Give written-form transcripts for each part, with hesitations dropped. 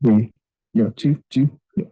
Three. Yeah, two. Yeah.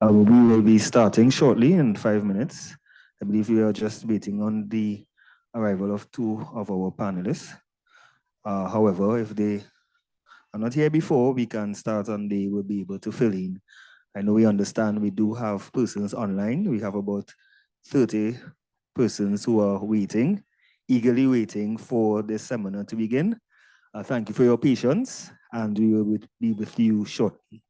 We will be starting shortly in 5 minutes. I believe we are just waiting on the arrival of two of our panelists. However, if they are not here before, we can start and they will be able to fill in. I know we understand we do have persons online. We have about 30 persons who are waiting, eagerly waiting for this seminar to begin. Thank you for your patience, and we will be with you shortly.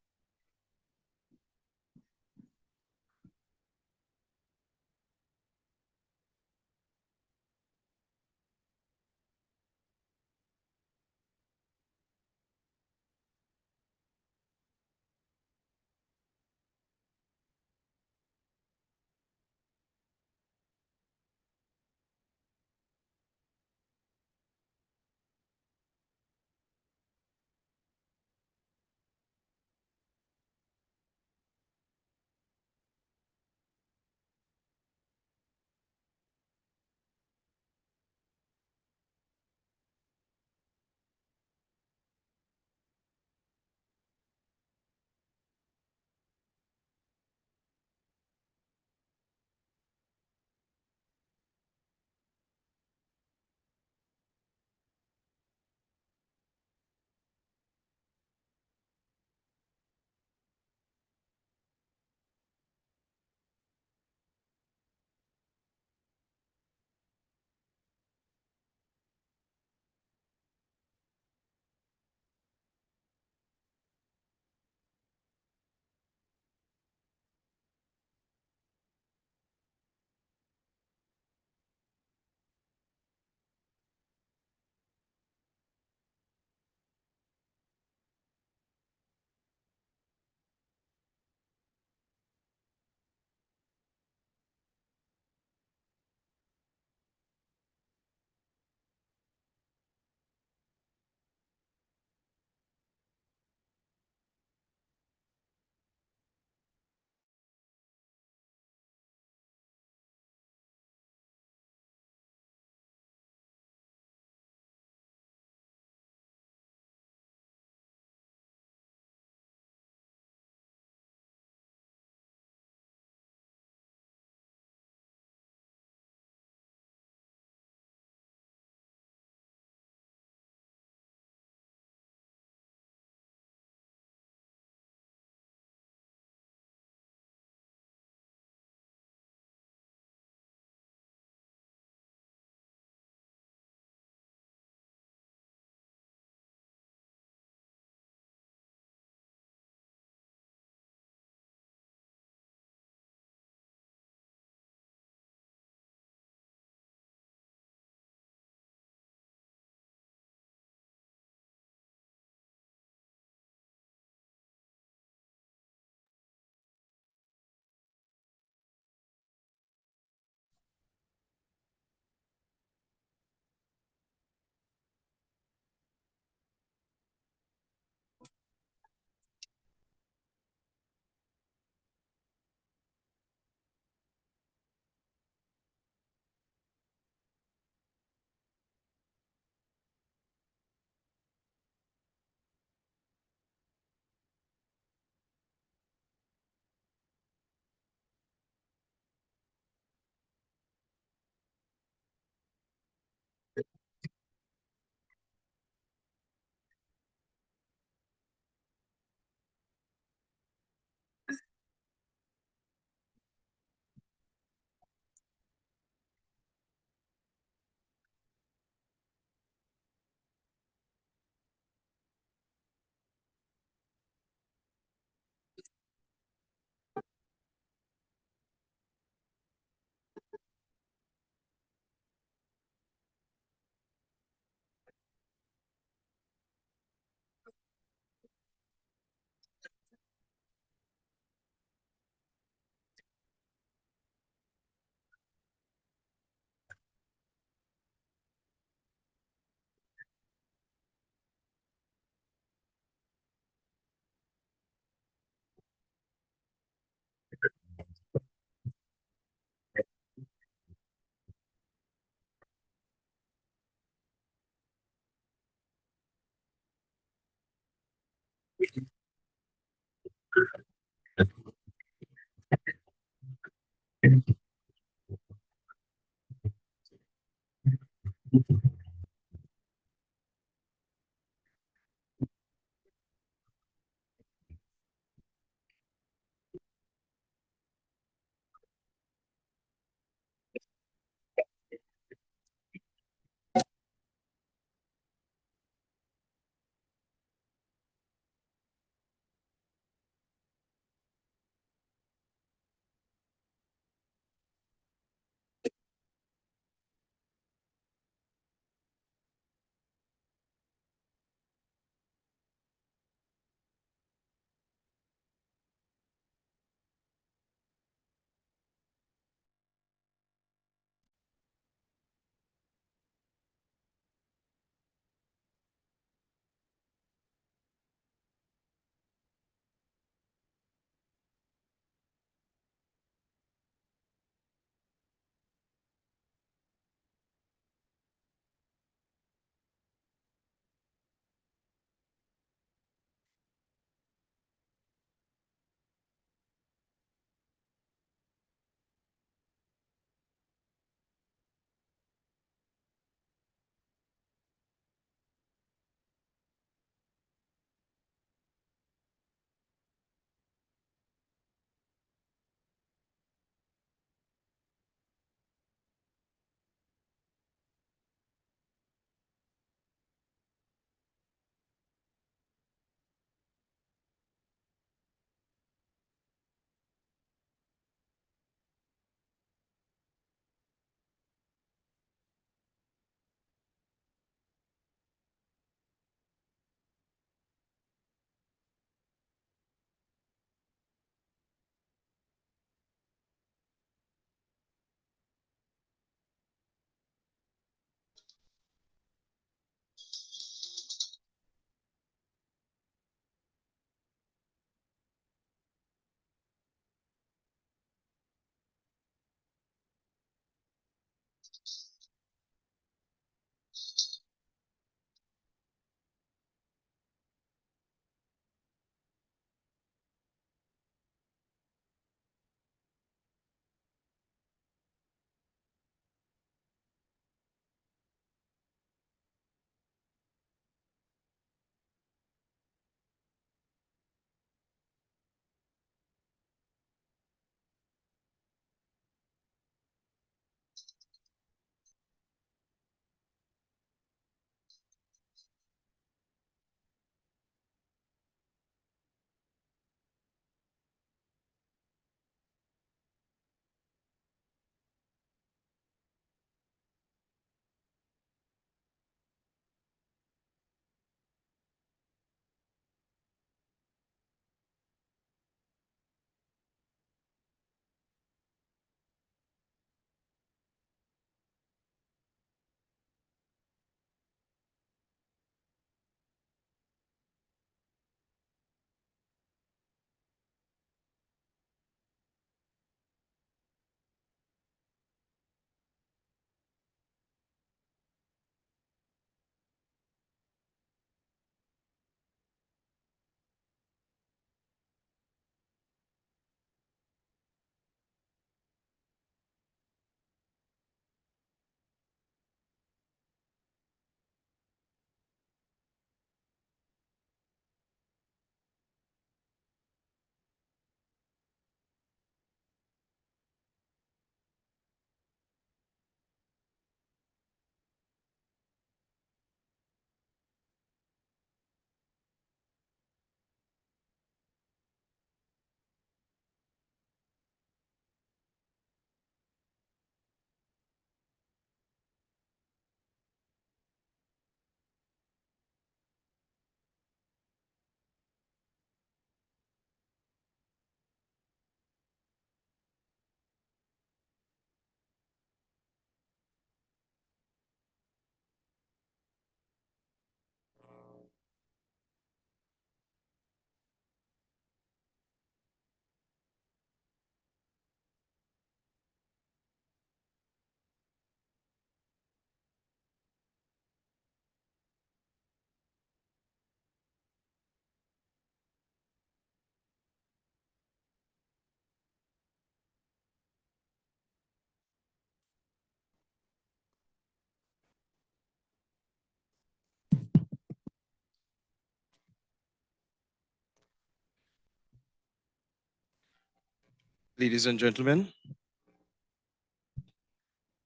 Ladies and gentlemen,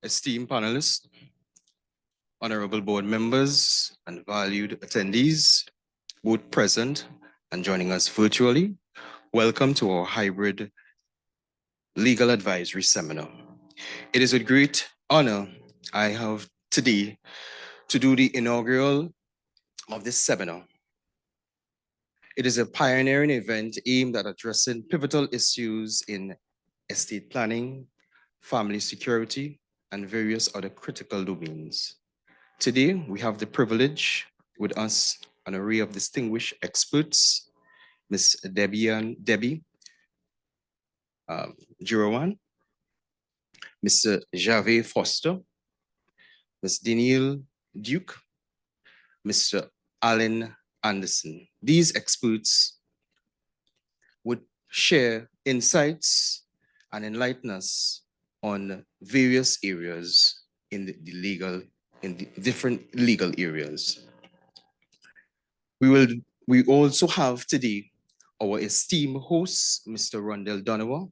esteemed panelists, honorable board members, and valued attendees, both present and joining us virtually, welcome to our hybrid legal advisory seminar. It is a great honor I have today to do the inaugural of this seminar. It is a pioneering event aimed at addressing pivotal issues in estate planning, family security, and various other critical domains. Today, we have the privilege with us an array of distinguished experts, Ms. Debbie Girawan, Mr. Javé Foster, Ms. Danielle Duke, Mr. Alan Anderson. These experts would share insights and enlighten us on various areas in the different legal areas. We also have today our esteemed host, Mr. Rondell Donovan,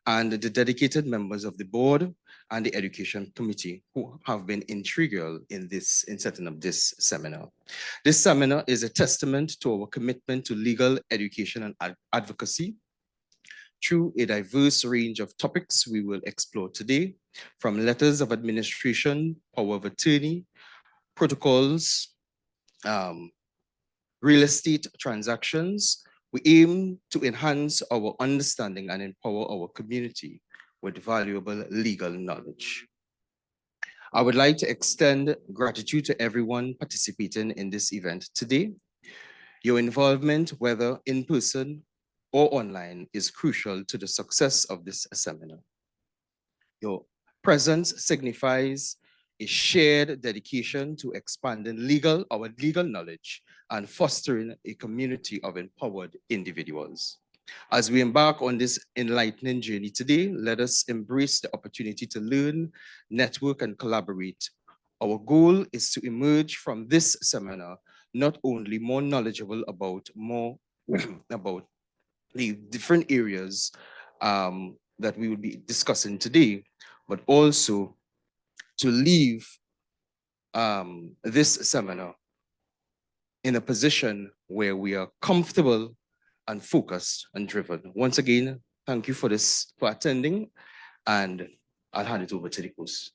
and the dedicated members of the board and the education committee who have been integral in setting up this seminar. This seminar is a testament to our commitment to legal education and advocacy through a diverse range of topics we will explore today, from letters of administration, power of attorney, protocols, real estate transactions. We aim to enhance our understanding and empower our community with valuable legal knowledge. I would like to extend gratitude to everyone participating in this event today. Your involvement, whether in person or online, is crucial to the success of this seminar. Your presence signifies a shared dedication to expanding our legal knowledge and fostering a community of empowered individuals. As we embark on this enlightening journey today, let us embrace the opportunity to learn, network, and collaborate. Our goal is to emerge from this seminar not only more knowledgeable about about the different areas that we will be discussing today, but also to leave this seminar in a position where we are comfortable and focused and driven. Once again, thank you for attending, and I'll hand it over to the host.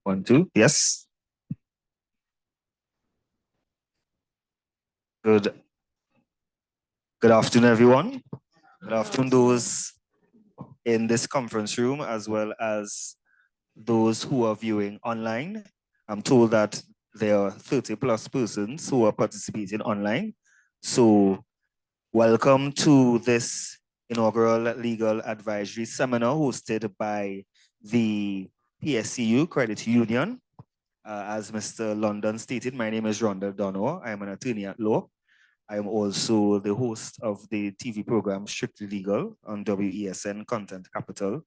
One, two, yes. Good afternoon, everyone. Good afternoon, those in this conference room, as well as those who are viewing online. I'm told that there are 30 plus persons who are participating online. So welcome to this inaugural legal advisory seminar hosted by the PSCU Credit Union. As Mr. London stated, my name is Rhonda Donowa. I am an attorney at law. I am also the host of the TV program Strictly Legal on WESN Content Capital.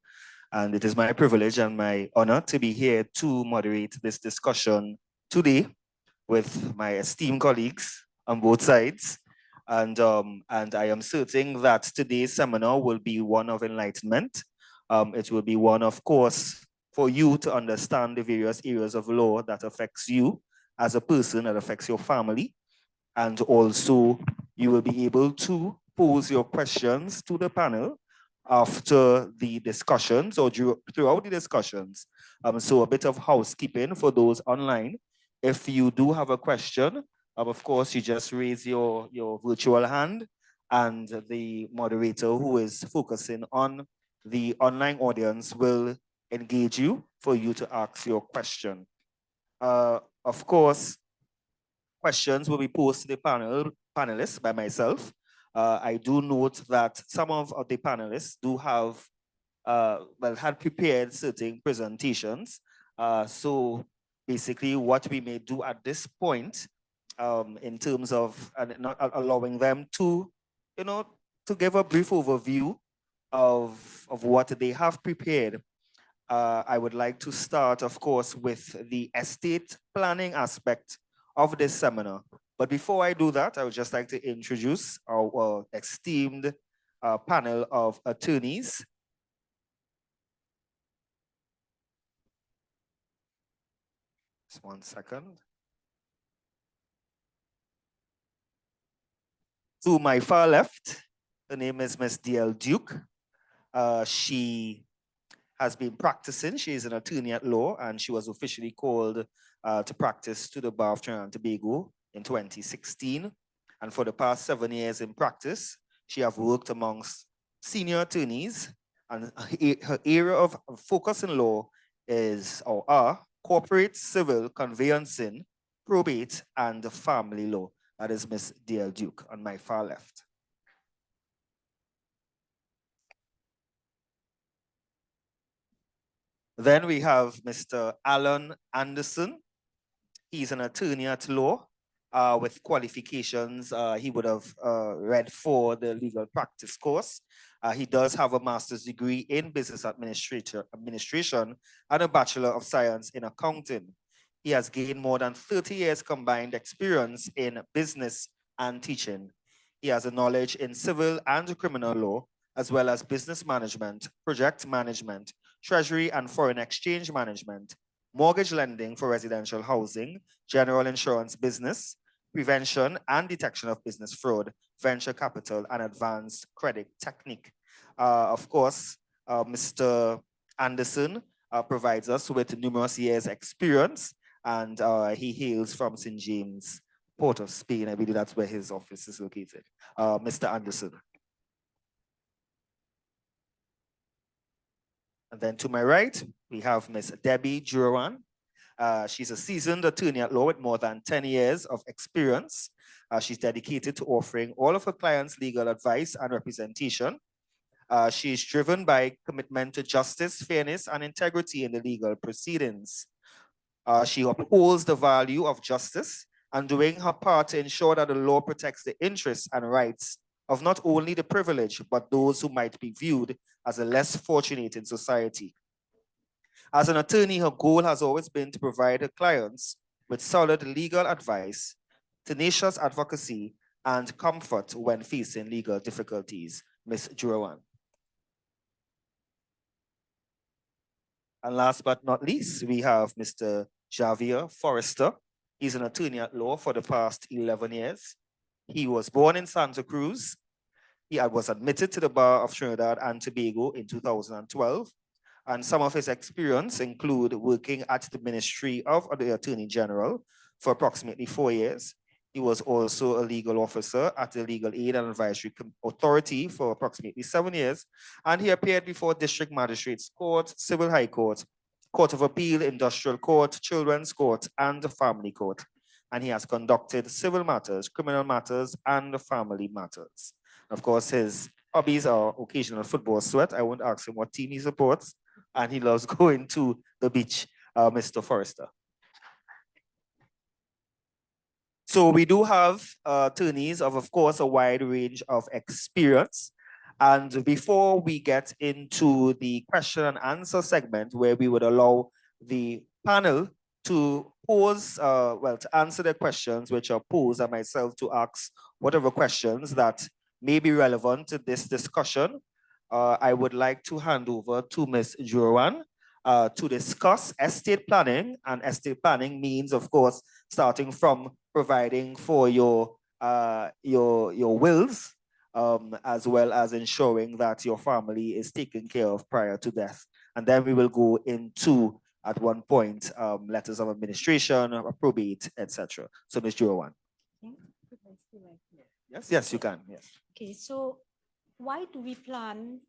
And it is my privilege and my honor to be here to moderate this discussion today with my esteemed colleagues on both sides. And I am certain that today's seminar will be one of enlightenment. It will be one, of course, for you to understand the various areas of law that affects you as a person, that affects your family. And also you will be able to pose your questions to the panel after the discussions or throughout the discussions. So a bit of housekeeping for those online. If you do have a question, of course, you just raise your virtual hand and the moderator who is focusing on the online audience will engage you for you to ask your question. Of course, questions will be posed to the panelists by myself. I do note that some of the panelists do have, had prepared certain presentations. So basically what we may do at this point in terms of not allowing them to, to give a brief overview of what they have prepared. I would like to start, of course, with the estate planning aspect of this seminar. But before I do that, I would just like to introduce our esteemed panel of attorneys. Just 1 second. To my far left, her name is Miss D.L. Duke. She has been practicing. She is an attorney at law, and she was officially called to practice to the Bar of Trinidad and Tobago in 2016. And for the past 7 years in practice, she has worked amongst senior attorneys, and her area of focus in law is or are corporate, civil, conveyancing, probate, and family law. That is Miss D.L. Duke on my far left. Then we have Mr. Alan Anderson. He's an attorney at law with qualifications. He would have read for the legal practice course. He does have a master's degree in business administration and a Bachelor of Science in accounting. He has gained more than 30 years combined experience in business and teaching. He has a knowledge in civil and criminal law, as well as business management, project management, treasury and foreign exchange management, mortgage lending for residential housing, general insurance business, prevention and detection of business fraud, venture capital, and advanced credit technique. Of course, Mr. Anderson provides us with numerous years experience, and he hails from St. James, Port of Spain. I believe that's where his office is located. Mr. Anderson. And then to my right, we have Ms. Debbie Juran. She's a seasoned attorney at law with more than 10 years of experience. She's dedicated to offering all of her clients legal advice and representation. She is driven by commitment to justice, fairness, and integrity in the legal proceedings. She upholds the value of justice and doing her part to ensure that the law protects the interests and rights of not only the privileged, but those who might be viewed as the less fortunate in society. As an attorney, her goal has always been to provide her clients with solid legal advice, tenacious advocacy, and comfort when facing legal difficulties. Ms. Jurawan. And last but not least, we have Mr. Javier Forrester. He's an attorney at law for the past 11 years. He was born in Santa Cruz. He was admitted to the Bar of Trinidad and Tobago in 2012. And some of his experience include working at the Ministry of the Attorney General for approximately 4 years. He was also a legal officer at the Legal Aid and Advisory Authority for approximately 7 years. And he appeared before District Magistrates Court, Civil High Court, Court of Appeal, Industrial Court, Children's Court, and Family Court. And he has conducted civil matters, criminal matters, and family matters. Of course, his hobbies are occasional football sweat. I won't ask him what team he supports. And he loves going to the beach, Mr. Forrester. So we do have attorneys of course, a wide range of experience. And before we get into the question and answer segment, where we would allow the panel to pose, to answer the questions which are posed, and myself to ask whatever questions that may be relevant to this discussion, I would like to hand over to Ms. Jurawan to discuss estate planning. And estate planning means, of course, starting from providing for your wills, as well as ensuring that your family is taken care of prior to death. And then we will go into, at one point, letters of administration, probate, etc. So, Ms. Jurawan. Yes, you can. Yes. Okay, so why do we plan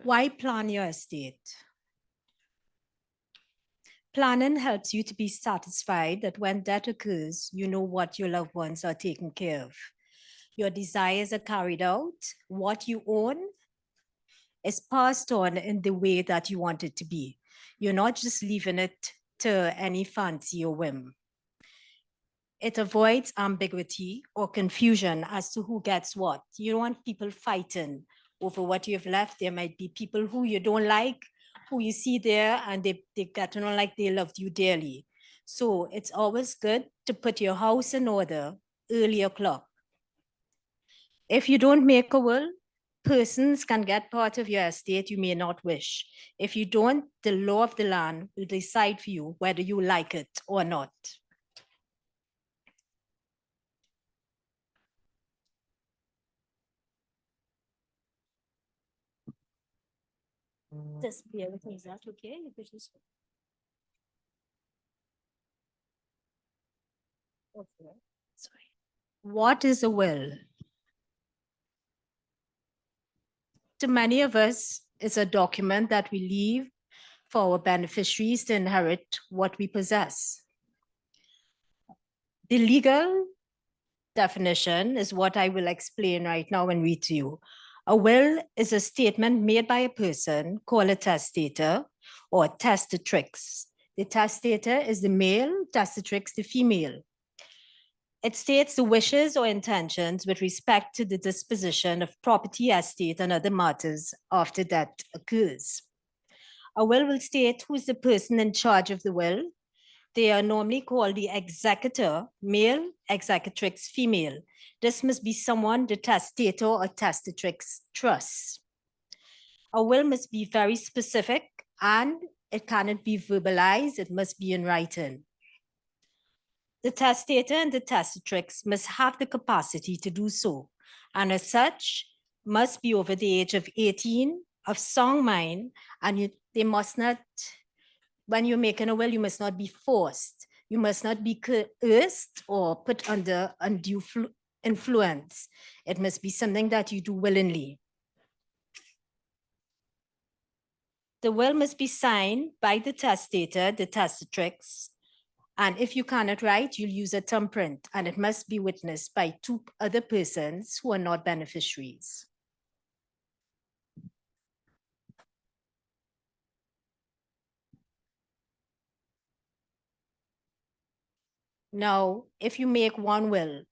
why plan your estate? Planning helps you to be satisfied that when that occurs, you know what your loved ones are taken care of. Your desires are carried out. What you own is passed on in the way that you want it to be. You're not just leaving it to any fancy or whim. It avoids ambiguity or confusion as to who gets what. You don't want people fighting over what you've left. There might be people who you don't like, who you see there, and they get to know like they loved you dearly. So it's always good to put your house in order early o'clock. If you don't make a will, persons can get part of your estate you may not wish. If you don't, the law of the land will decide for you whether you like it or not. Just bear with me, is that okay? Okay. Sorry. What is a will? To many of us, it's a document that we leave for our beneficiaries to inherit what we possess. The legal definition is what I will explain right now and read to you. A will is a statement made by a person called a testator or testatrix. The testator is the male, testatrix the female. It states the wishes or intentions with respect to the disposition of property, estate, and other matters after death occurs. A will state who is the person in charge of the will. They are normally called the executor, male, executrix, female. This must be someone the testator or testatrix trusts. A will must be very specific and it cannot be verbalized, it must be in writing. The testator and the testatrix must have the capacity to do so, and as such, must be over the age of 18, of sound mind, and they must not, when you're making a will, you must not be forced. You must not be coerced or put under undue influence. It must be something that you do willingly. The will must be signed by the testator, the testatrix, and if you cannot write, you'll use a thumbprint, and it must be witnessed by 2 other persons who are not beneficiaries. Now, if you make one will,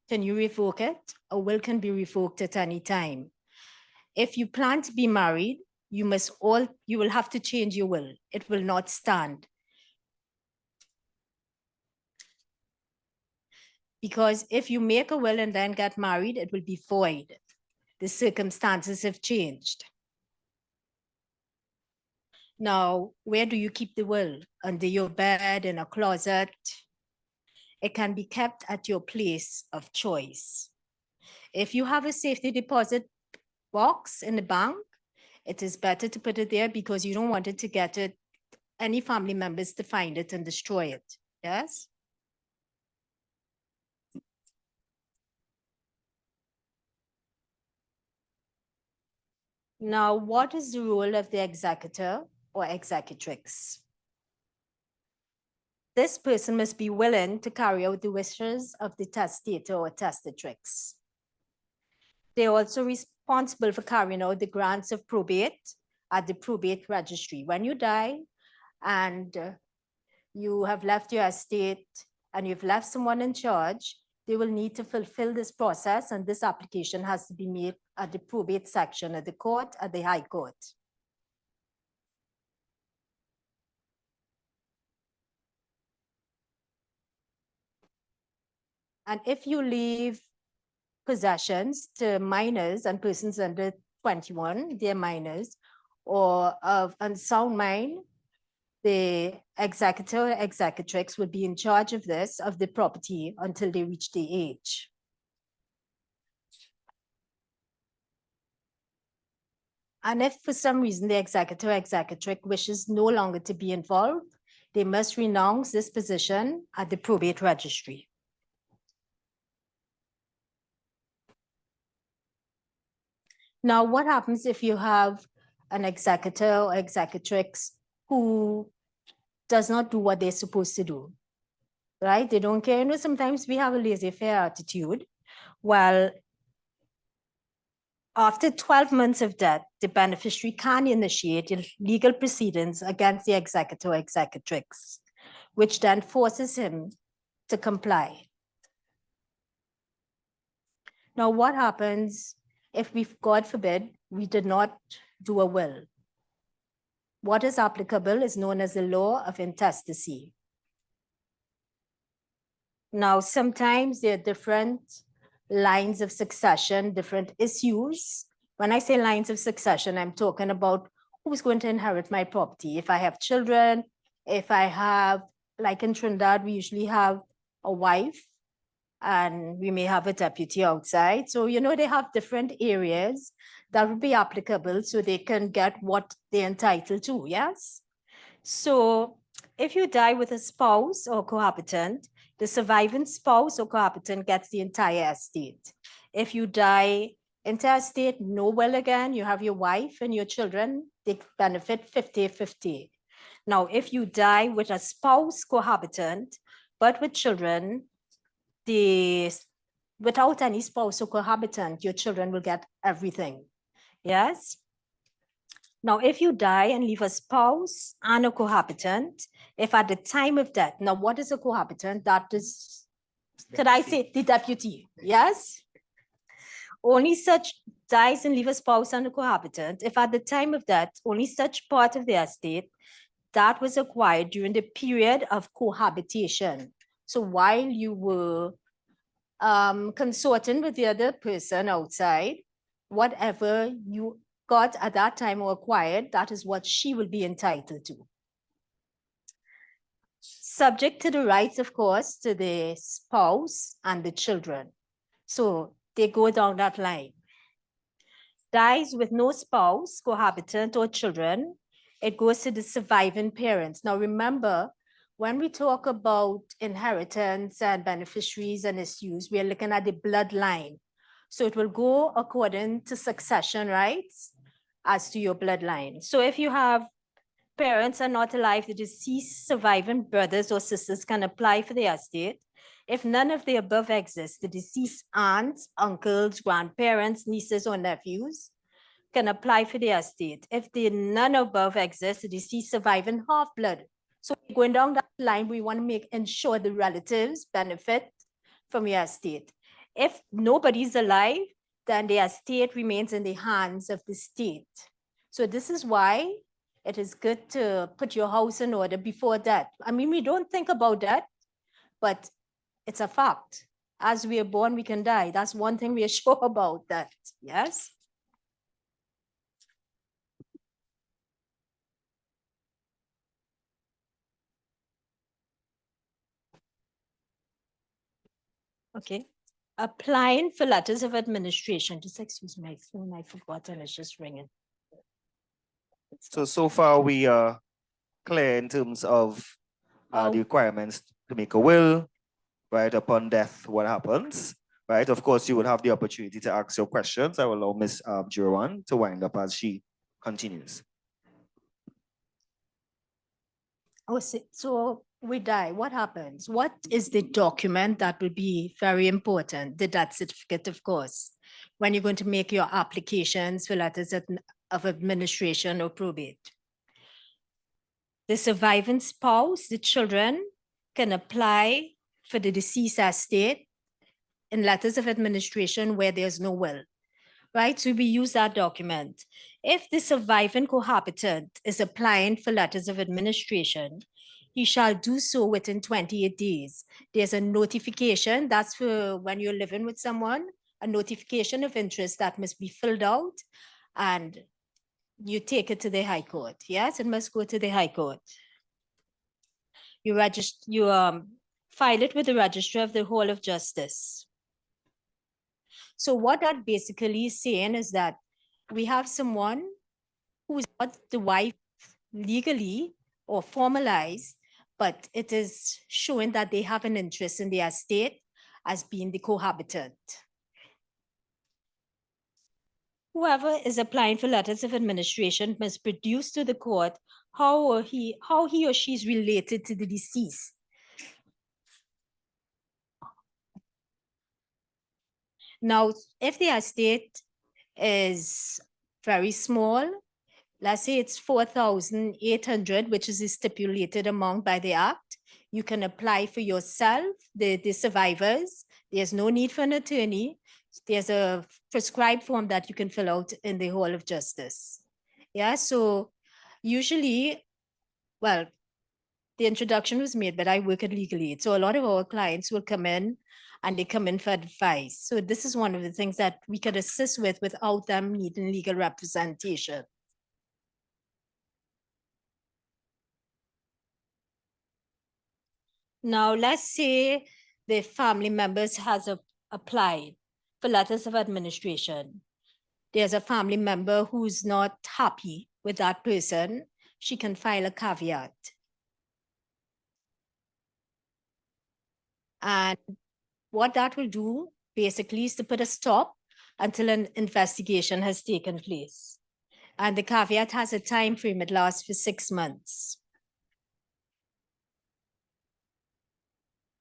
can you revoke it? A will can be revoked at any time. If you plan to be married, you will have to change your will. It will not stand. Because if you make a will and then get married, it will be void. The circumstances have changed. Now, where do you keep the will? Under your bed, in a closet? It can be kept at your place of choice. If you have a safety deposit box in the bank, it is better to put it there because you don't want it to get it, any family members to find it and destroy it. Yes? Now, what is the role of the executor or executrix? This person must be willing to carry out the wishes of the testator or testatrix. They're also responsible for carrying out the grants of probate at the probate registry. When you die and you have left your estate and you've left someone in charge, they will need to fulfill this process, and this application has to be made at the probate section of the court, at the High Court. And if you leave possessions to minors and persons under 21, they're minors, or of unsound mind, the executor or executrix would be in charge of this, of the property, until they reach the age. And if for some reason the executor or executrix wishes no longer to be involved, they must renounce this position at the probate registry. Now, what happens if you have an executor or executrix who does not do what they're supposed to do, right? They don't care. You know, sometimes we have a laissez-faire attitude. Well, after 12 months of death, the beneficiary can initiate legal proceedings against the executor or executrix, which then forces him to comply. Now, what happens if we, God forbid, we did not do a will? What is applicable is known as the law of intestacy. Now, sometimes there are different lines of succession, different issues. When I say lines of succession, I'm talking about who's going to inherit my property. If I have children, if I have, like in Trinidad, we usually have a wife and we may have a deputy outside. So, you know, they have different areas that would be applicable so they can get what they're entitled to, yes? So if you die with a spouse or cohabitant, the surviving spouse or cohabitant gets the entire estate. If you die intestate, no will again, you have your wife and your children, they benefit 50-50. Now, if you die with a spouse cohabitant, but with children, without any spouse or cohabitant, your children will get everything. Yes? Now, if you die and leave a spouse and a cohabitant, if at the time of death, now what is a cohabitant? That is, could I say the deputy? Yes? Only such dies and leave a spouse and a cohabitant if at the time of death, only such part of the estate that was acquired during the period of cohabitation. So while you were consorting with the other person outside, whatever you got at that time or acquired, that is what she will be entitled to. Subject to the rights, of course, to the spouse and the children. So they go down that line. Dies with no spouse, cohabitant, or children, it goes to the surviving parents. Now remember, when we talk about inheritance and beneficiaries and issues, we are looking at the bloodline. So it will go according to succession rights as to your bloodline. So if you have parents are not alive, the deceased surviving brothers or sisters can apply for the estate. If none of the above exists, the deceased aunts, uncles, grandparents, nieces, or nephews can apply for the estate. If the none above exists, the deceased surviving half-blood. So going down that line, we want to ensure the relatives benefit from your estate. If nobody's alive, then the estate remains in the hands of the state. So this is why it is good to put your house in order before that. I mean, we don't think about that, but it's a fact. As we are born, we can die. That's one thing we are sure about that, yes? Okay. Applying for letters of administration. Just excuse my phone, I forgot and it's just ringing. So far we are clear in terms of the requirements to make a will, right? Upon death, what happens, right? Of course, you will have the opportunity to ask your questions. I will allow Ms. Jirawan to wind up as she continues. Oh, so we die. What happens? What is the document that will be very important? The death certificate, of course, when you're going to make your applications for letters of administration or probate. The surviving spouse, the children, can apply for the deceased estate in letters of administration where there's no will, right? So we use that document. If the surviving cohabitant is applying for letters of administration, he shall do so within 28 days. There's a notification, that's for when you're living with someone, a notification of interest that must be filled out, and you take it to the High Court. Yes, it must go to the High Court. You file it with the Registrar of the Hall of Justice. So what that basically is saying is that we have someone who's not the wife legally or formalized, but it is showing that they have an interest in the estate as being the cohabitant. Whoever is applying for letters of administration must produce to the court how he or she is related to the deceased. Now, if the estate is very small, let's say it's 4,800, which is the stipulated amount by the Act, you can apply for yourself, the survivors. There's no need for an attorney. There's a prescribed form that you can fill out in the Hall of Justice. Yeah, so usually, well, the introduction was made, but I work at Legal Aid. So a lot of our clients will come in and they come in for advice. So this is one of the things that we could assist with without them needing legal representation. Now, let's say the family members has applied for letters of administration. There's a family member who's not happy with that person. She can file a caveat. And what that will do basically is to put a stop until an investigation has taken place. And the caveat has a time frame, it lasts for 6 months.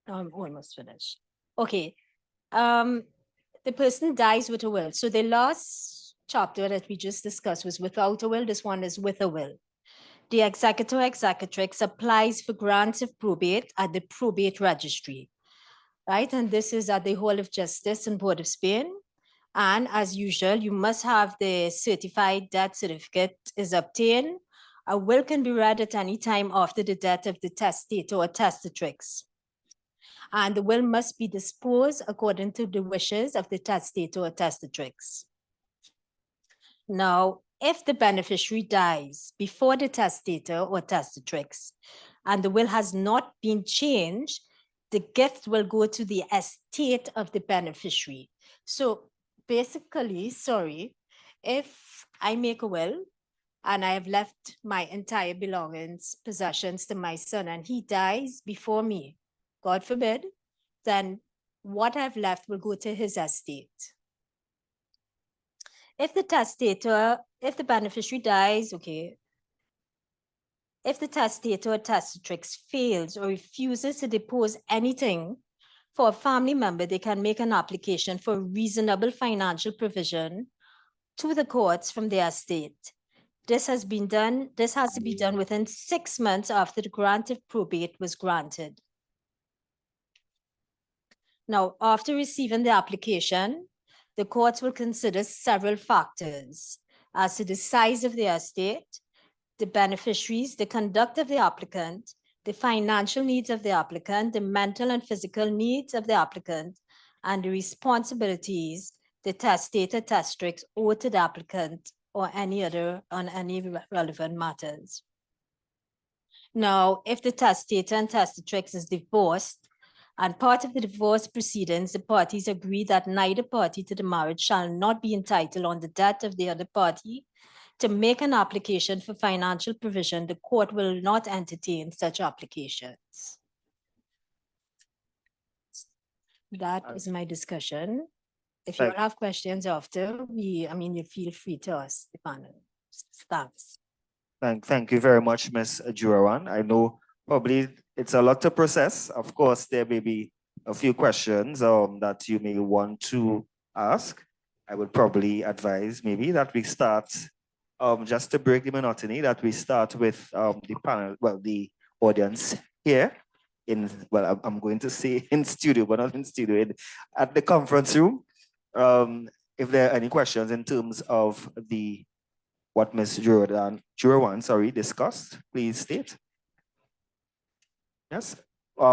I'm almost finished. Okay. The person dies with a will. So the last chapter that we just discussed was without a will. This one is with a will. The executor executrix applies for grants of probate at the probate registry, right? And this is at the Hall of Justice in Port of Spain. And as usual, you must have the certified death certificate is obtained. A will can be read at any time after the death of the testator or testatrix. And the will must be disposed according to the wishes of the testator or testatrix. Now, if the beneficiary dies before the testator or testatrix, and the will has not been changed, the gift will go to the estate of the beneficiary. So basically, sorry, if I make a will and I have left my entire belongings, possessions to my son, and he dies before me, God forbid, then what I've left will go to his estate. If the testator, if the beneficiary dies, okay, If the testator or testatrix fails or refuses to depose anything for a family member, they can make an application for reasonable financial provision to the courts from their estate. This has to be done within 6 months after the grant of probate was granted. Now, after receiving the application, the courts will consider several factors as to the size of the estate, the beneficiaries, the conduct of the applicant, the financial needs of the applicant, the mental and physical needs of the applicant, and the responsibilities the testator testatrix owe to the applicant or any relevant matters. Now, if the testator and testatrix is divorced, and part of the divorce proceedings, the parties agree that neither party to the marriage shall not be entitled on the debt of the other party to make an application for financial provision, the court will not entertain such applications. That is my discussion. If you all have questions after, you feel free to ask the panel. Thanks. Thank you very much, Ms. Jurawan. I know probably it's a lot to process. Of course, there may be a few questions that you may want to ask. I would probably advise maybe that we start, just to break the monotony, that we start with the panel, well, the audience here I'm going to say in studio, but not in studio, at the conference room. If there are any questions in terms of what Ms. Jurawan discussed, please state. Yes.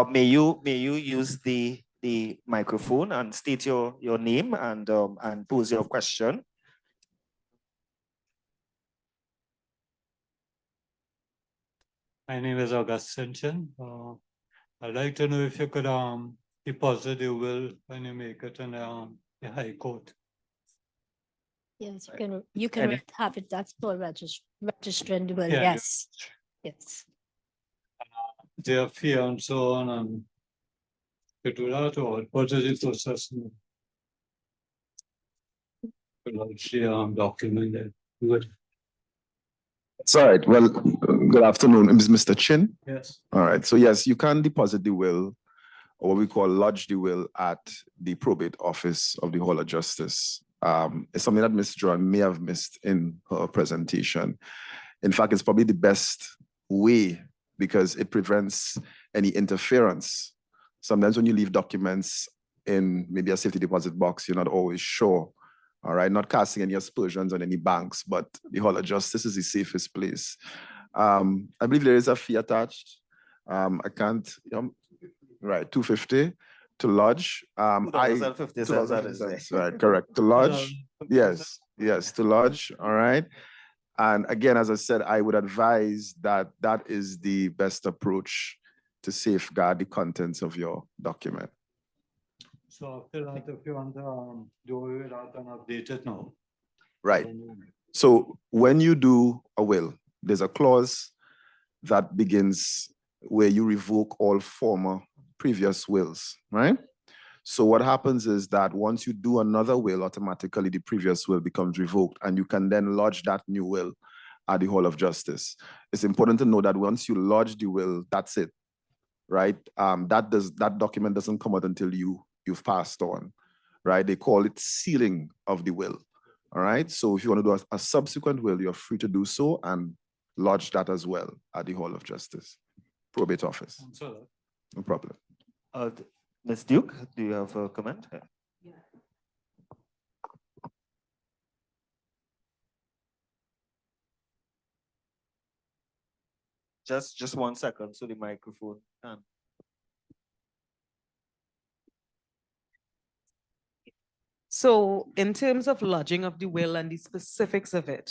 May you use the microphone and state your name and pose your question. My name is Augustine Chin. I'd like to know if you could deposit the will when you make it in the High Court. Yes, you can have it. That's for registering the will. Yeah, yes. Yes. Their fee and so on, and to do that, or what is the process? The document there. Good. It's all right. Well, good afternoon, Mr. Chin. Yes. All right. So yes, you can deposit the will, or what we call lodge the will, at the probate office of the Hall of Justice. It's something that Ms. John may have missed in her presentation. In fact, it's probably the best way because it prevents any interference. Sometimes when you leave documents in maybe a safety deposit box, you're not always sure. All right, not casting any aspersions on any banks, but the Hall of Justice is the safest place. I believe there is a fee attached. I can't, right, $250 to lodge. $250, right, correct, to lodge. Yes, to lodge, all right. And again, as I said, I would advise that that is the best approach to safeguard the contents of your document. So after that, if you want to do that and update it now. Right. So when you do a will, there's a clause that begins where you revoke all former previous wills, right? So what happens is that once you do another will, automatically the previous will becomes revoked, and you can then lodge that new will at the Hall of Justice. It's important to know that once you lodge the will, that's it, right? That document doesn't come out until you've passed on, right? They call it sealing of the will, all right? So if you want to do a subsequent will, you're free to do so and lodge that as well at the Hall of Justice, probate office. No problem. Ms. Duke, do you have a comment? Yeah. Just 1 second, so the microphone can. So in terms of lodging of the will and the specifics of it,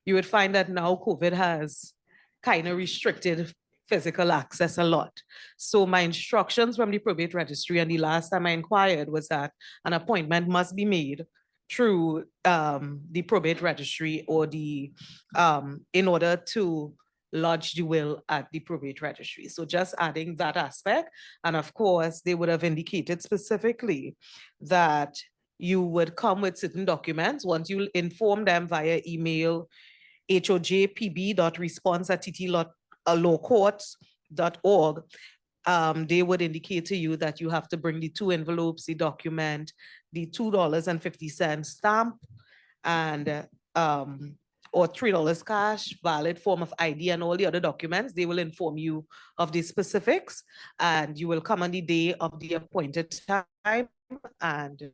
you would find that now COVID has kind of restricted physical access a lot. So my instructions from the probate registry, and the last time I inquired, was that an appointment must be made through the probate registry or in order to lodge the will at the probate registry. So just adding that aspect. And of course, they would have indicated specifically that you would come with certain documents. Once you inform them via email, hojpb.response@tt.lawcourts.org, they would indicate to you that you have to bring the 2 envelopes, the document, the $2.50 stamp, and or $3 cash, valid form of ID, and all the other documents. They will inform you of the specifics, and you will come on the day of the appointed time, and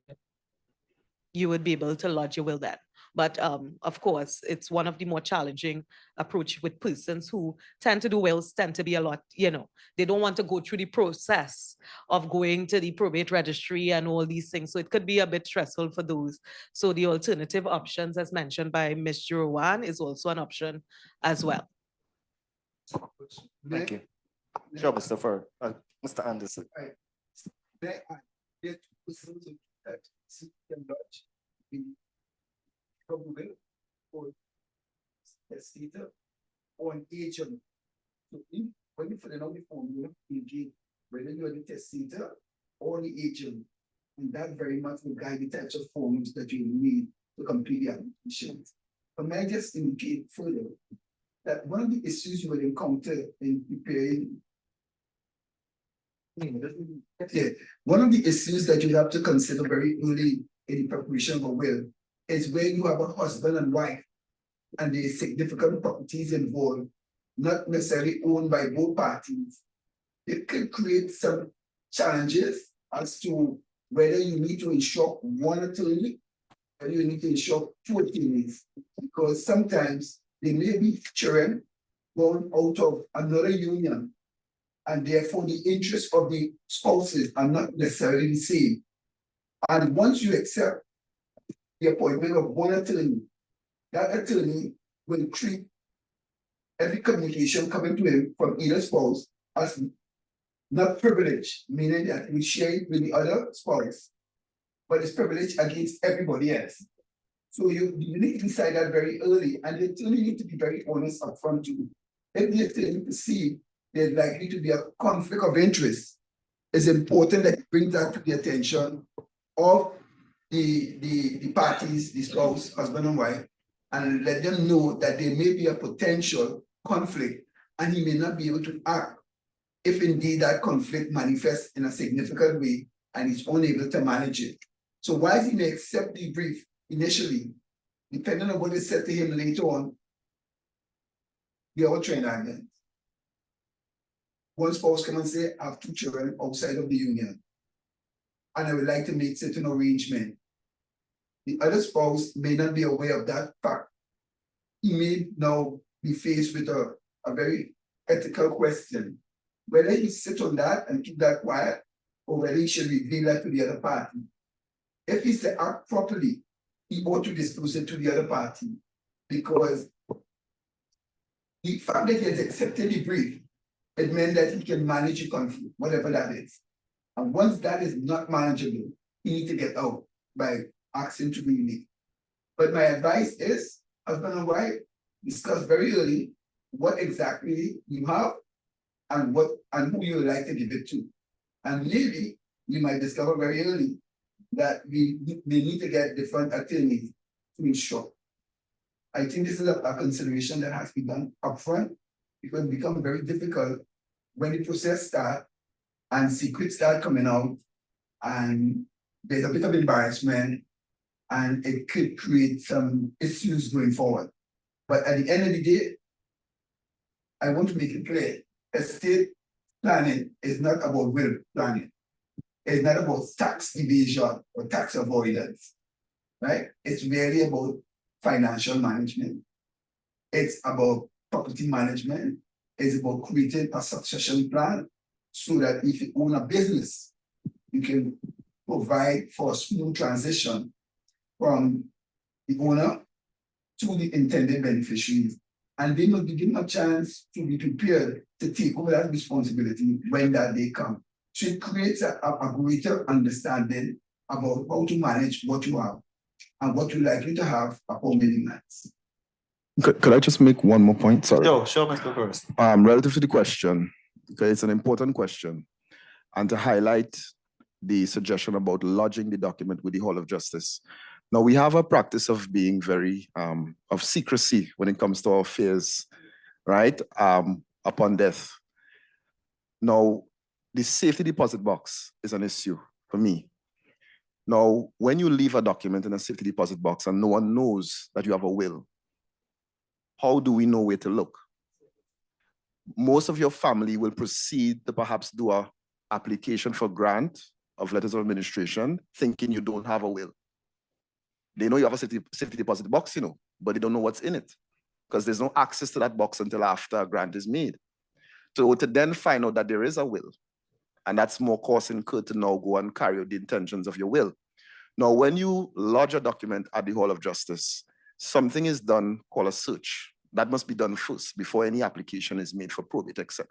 you would be able to lodge your will then. But of course, it's one of the more challenging approach with persons who tend to do wills, tend to be a lot, they don't want to go through the process of going to the probate registry and all these things. So it could be a bit stressful for those. So the alternative options, as mentioned by Ms. Jurowan, is also an option as well. Thank you. Sure, Mr. Mr. Anderson. There are two persons that seek and lodge the will for testator or an agent. So when you fill out the form, you have to indicate whether you are the testator or the agent. And that very much will guide the types of forms that you need to complete the application. But may I just indicate further that one of the issues you will encounter in preparing one of the issues that you have to consider very early in the preparation of a will is where you have a husband and wife and there is significant properties involved, not necessarily owned by both parties. It could create some challenges as to whether you need to insure one attorney, whether you need to insure 2 attorneys, because sometimes there may be children born out of another union, and therefore the interests of the spouses are not necessarily the same. And once you accept the appointment of one attorney, that attorney will treat every communication coming to him from either spouse as not privileged, meaning that we share it with the other spouse, but it's privileged against everybody else. So you need to decide that very early, and the attorney need to be very honest upfront too. If the attorney perceive there's likely to be a conflict of interest, it's important that you bring that to the attention of the parties, the spouse, husband and wife, and let them know that there may be a potential conflict and he may not be able to act if indeed that conflict manifests in a significant way and he's unable to manage it. So while he may accept the brief initially, depending on what is said to him later on, we are all triangles. One spouse come and say, I have 2 children outside of the union, and I would like to make certain arrangement. The other spouse may not be aware of that fact. He may now be faced with a very ethical question, whether he sit on that and keep that quiet, or whether he should reveal that to the other party. If he's to act properly, he ought to disclose it to the other party, because the fact that he has accepted the brief, it meant that he can manage a conflict, whatever that is. And once that is not manageable, he needs to get out by asking to be released. But my advice is, husband and wife, discuss very early what exactly you have and who you would like to give it to. And maybe you might discover very early that we may need to get different attorneys to ensure. I think this is a consideration that has to be done upfront, because it becomes very difficult when the process starts and secrets start coming out, and there's a bit of embarrassment, and it could create some issues going forward. But at the end of the day, I want to make it clear, estate planning is not about will planning. It's not about tax evasion or tax avoidance, right? It's really about financial management. It's about property management. It's about creating a succession plan so that if you own a business, you can provide for a smooth transition from the owner to the intended beneficiaries. And they must be given a chance to be prepared to take over that responsibility when that day comes. So it creates a greater understanding about how to manage what you have and what you're likely to have upon many nights. Could I just make one more point? Sorry. Sure, Mr. First. Relative to the question, because it's an important question, and to highlight the suggestion about lodging the document with the Hall of Justice. Now we have a practice of being very of secrecy when it comes to our affairs, right? Upon death. Now, the safety deposit box is an issue for me. Now, when you leave a document in a safety deposit box and no one knows that you have a will, how do we know where to look? Most of your family will proceed to perhaps do a application for grant of letters of administration, thinking you don't have a will. They know you have a safety deposit box, you know, but they don't know what's in it because there's no access to that box until after a grant is made. So to then find out that there is a will, and that's more cost incurred to now go and carry out the intentions of your will. Now, when you lodge a document at the Hall of Justice, something is done called a search. That must be done first before any application is made for probate, etc.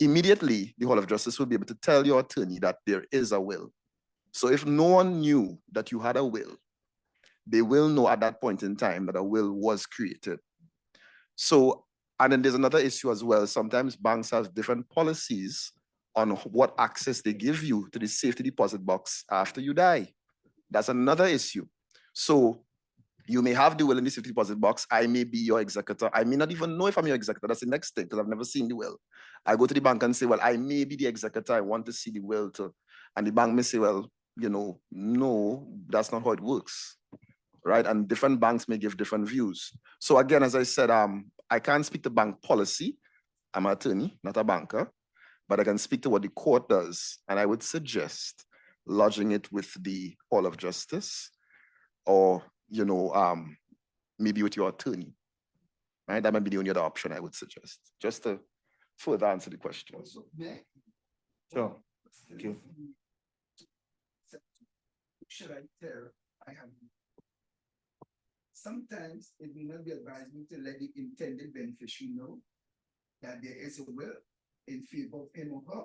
Immediately, the Hall of Justice will be able to tell your attorney that there is a will. So if no one knew that you had a will, they will know at that point in time that a will was created. So, and then there's another issue as well. Sometimes banks have different policies on what access they give you to the safety deposit box after you die. That's another issue. So you may have the will in the safety deposit box. I may be your executor. I may not even know if I'm your executor. That's the next thing because I've never seen the will. I go to the bank and say, well, I may be the executor. I want to see the will too. And the bank may say, well, you know, no, that's not how it works. Right? And different banks may give different views. So again, as I said, I can't speak to bank policy. I'm an attorney, not a banker, but I can speak to what the court does. And I would suggest lodging it with the Hall of Justice or, you know, maybe with your attorney, right? That might be the only other option I would suggest, just to further answer the question. Sure. Thank you. Should I tell? I have. Sometimes it may not be advisable to let the intended beneficiary know that there is a will in favor of him or her.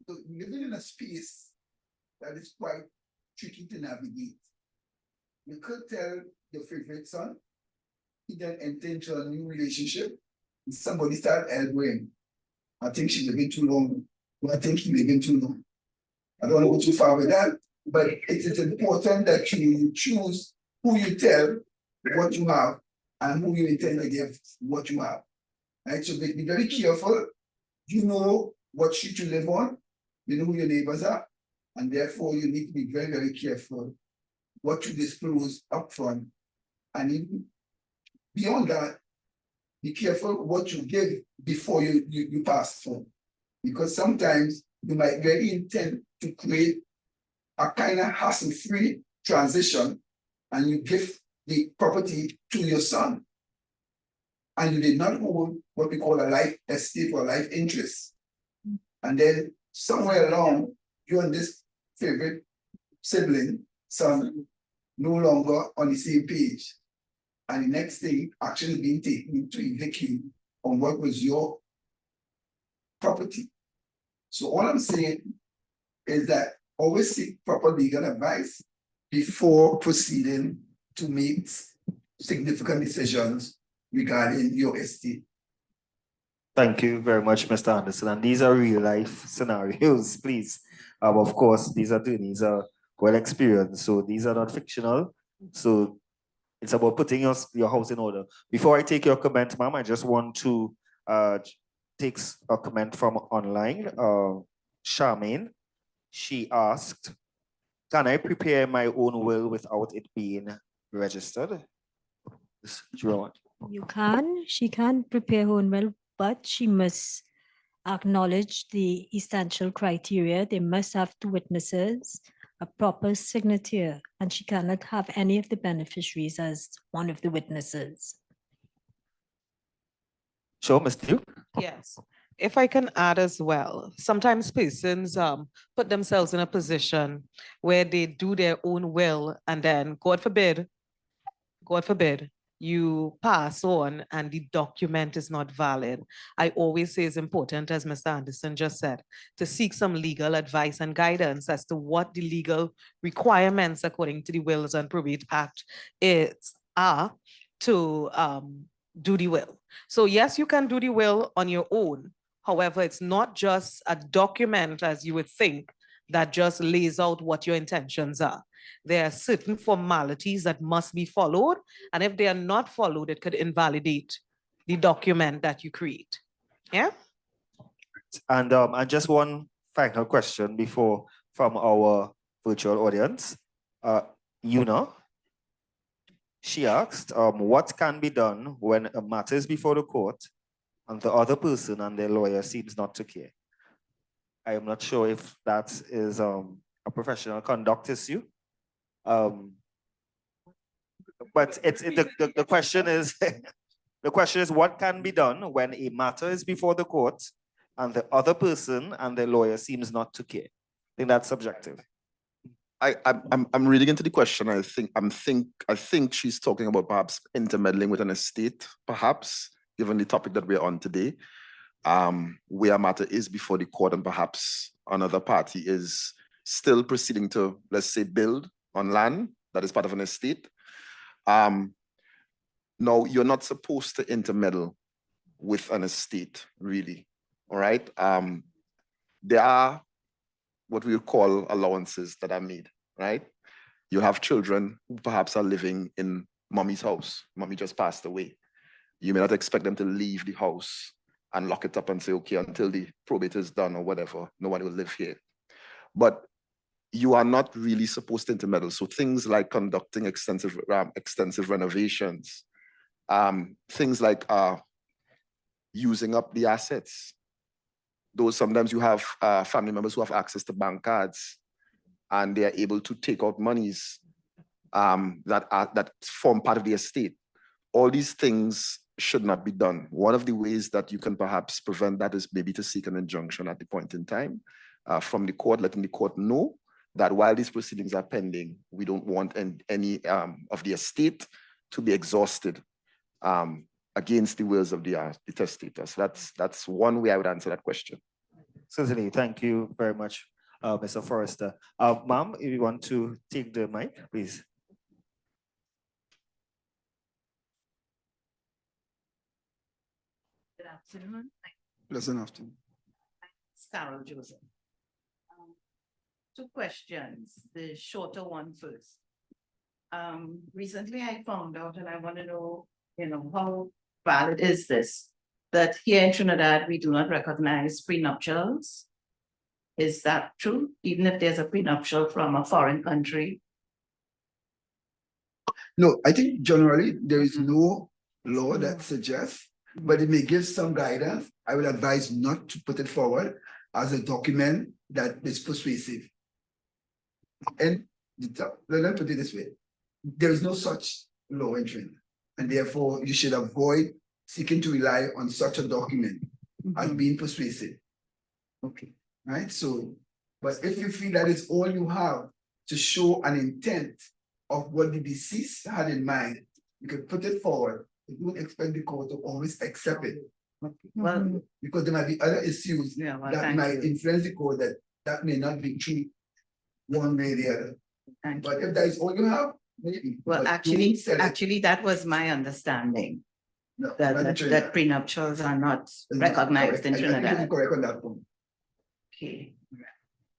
So living in a space that is quite tricky to navigate. You could tell your favorite son, he then enter into a new relationship, and somebody start elbowing. I think she's living too long. Or I think he's living too long. I don't want to go too far with that, but it is important that you choose who you tell what you have and who you intend to give what you have. Right? So be very careful. You know what street you live on, you know who your neighbors are, and therefore you need to be very, very careful what you disclose upfront. And even beyond that, be careful what you give before you pass through. Because sometimes you might really intend to create a kind of hassle-free transition and you give the property to your son. And you did not hold what we call a life estate or life interest. And then somewhere along, you and this favorite sibling, son, no longer on the same page. And the next thing, actually being taken to evict you on what was your property. So all I'm saying is that always seek proper legal advice before proceeding to make significant decisions regarding your estate. Thank you very much, Mr. Anderson. And these are real life scenarios, please. Of course, these attorneys are well experienced, so these are not fictional. So it's about putting your house in order. Before I take your comment, ma'am, I just want to take a comment from online. Charmaine, she asked, can I prepare my own will without it being registered? You can, she can prepare her own will, but she must acknowledge the essential criteria. They must have 2 witnesses, a proper signature, and she cannot have any of the beneficiaries as one of the witnesses. Sure, Mr. Duke. Yes, if I can add as well, sometimes persons put themselves in a position where they do their own will and then, God forbid, you pass on and the document is not valid. I always say it's important, as Mr. Anderson just said, to seek some legal advice and guidance as to what the legal requirements according to the Wills and Probate Act are to do the will. So yes, you can do the will on your own. However, it's not just a document as you would think that just lays out what your intentions are. There are certain formalities that must be followed, and if they are not followed, it could invalidate the document that you create. Yeah? And just one final question before from our virtual audience. Yuna, she asked, what can be done when a matter is before the court and the other person and their lawyer seems not to care? I am not sure if that is a professional conduct issue. But the question is, the question is what can be done when a matter is before the court and the other person and the lawyer seems not to care? I think that's subjective. I'm reading into the question. I think she's talking about perhaps intermeddling with an estate, perhaps, given the topic that we're on today. Where a matter is before the court and perhaps another party is still proceeding to, let's say, build on land that is part of an estate. No, you're not supposed to intermeddle with an estate, really, all right? There are what we would call allowances that are made, right? You have children who perhaps are living in mommy's house. Mommy just passed away. You may not expect them to leave the house and lock it up and say, okay, until the probate is done or whatever, no one will live here. But you are not really supposed to intermeddle. So things like conducting extensive renovations, things like using up the assets. Those sometimes you have family members who have access to bank cards and they are able to take out monies that form part of the estate. All these things should not be done. One of the ways that you can perhaps prevent that is maybe to seek an injunction at the point in time from the court, letting the court know that while these proceedings are pending, we don't want any of the estate to be exhausted against the wills of the testator. So that's one way I would answer that question. Certainly, thank you very much, Mr. Forrester. Ma'am, if you want to take the mic, please. Good afternoon. Pleasant afternoon. It's Carol Joseph. Two questions, the shorter one first. Recently I found out, and I want to know, how valid is this? That here in Trinidad, we do not recognize prenuptials. Is that true? Even if there's a prenuptial from a foreign country? No, I think generally there is no law that suggests, but it may give some guidance. I would advise not to put it forward as a document that is persuasive. And let me put it this way. There is no such law in Trinidad, and therefore you should avoid seeking to rely on such a document as being persuasive. Okay, right? So, but if you feel that is all you have to show an intent of what the deceased had in mind, you can put it forward. You don't expect the court to always accept it. Okay. Well, because there might be other issues that might influence the court that may not be true one way or the other. But if that is all you have, maybe. well, actually, that was my understanding. No, that prenuptials are not recognized in Trinidad. I think you're correct on that point. Okay.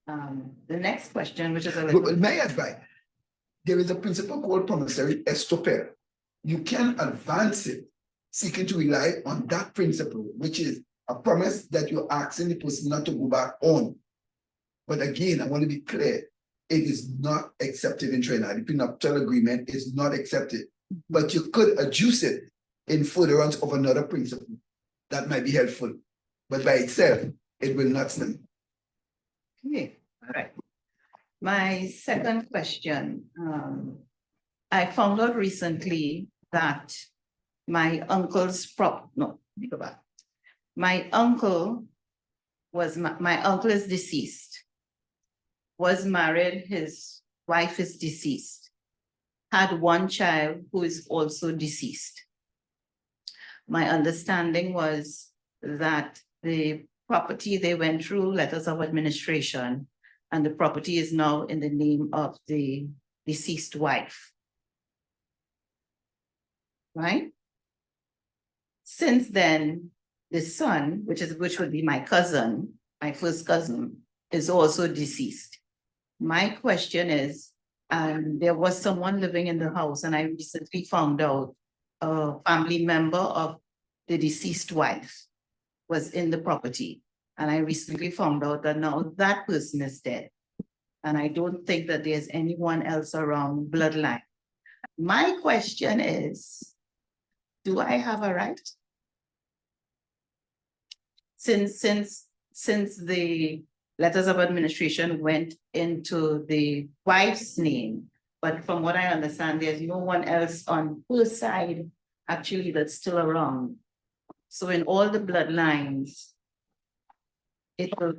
The next question, which is a little... But may I advise, there is a principle called promissory estoppel. You can advance it, seeking to rely on that principle, which is a promise that you're asking the person not to go back on. But again, I want to be clear, it is not accepted in Trinidad. The prenuptial agreement is not accepted, but you could adduce it in furtherance of another principle that might be helpful, but by itself, it will not stand. Okay, all right. My second question, I found out recently that my uncle's my uncle is deceased, was married, his wife is deceased, had one child who is also deceased. My understanding was that the property, they went through letters of administration, and the property is now in the name of the deceased wife. Right? Since then, the son, which would be my cousin, my first cousin, is also deceased. My question is, there was someone living in the house and I recently found out a family member of the deceased wife was in the property. And I recently found out that now that person is dead. And I don't think that there's anyone else around bloodline. My question is, do I have a right? Since the letters of administration went into the wife's name, but from what I understand, there's no one else on her side actually that's still around. So in all the bloodlines, it will.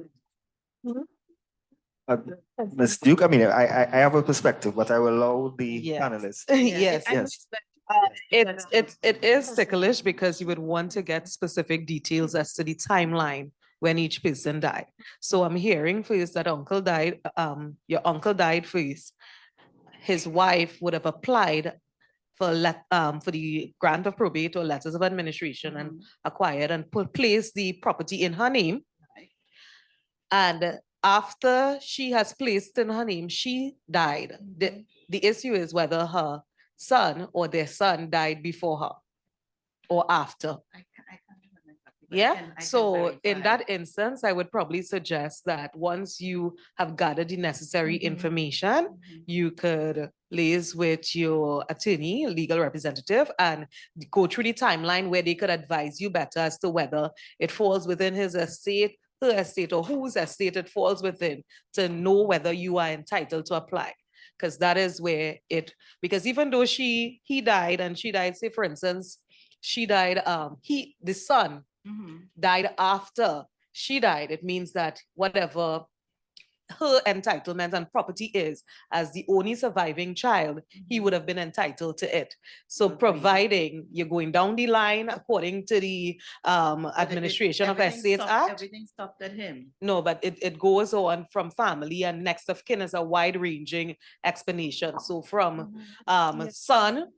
Ms. Duke, I mean, I have a perspective, but I will allow the Yes. panelists. Yes. Yes. It is ticklish because you would want to get specific details as to the timeline when each person died. So I'm hearing first that uncle died, your uncle died first. His wife would have applied for the grant of probate or letters of administration and acquired and placed the property in her name. And after she has placed in her name, she died. The issue is whether her son or their son died before her or after. Yeah, so in that instance, I would probably suggest that once you have gathered the necessary information, you could liaise with your attorney, legal representative, and go through the timeline where they could advise you better as to whether it falls within his estate, her estate, or whose estate it falls within, to know whether you are entitled to apply. Because that is where because even though he died and she died, say for instance, she died, the son died after she died, it means that whatever her entitlement and property is as the only surviving child, he would have been entitled to it. So providing you're going down the line according to the Administration of Estates Act. Everything stopped at him. No, but it goes on from family, and next of kin is a wide ranging explanation. So from son,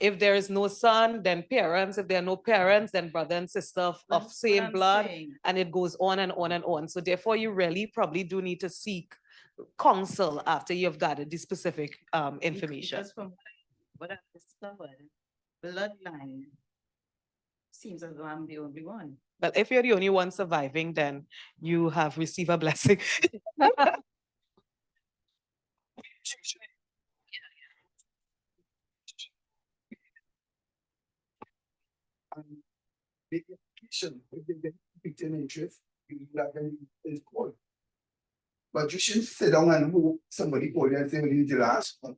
if there is no son, then parents. If there are no parents, then brother and sister of same blood, and it goes on and on and on. So therefore, you really probably do need to seek counsel after you've gathered the specific information. Because from what I've discovered, bloodline seems as though I'm the only one. But if you're the only one surviving, then you have received a blessing. Make the application, if they get picked in interest, you like is called. But you shouldn't sit down and hope somebody call you and say, well, you're the last one.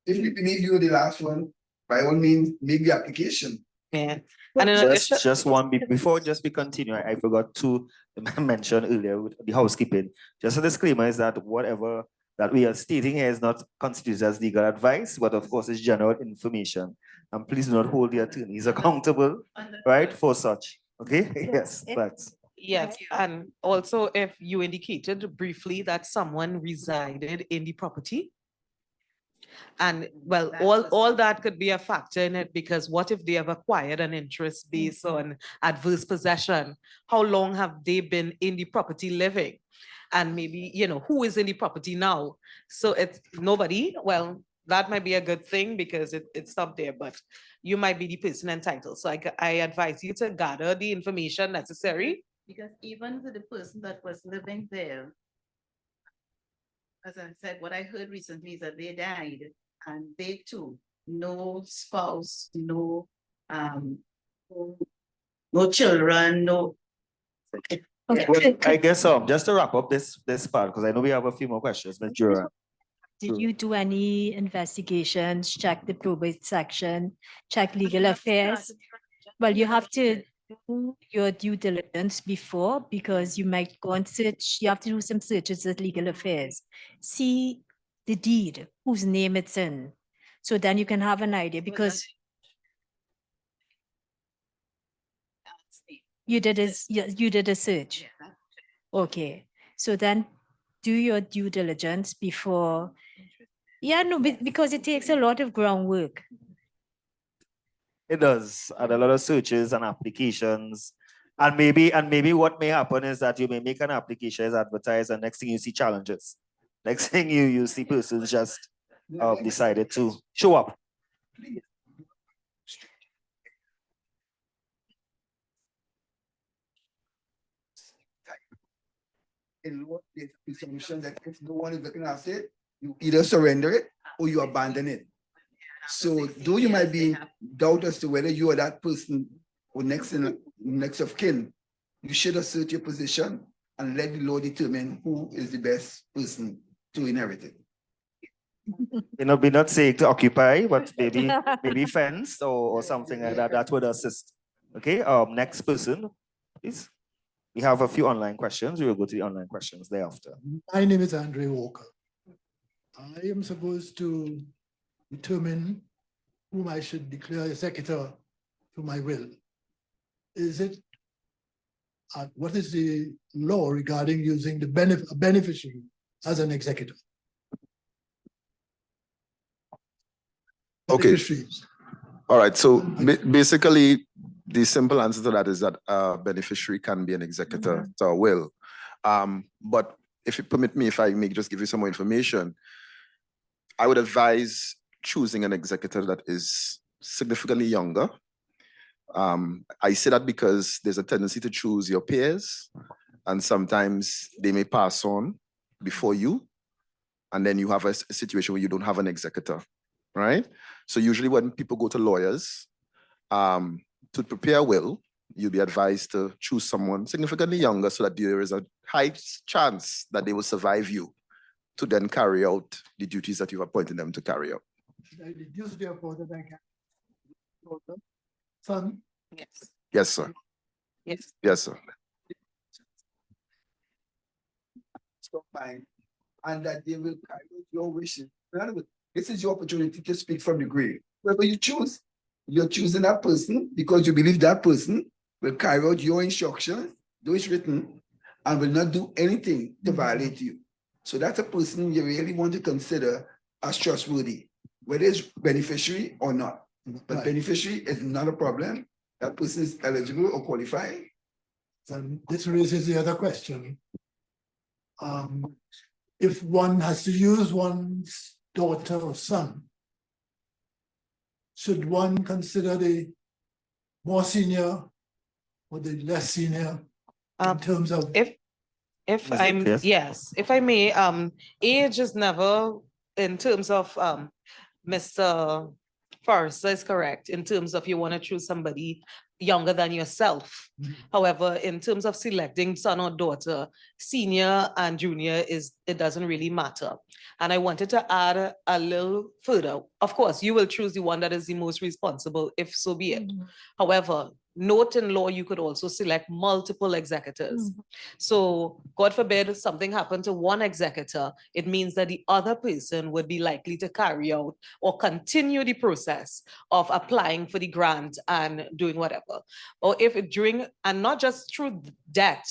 If you believe you're the last one, by all means, make the application. Yeah. And in addition, Just one before we continue, I forgot to mention earlier with the housekeeping. Just a disclaimer is that whatever that we are stating here is not constituted as legal advice, but of course it's general information. And please do not hold the attorneys accountable, right, for such. Okay? Yes, thanks. yes, and also if you indicated briefly that someone resided in the property, and well, all that could be a factor in it, because what if they have acquired an interest based on adverse possession? How long have they been in the property living? And maybe, who is in the property now? So it's nobody. Well, that might be a good thing because it's up there, but you might be the person entitled. So I advise you to gather the information necessary. Because even with the person that was living there, as I said, what I heard recently is that they died, and they too, no spouse, no children, no. Well, I guess just to wrap up this part, because I know we have a few more questions, Ms. Jura. Did you do any investigations, check the probate section, check legal affairs? Well, you have to do your due diligence before, because you might go and search, you have to do some searches at legal affairs. See the deed, whose name it's in. So then you can have an idea, because you did a search. Okay, so then do your due diligence before. Yeah, no, because it takes a lot of groundwork. It does, and a lot of searches and applications. And maybe what may happen is that you may make an application as advertised, and next thing you see challenges. Next thing you see persons just decided to show up. In law, there's a presumption that if no one is looking after it, you either surrender it or you abandon it. So though you might be in doubt as to whether you are that person or next of kin, you should assert your position and let the law determine who is the best person to inherit it. Be not saying to occupy, but maybe fence or something like that. That would assist. Okay. Next person, please. We have a few online questions. We will go to the online questions thereafter. My name is Andre Walker. I am supposed to determine whom I should declare executor to my will. Is it, what is the law regarding using the beneficiary as an executor? Okay. Beneficiaries. All right. So basically, the simple answer to that is that a beneficiary can be an executor to a will. But if you permit me, if I may just give you some more information, I would advise choosing an executor that is significantly younger. I say that because there's a tendency to choose your peers, and sometimes they may pass on before you, and then you have a situation where you don't have an executor, right? So usually when people go to lawyers, to prepare a will, you'll be advised to choose someone significantly younger so that there is a high chance that they will survive you to then carry out the duties that you've appointed them to carry out. I deduce therefore that I can. Son? Yes. Yes, sir. Yes. Yes, sir. Stop fine, and that they will carry out your wishes. In other words, this is your opportunity to speak from the grave. Whoever you choose, you're choosing that person because you believe that person will carry out your instructions, though it's written, and will not do anything to violate you. So that's a person you really want to consider as trustworthy, whether it's beneficiary or not. But Right. beneficiary is not a problem. That person is eligible or qualified. And this raises the other question. If one has to use one's daughter or son, should one consider the more senior or the less senior in terms of? If Is it I'm, yes? yes, if I may, age is never, in terms of Mr. Forrester is correct, in terms of you want to choose somebody younger than yourself. However, in terms of selecting son or daughter, senior and junior it doesn't really matter. And I wanted to add a little further. Of course, you will choose the one that is the most responsible, if so be it. However, note in law, you could also select multiple executors. So God forbid something happened to one executor, it means that the other person would be likely to carry out or continue the process of applying for the grant and doing whatever. Or if during, and not just through death,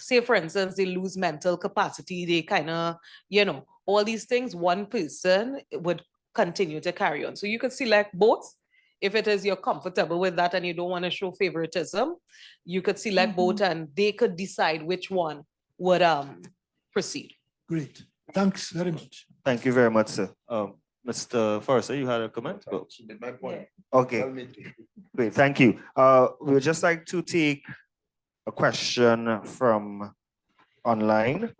say for instance, they lose mental capacity, they kind of, all these things, one person would continue to carry on. So you could select both. If it is you're comfortable with that and you don't want to show favoritism, you could select both and they could decide which one would proceed. Great. Thanks very much. Thank you very much, sir. Mr. Forrester, you had a comment? Go. My point. Okay, great, thank you. We would just like to take a question from online.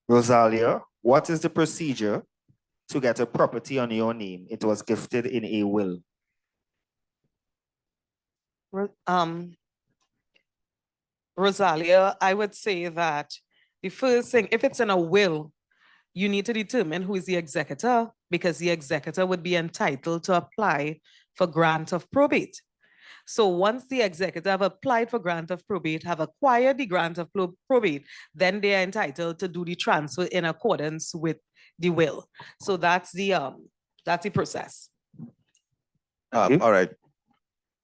Rosalia, what is the procedure to get a property on your name? It was gifted in a will. Rosalia, I would say that the first thing, if it's in a will, you need to determine who is the executor, because the executor would be entitled to apply for grant of probate. So once the executor have applied for grant of probate, have acquired the grant of probate, then they are entitled to do the transfer in accordance with the will. So that's the process. All right.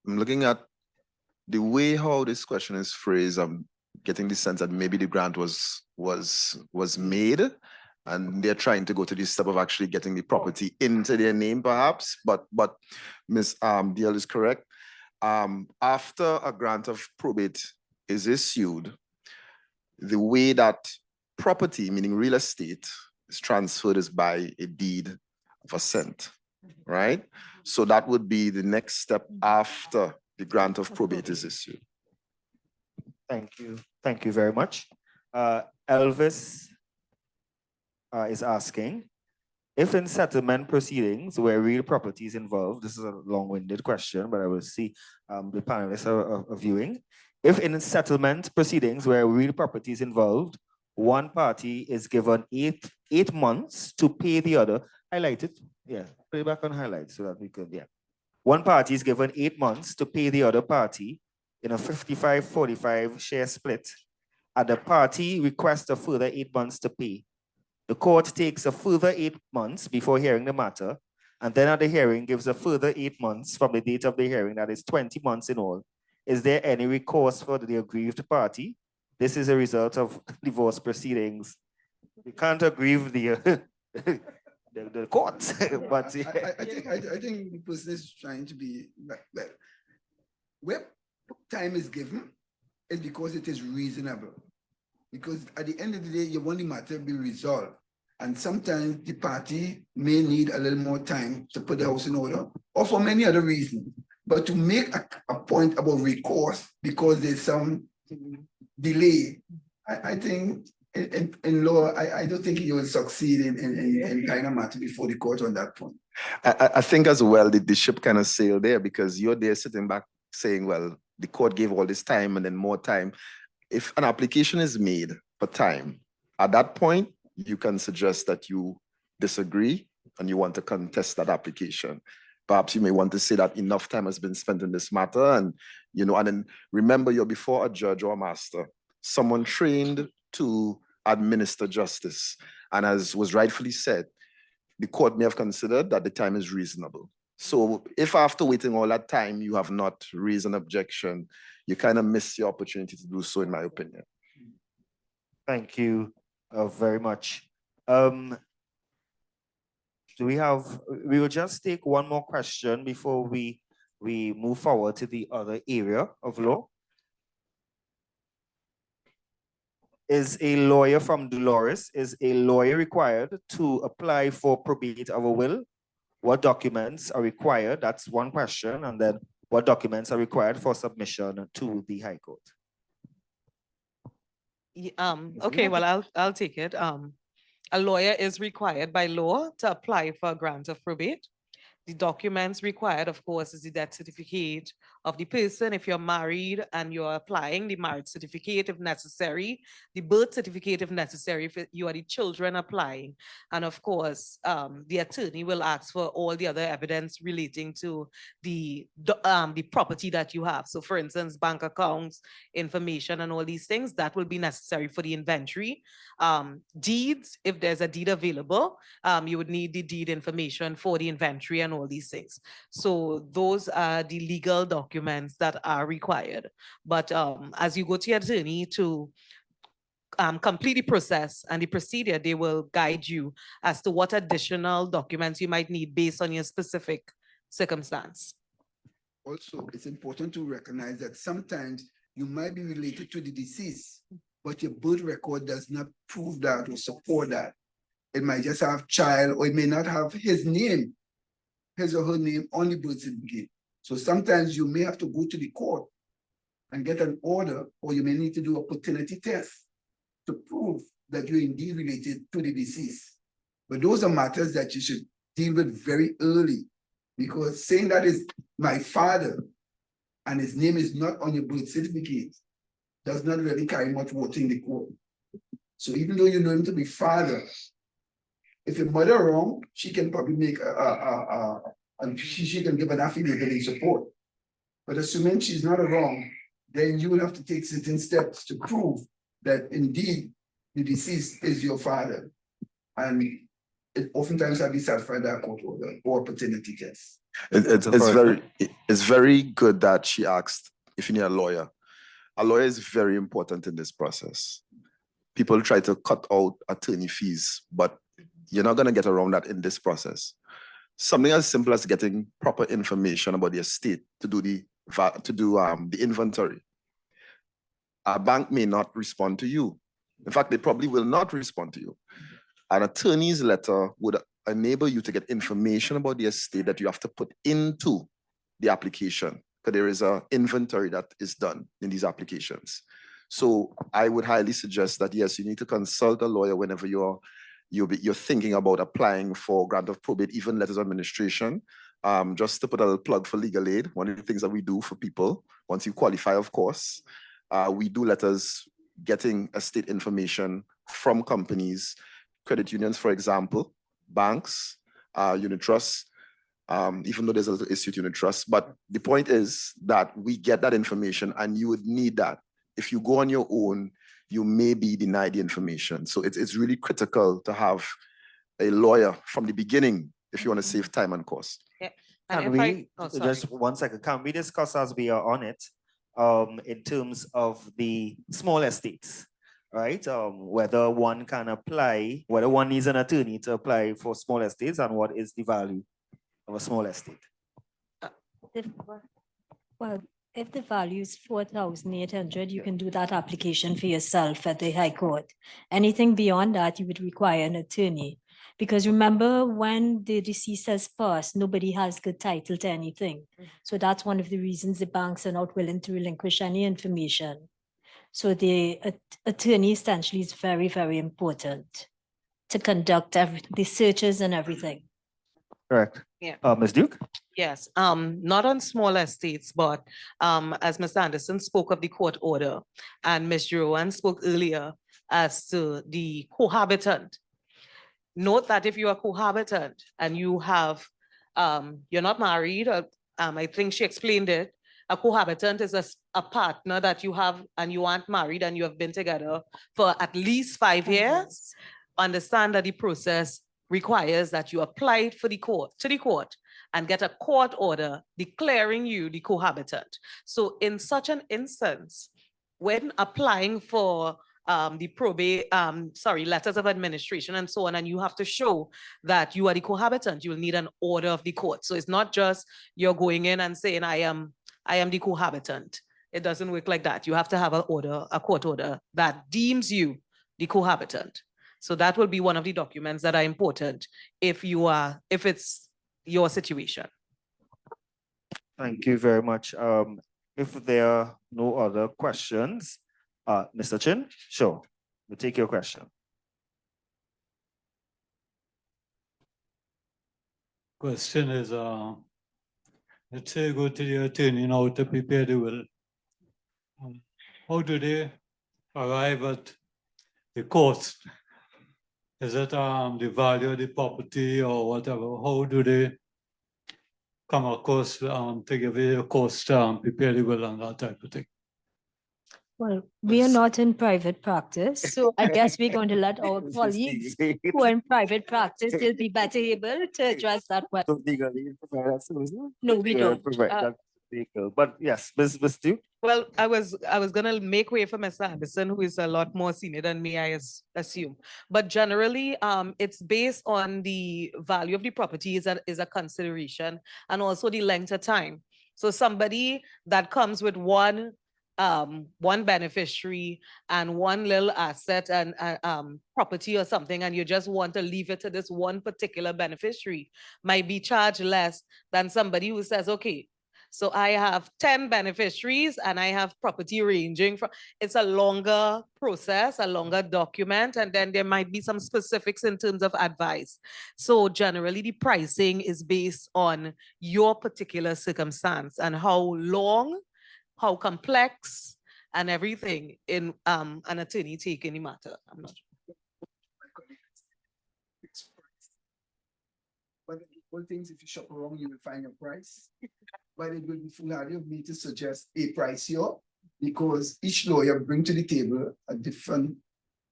I'm looking at the way how this question is phrased. I'm getting the sense that maybe the grant was made, and they're trying to go to this step of actually getting the property into their name, perhaps. But Ms. Deal is correct. After a grant of probate is issued, the way that property, meaning real estate, is transferred is by a deed of assent, right? So that would be the next step after the grant of probate is issued. Thank you. Thank you very much. Elvis is asking, if in settlement proceedings where real property is involved, this is a long-winded question, but I will see the panelists are viewing. If in settlement proceedings where real property is involved, one party is given eight months to pay the other. Highlight it. Yeah, put it back on highlight so that we could, yeah. One party is given 8 months to pay the other party in a 55-45 share split, and the party requests a further 8 months to pay. The court takes a further 8 months before hearing the matter, and then at the hearing gives a further 8 months from the date of the hearing, that is 20 months in all. Is there any recourse for the aggrieved party? This is a result of divorce proceedings. You can't aggrieve the the court, but I think the person is trying to be like where time is given is because it is reasonable. Because at the end of the day, you want the matter to be resolved. And sometimes the party may need a little more time to put the house in order, or for many other reasons. But to make a point about recourse because there's some delay, I think in law, I don't think you will succeed in kind of matter before the court on that point. I think as well, the ship kind of sailed there because you're there sitting back saying, well, the court gave all this time and then more time. If an application is made for time, at that point, you can suggest that you disagree and you want to contest that application. Perhaps you may want to say that enough time has been spent in this matter, and and then remember you're before a judge or a master, someone trained to administer justice. And as was rightfully said, the court may have considered that the time is reasonable. So if after waiting all that time, you have not raised an objection, you kind of miss the opportunity to do so, in my opinion. thank you very much. We will just take one more question before we move forward to the other area of law. Is a lawyer from Dolores, is a lawyer required to apply for probate of a will? What documents are required? That's one question. And then what documents are required for submission to the High Court? Okay, well, I'll take it. A lawyer is required by law to apply for a grant of probate. The documents required, of course, is the death certificate of the person. If you're married and you're applying, the marriage certificate if necessary, the birth certificate if necessary, if you are the children applying. And of course, the attorney will ask for all the other evidence relating to the property that you have. So for instance, bank accounts, information, and all these things, that will be necessary for the inventory. Deeds, if there's a deed available, you would need the deed information for the inventory and all these things. So those are the legal documents that are required. But as you go to your attorney to complete the process and the procedure, they will guide you as to what additional documents you might need based on your specific circumstance. Also, it's important to recognize that sometimes you might be related to the deceased, but your birth record does not prove that or support that. It might just have child, or it may not have his name, his or her name on the birth certificate. So sometimes you may have to go to the court and get an order, or you may need to do a paternity test to prove that you're indeed related to the deceased. But those are matters that you should deal with very early, because saying that is my father and his name is not on your birth certificate does not really carry much weight in the court. So even though you know him to be father, if your mother wrong, she can probably make she can give an affidavit in support. But assuming she's not wrong, then you will have to take certain steps to prove that indeed the deceased is your father. And it oftentimes have been satisfied that court order or paternity test. It's very good that she asked if you need a lawyer. A lawyer is very important in this process. People try to cut out attorney fees, but you're not going to get around that in this process. Something as simple as getting proper information about the estate to do the inventory. A bank may not respond to you. In fact, they probably will not respond to you. An attorney's letter would enable you to get information about the estate that you have to put into the application, because there is an inventory that is done in these applications. So I would highly suggest that, yes, you need to consult a lawyer whenever you're thinking about applying for grant of probate, even letters of administration. Just to put a little plug for legal aid, one of the things that we do for people, once you qualify, of course, we do letters getting estate information from companies, credit unions, for example, banks, unit trusts, even though there's a little issue with unit trusts. But the point is that we get that information, and you would need that. If you go on your own, you may be denied the information. So it's really critical to have a lawyer from the beginning if you want to save time and cost. Yeah. And Can if I- we, oh, sorry. just 1 second, can we discuss as we are on it, in terms of the small estates, right? Whether one can apply, whether one needs an attorney to apply for small estates, and what is the value of a small estate? Well, if the value is 4,800, you can do that application for yourself at the High Court. Anything beyond that, you would require an attorney. Because remember, when the deceased has passed, nobody has good title to anything. So that's one of the reasons the banks are not willing to relinquish any information. So the attorney essentially is very, very important to conduct the searches and everything. Correct. Yeah. Ms. Duke? Yes, not on small estates, but as Mr. Anderson spoke of the court order, and Ms. Joanne spoke earlier as to the cohabitant. Note that if you are cohabitant and you have, you're not married, or I think she explained it, a cohabitant is a partner that you have and you aren't married and you have been together for at least 5 years. Understand that the process requires that you apply to the court and get a court order declaring you the cohabitant. So in such an instance, when applying for the probate, letters of administration and so on, and you have to show that you are the cohabitant, you will need an order of the court. So it's not just you're going in and saying, I am the cohabitant. It doesn't work like that. You have to have a court order that deems you the cohabitant. So that will be one of the documents that are important if it's your situation. Thank you very much. If there are no other questions, Mr. Chin, sure, we'll take your question. Question is, let's say you go to the attorney now to prepare the will. How do they arrive at the cost? Is it the value of the property or whatever? How do they come across to give you a cost, prepare the will and that type of thing? Well, we are not in private practice, so I guess we're going to let our colleagues who are in private practice, they'll be better able to address that question. Don't legally provide that service? No, we don't. Provide that vehicle. But yes, Ms. Duke? Well, I was gonna make way for Mr. Anderson, who is a lot more senior than me, I assume. But generally, it's based on the value of the property is a consideration, and also the length of time. So somebody that comes with one beneficiary and one little asset and property or something, and you just want to leave it to this one particular beneficiary, might be charged less than somebody who says, okay, so I have 10 beneficiaries and I have property ranging from, it's a longer process, a longer document, and then there might be some specifics in terms of advice. So generally the pricing is based on your particular circumstance and how long, how complex and everything in an attorney taking the matter. I'm not sure. But one things, if you shop around, you will find a price. But it will be foolhardy of me to suggest a price here, because each lawyer bring to the table a different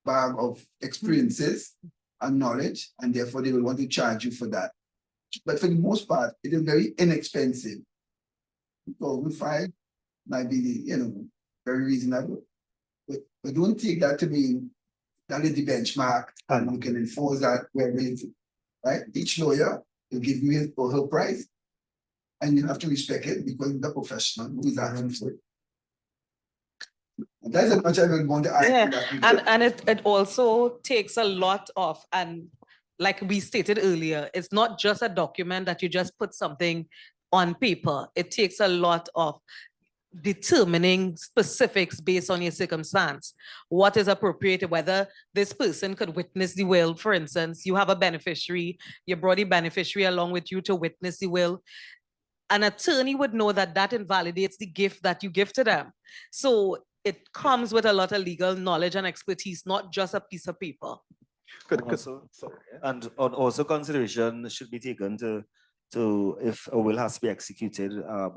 bag of experiences and knowledge, and therefore they will want to charge you for that. But for the most part, it is very inexpensive. 2005 might be, very reasonable. But don't take that to mean that is the benchmark and you can enforce that wherever it is, right? Each lawyer will give you his or her price, and you have to respect it because the professional who is asking for it. That's as much as I want to add. Yeah, to that. and it also takes a lot of, and like we stated earlier, it's not just a document that you just put something on paper. It takes a lot of determining specifics based on your circumstance. What is appropriate, whether this person could witness the will, for instance, you have a beneficiary, you brought the beneficiary along with you to witness the will. An attorney would know that that invalidates the gift that you give to them. So it comes with a lot of legal knowledge and expertise, not just a piece of paper. And also consideration should be taken to if a will has to be executed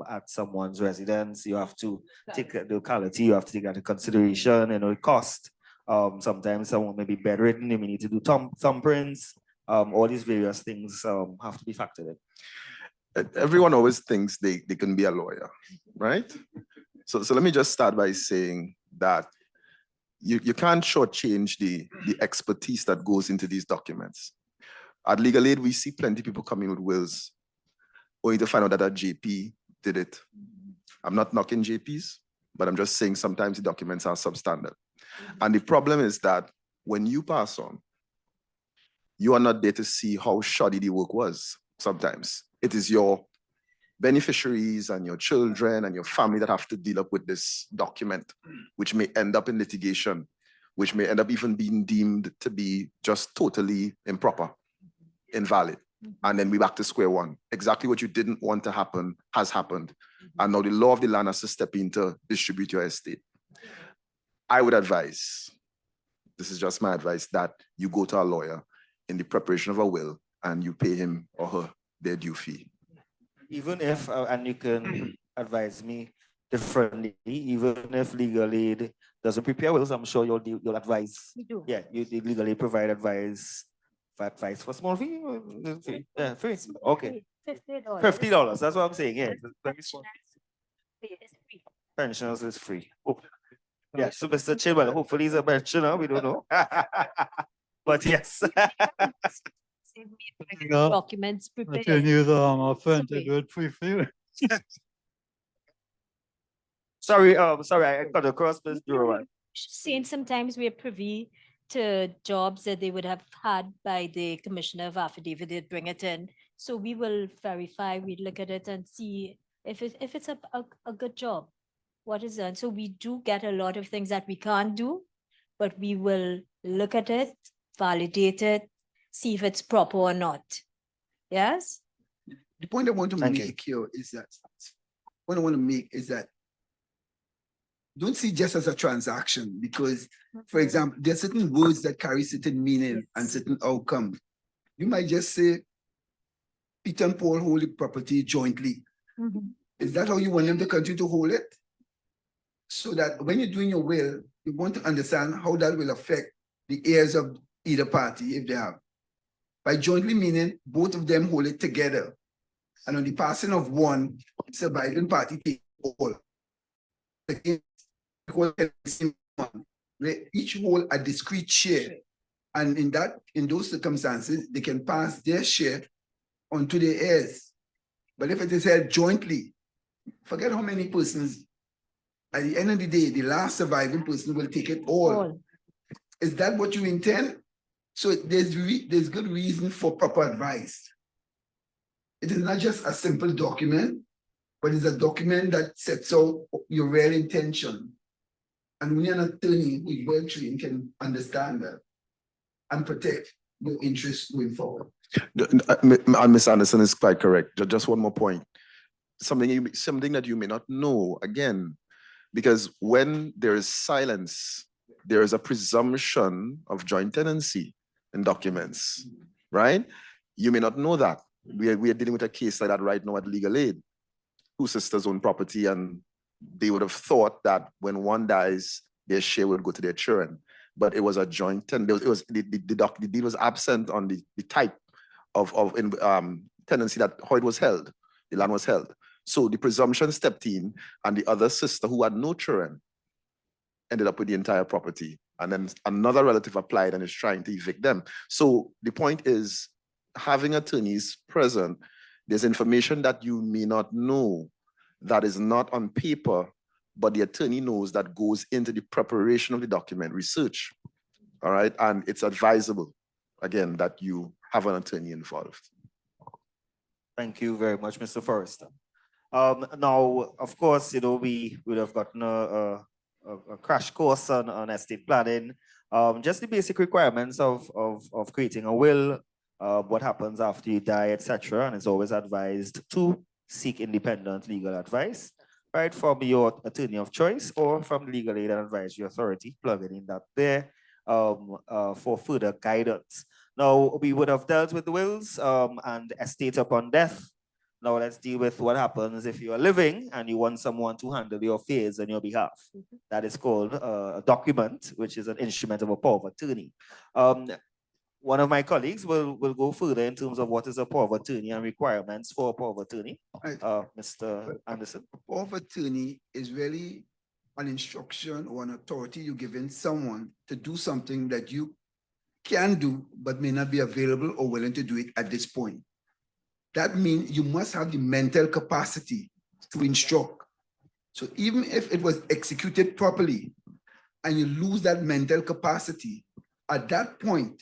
at someone's residence, you have to take the locality, you have to take that into consideration, the cost. Sometimes someone may be bedridden, they may need to do thumbprints, all these various things have to be factored in. Everyone always thinks they can be a lawyer, right? So let me just start by saying that you can't shortchange the expertise that goes into these documents. At Legal Aid, we see plenty of people coming with wills, only to find out that a JP did it. I'm not knocking JPs, but I'm just saying sometimes the documents are substandard. And the problem is that when you pass on, you are not there to see how shoddy the work was sometimes. It is your beneficiaries and your children and your family that have to deal up with this document, which may end up in litigation, which may end up even being deemed to be just totally improper, invalid. And then we back to square one. Exactly what you didn't want to happen has happened. And now the law of the land has to step in to distribute your estate. I would advise, this is just my advice, that you go to a lawyer in the preparation of a will and you pay him or her their due fee. Even if, and you can advise me differently, even if Legal Aid doesn't prepare wills, I'm sure you'll advise. We do. Yeah, you legally provide advice for small fee? Yeah, free. Okay. $50. $50, that's what I'm saying, yeah. Very small. It's free. Pensioners is free. Oh. Yeah, so Mr. Chilwell, hopefully he's a pensioner, we don't know. But yes. Documents I prepared. can use a friend to do it for free. Sorry, I got across Ms. Dura. Saying sometimes we are privy to jobs that they would have had by the commissioner of affidavit, they'd bring it in. So we will verify, we look at it and see if it's a good job, what is done. So we do get a lot of things that we can't do, but we will look at it, validate it, see if it's proper or not. Yes? The point I want to Thank you. make here is that, what I want to make is that don't see just as a transaction, because, for example, there are certain words that carry certain meaning and certain outcome. You might just say, Peter and Paul hold the property jointly. Is that how you want them to continue to hold it? So that when you're doing your will, you want to understand how that will affect the heirs of either party, if they have. By jointly meaning, both of them hold it together. And on the passing of one, surviving party take all. Each hold a discrete share. And in those circumstances, they can pass their share onto their heirs. But if it is held jointly, forget how many persons, at the end of the day, the last surviving person will take it all. Is that what you intend? So there's good reason for proper advice. It is not just a simple document, but it's a document that sets out your real intention. And when you're an attorney who is well trained can understand that and protect your interests going forward. And Ms. Anderson is quite correct. Just one more point. Something that you may not know, again, because when there is silence, there is a presumption of joint tenancy in documents, right? You may not know that. We are dealing with a case like that right now at Legal Aid. Two sisters own property, and they would have thought that when one dies, their share would go to their children. But it was a joint tenancy. The deed was absent on the type of tenancy that how it was held. The land was held. So the presumption stepped in, and the other sister who had no children ended up with the entire property. And then another relative applied and is trying to evict them. So the point is, having attorneys present, there's information that you may not know that is not on paper, but the attorney knows that goes into the preparation of the document, research. All right, and it's advisable, again, that you have an attorney involved. Thank you very much, Mr. Forrester. Now, of course, we would have gotten a crash course on estate planning, just the basic requirements of creating a will, what happens after you die, etc. And it's always advised to seek independent legal advice, right, from your attorney of choice or from the legal aid and advisory authority, plugging in that there for further guidance. Now, we would have dealt with wills and estate upon death. Now let's deal with what happens if you are living and you want someone to handle your affairs on your behalf. That is called a document, which is an instrument of a power of attorney. One of my colleagues will go further in terms of what is a power of attorney and requirements for a power of attorney. Mr. Anderson. Power of attorney is really an instruction or an authority you're giving someone to do something that you can do, but may not be available or willing to do it at this point. That means you must have the mental capacity to instruct. So even if it was executed properly and you lose that mental capacity, at that point,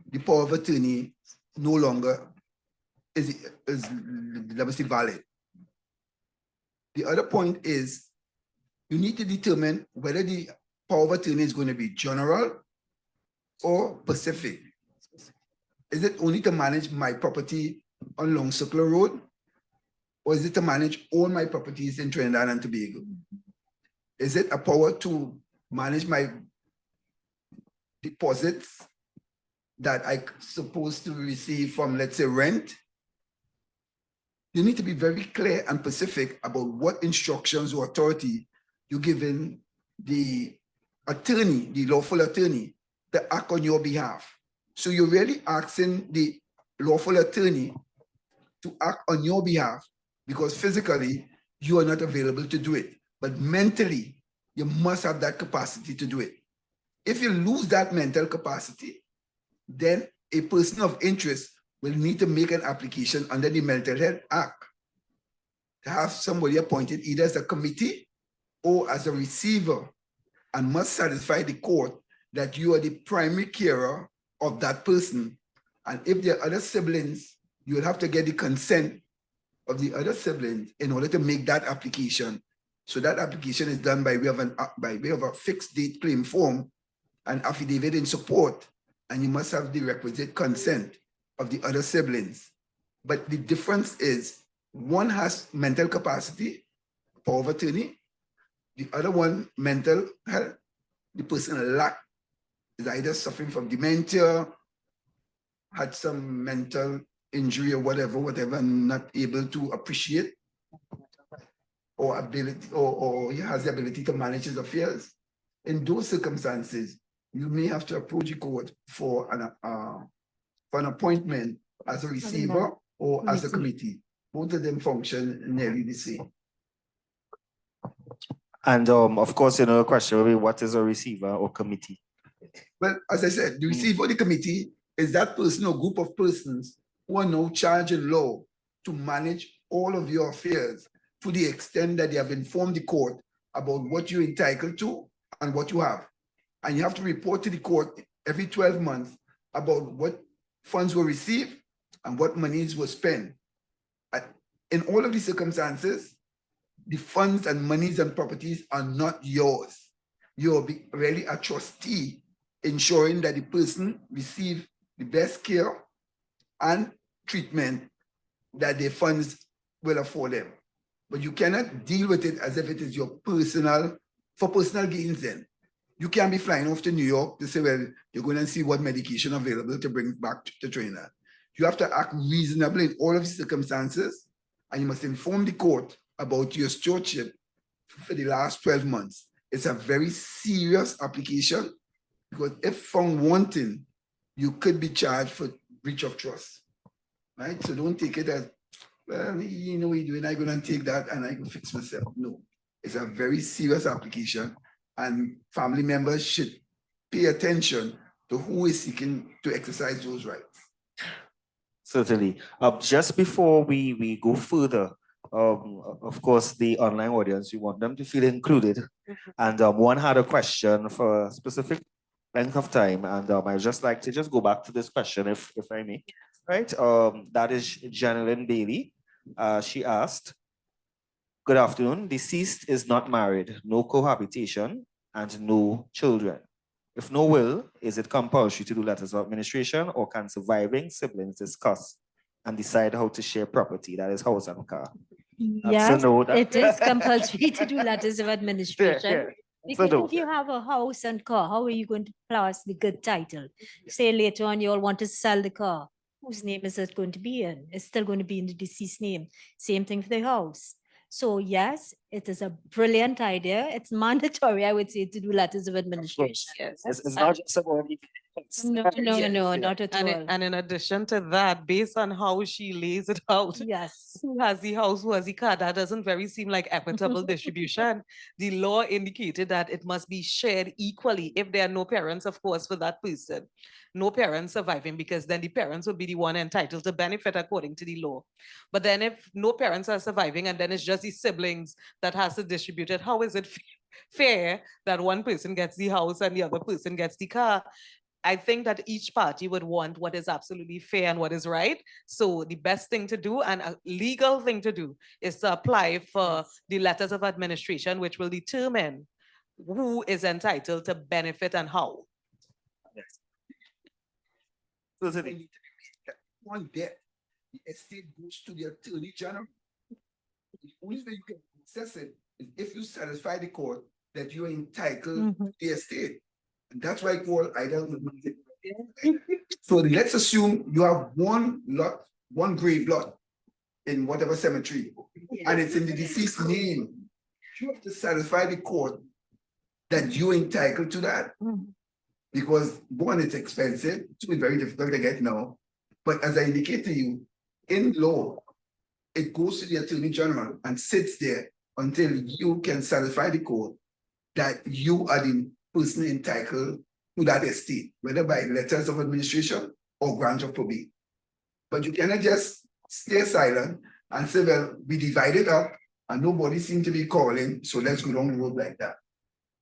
the power of attorney no longer is valid. The other point is you need to determine whether the power of attorney is going to be general or specific. Is it only to manage my property on Long Circular Road, or is it to manage all my properties in Trinidad and Tobago? Is it a power to manage my deposits that I'm supposed to receive from, let's say, rent? You need to be very clear and specific about what instructions or authority you're giving the attorney, the lawful attorney, to act on your behalf. So you're really asking the lawful attorney to act on your behalf because physically you are not available to do it. But mentally, you must have that capacity to do it. If you lose that mental capacity, then a person of interest will need to make an application under the Mental Health Act to have somebody appointed either as a committee or as a receiver and must satisfy the court that you are the primary carer of that person. And if there are other siblings, you will have to get the consent of the other siblings in order to make that application. So that application is done by way of a fixed date claim form, an affidavit in support, and you must have the requisite consent of the other siblings. But the difference is one has mental capacity, power of attorney, the other one mental health. The person is either suffering from dementia, had some mental injury or whatever, not able to appreciate or ability, or he has the ability to manage his affairs. In those circumstances, you may have to approach the court for an appointment as a receiver or as a committee. Both of them function nearly the same. And of course, the question will be, what is a receiver or committee? Well, as I said, the receiver or the committee is that person or group of persons who are now charged in law to manage all of your affairs to the extent that they have informed the court about what you're entitled to and what you have. And you have to report to the court every 12 months about what funds were received and what monies were spent. In all of these circumstances, the funds and monies and properties are not yours. You're really a trustee, ensuring that the person receive the best care and treatment that the funds will afford them. But you cannot deal with it as if it is your personal gains then. You can't be flying off to New York to say, well, you're going to see what medication available to bring back to Trinidad. You have to act reasonably in all of these circumstances, and you must inform the court about your stewardship for the last 12 months. It's a very serious application because if found wanting, you could be charged for breach of trust, right? So don't take it as, well, you know what you're doing, I'm going to take that and I can fix myself. No, it's a very serious application and family members should pay attention to who is seeking to exercise those rights. Certainly. Just before we go further, of course, the online audience, you want them to feel included. And one had a question for a specific length of time, and I'd just like to just go back to this question, if I may. Right, that is Janeline Bailey. She asked, "Good afternoon. Deceased is not married, no cohabitation, and no children. If no will, is it compulsory to do letters of administration, or can surviving siblings discuss and decide how to share property, that is house and car?" That's a Yes, no. it is compulsory to do letters of administration. yeah. Because no. if you have a house and car, how are you going to pass the good title? Say later on you all want to sell the car, whose name is it going to be in? It's still going to be in the deceased name. Same thing for the house. So yes, it is a brilliant idea. It's mandatory, I would say, to do letters of administration. Yes. It's not just about No, not at And, all. and in addition to that, based on how she lays it out, Yes. who has the house, who has the car, that doesn't very seem like equitable distribution. The law indicated that it must be shared equally if there are no parents, of course, for that person. No parents surviving, because then the parents would be the one entitled to benefit according to the law. But then if no parents are surviving and then it's just the siblings that has to distribute it, how is it fair that one person gets the house and the other person gets the car? I think that each party would want what is absolutely fair and what is right. So the best thing to do and a legal thing to do is to apply for the letters of administration, which will determine who is entitled to benefit and how. On debt, the estate goes to the attorney general. The only way you can access it is if you satisfy the court that you are entitled to the estate. And that's why I call either. So let's assume you have one lot, one grave lot in whatever cemetery, and it's in the deceased name. You have to satisfy the court that you're entitled to that. Because one, it's expensive, two, it's very difficult to get now. But as I indicate to you, in law, it goes to the attorney general and sits there until you can satisfy the court that you are the person entitled to that estate, whether by letters of administration or grant of probate. But you cannot just stay silent and say, well, we divided up and nobody seems to be calling, so let's go down the road like that.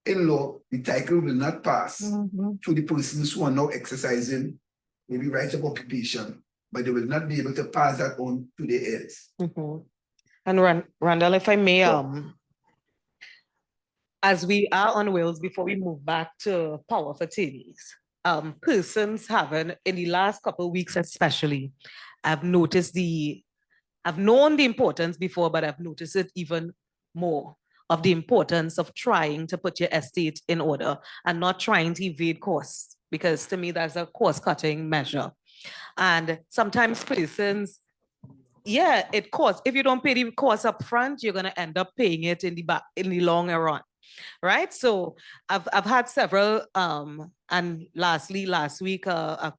In law, the title will not pass to the persons who are now exercising maybe rights of occupation, but they will not be able to pass that on to their heirs. And Randall, if I may, as we are on wills, before we move back to power of attorneys, persons haven't, in the last couple of weeks especially, I've known the importance before, but I've noticed it even more, of the importance of trying to put your estate in order and not trying to evade costs, because to me, that's a cost-cutting measure. And sometimes persons, yeah, it costs. If you don't pay the cost up front, you're gonna end up paying it in the long run, right? So I've had several, and lastly, last week, a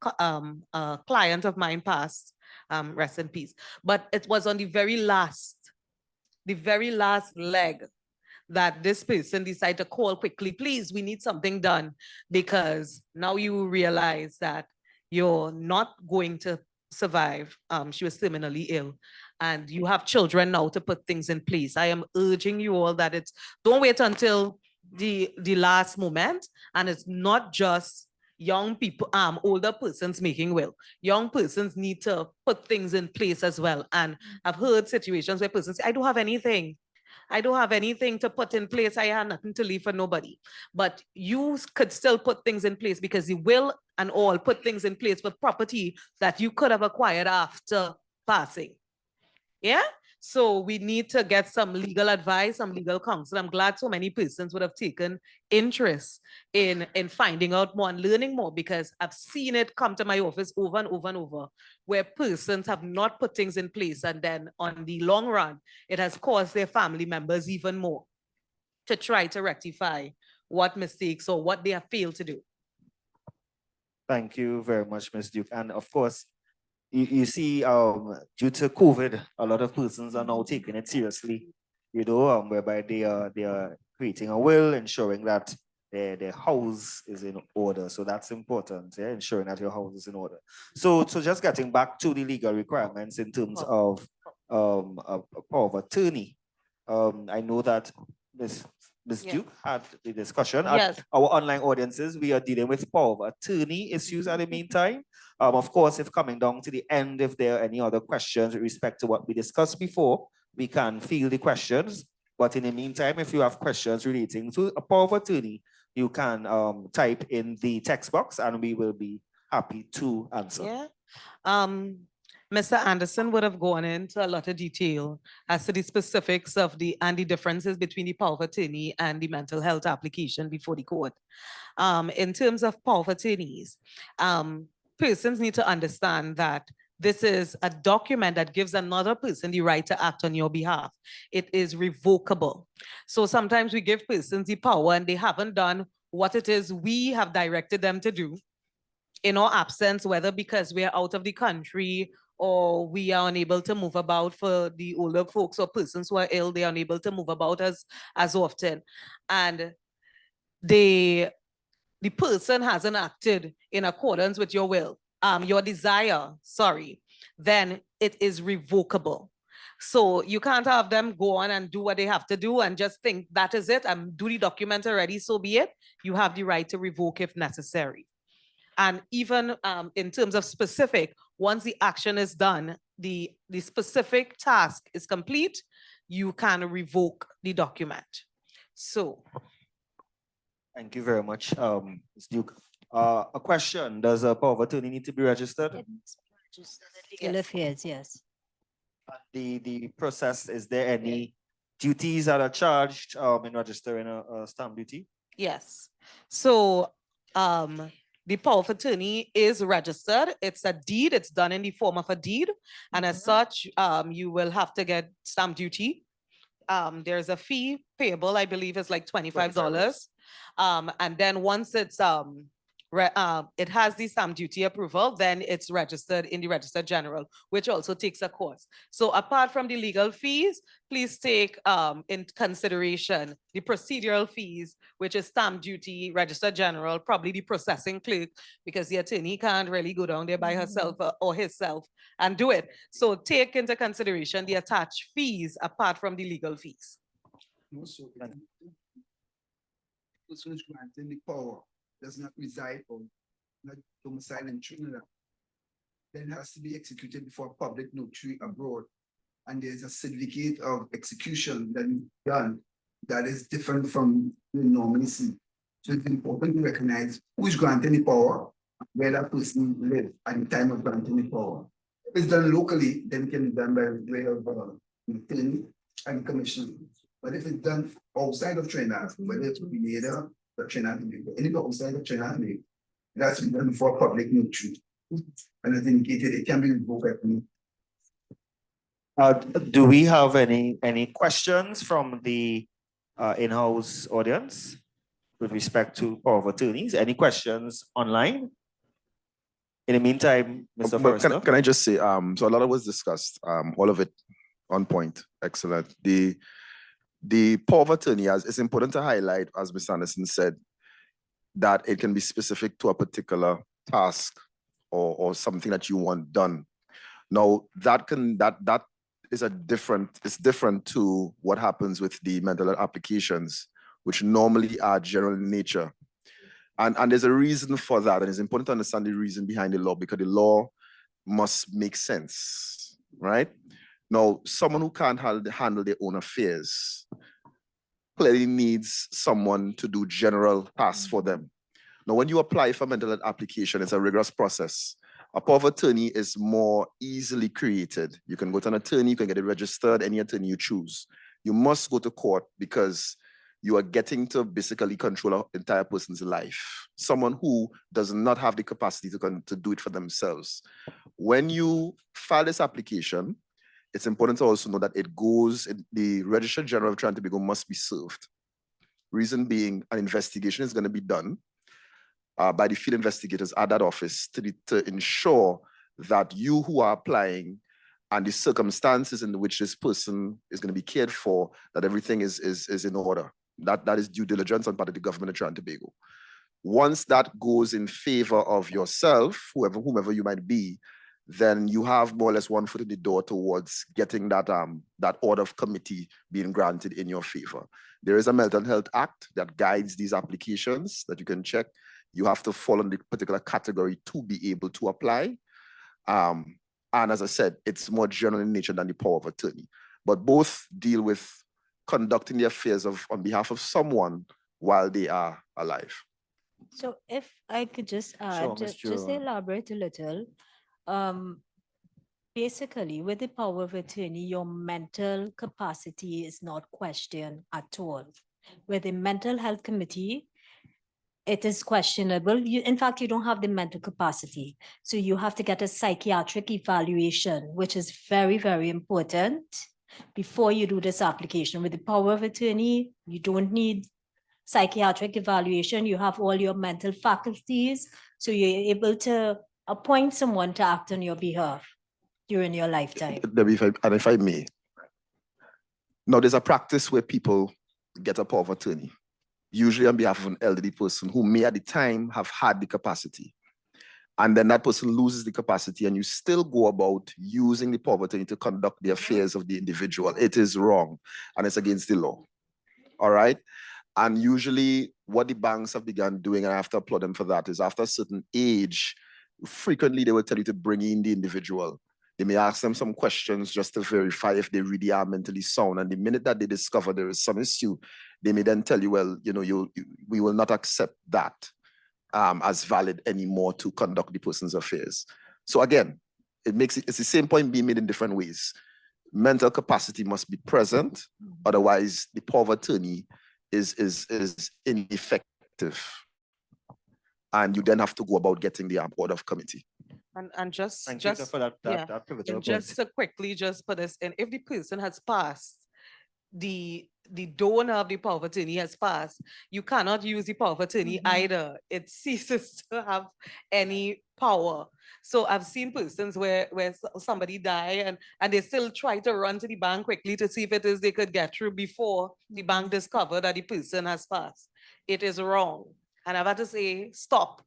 client of mine passed, rest in peace. But it was on the very last leg that this person decided to call quickly, please, we need something done, because now you realize that you're not going to survive. She was terminally ill, and you have children now to put things in place. I am urging you all that don't wait until the last moment, and it's not just young people, older persons making will. Young persons need to put things in place as well. And I've heard situations where persons say, I don't have anything to put in place. I have nothing to leave for nobody. But you could still put things in place, because you will and all put things in place for property that you could have acquired after passing. Yeah? So we need to get some legal advice, some legal counsel. I'm glad so many persons would have taken interest in finding out more and learning more, because I've seen it come to my office over and over and over, where persons have not put things in place, and then on the long run, it has caused their family members even more to try to rectify what mistakes or what they have failed to do. Thank you very much, Ms. Duke. And of course, you see, due to COVID, a lot of persons are now taking it seriously, whereby they are creating a will, ensuring that their house is in order. So that's important, yeah, ensuring that your house is in order. So just getting back to the legal requirements in terms of a power of attorney. I know that Ms. Yeah. Duke had the discussion. Yes. At our online audiences, we are dealing with power of attorney issues at the meantime. Of course, if coming down to the end, if there are any other questions with respect to what we discussed before, we can field the questions. But in the meantime, if you have questions relating to a power of attorney, you can type in the text box and we will be happy to answer. Yeah. Mr. Anderson would have gone into a lot of detail as to the specifics of the differences between the power of attorney and the mental health application before the court. In terms of power of attorneys, persons need to understand that this is a document that gives another person the right to act on your behalf. It is revocable. So sometimes we give persons the power and they haven't done what it is we have directed them to do in our absence, whether because we are out of the country or we are unable to move about. For the older folks or persons who are ill, they are unable to move about as often. And the person hasn't acted in accordance with your will, your desire, sorry, then it is revocable. So you can't have them go on and do what they have to do and just think that is it, and do the document already, so be it. You have the right to revoke if necessary. And even in terms of specific, once the action is done, the specific task is complete, you can revoke the document. So. Thank you very much, Ms. Duke. A question, does a power of attorney need to be registered? Legal affairs, yes. The process, is there any duties that are charged in registering a stamp duty? Yes. So the power of attorney is registered. It's a deed. It's done in the form of a deed. And as such, you will have to get stamp duty. There's a fee payable, I believe it's like $25. And then once it's it has the stamp duty approval, then it's registered in the Register General, which also takes a course. So apart from the legal fees, please take in consideration the procedural fees, which is stamp duty, Register General, probably the processing clerk, because the attorney can't really go down there by herself or himself and do it. So take into consideration the attached fees apart from the legal fees. Also, person who's granting the power does not reside or not domicile in Trinidad, then it has to be executed before a public notary abroad. And there's a certificate of execution that is done that is different from the normally see. So it's important to recognize who is granting the power, where that person lives at the time of granting the power. If it's done locally, then it can be done by way of attorney and commission. But if it's done outside of Trinidad, whether it's Grenada or Trinidad, anything outside of Trinidad, it has to be done before public notary. And as indicated, it can be revoked. Do we have any questions from the in-house audience with respect to power of attorneys? Any questions online? In the meantime, Mr. Forrester. Can I just say, so a lot of was discussed, all of it on point, excellent. The power of attorney, it's important to highlight, as Ms. Anderson said, that it can be specific to a particular task or something that you want done. Now, that is it's different to what happens with the mental health applications, which normally are general in nature. And there's a reason for that, and it's important to understand the reason behind the law, because the law must make sense, right? Now, someone who can't handle their own affairs clearly needs someone to do general tasks for them. Now, when you apply for mental health application, it's a rigorous process. A power of attorney is more easily created. You can go to an attorney, you can get it registered, any attorney you choose. You must go to court because you are getting to basically control an entire person's life. Someone who does not have the capacity to do it for themselves. When you file this application, it's important to also know that it goes, the Registrar General of Trinidad and Tobago must be served. Reason being, an investigation is going to be done by the field investigators at that office to ensure that you who are applying and the circumstances in which this person is going to be cared for, that everything is in order. That is due diligence on part of the government of Trinidad and Tobago. Once that goes in favor of yourself, whomever you might be, then you have more or less one foot in the door towards getting that that order of committee being granted in your favor. There is a Mental Health Act that guides these applications that you can check. You have to fall in the particular category to be able to apply. And as I said, it's more general in nature than the power of attorney. But both deal with conducting the affairs on behalf of someone while they are alive. So if I could just Sure, add, Ms. just Joan. elaborate a little. Basically, with the power of attorney, your mental capacity is not questioned at all. With the mental health committee, it is questionable. In fact, you don't have the mental capacity. So you have to get a psychiatric evaluation, which is very, very important before you do this application. With the power of attorney, you don't need psychiatric evaluation. You have all your mental faculties. So you're able to appoint someone to act on your behalf during your lifetime. Debbie, if I may. Now, there's a practice where people get a power of attorney, usually on behalf of an elderly person who may at the time have had the capacity. And then that person loses the capacity and you still go about using the power of attorney to conduct the affairs of the individual. It is wrong and it's against the law. All right? And usually what the banks have begun doing, and I have to applaud them for that, is after a certain age, frequently they will tell you to bring in the individual. They may ask them some questions just to verify if they really are mentally sound. And the minute that they discover there is some issue, they may then tell you, well, you know, we will not accept that as valid anymore to conduct the person's affairs. So again, it's the same point being made in different ways. Mental capacity must be present, otherwise the power of attorney is ineffective. And you then have to go about getting the order of committee. And just Thank you for that pivotal and point. just to quickly just put this in, if the person has passed, the donor of the power of attorney has passed, you cannot use the power of attorney either. It ceases to have any power. So I've seen persons where somebody die and they still try to run to the bank quickly to see if it is they could get through before the bank discover that the person has passed. It is wrong. And I've had to say, stop.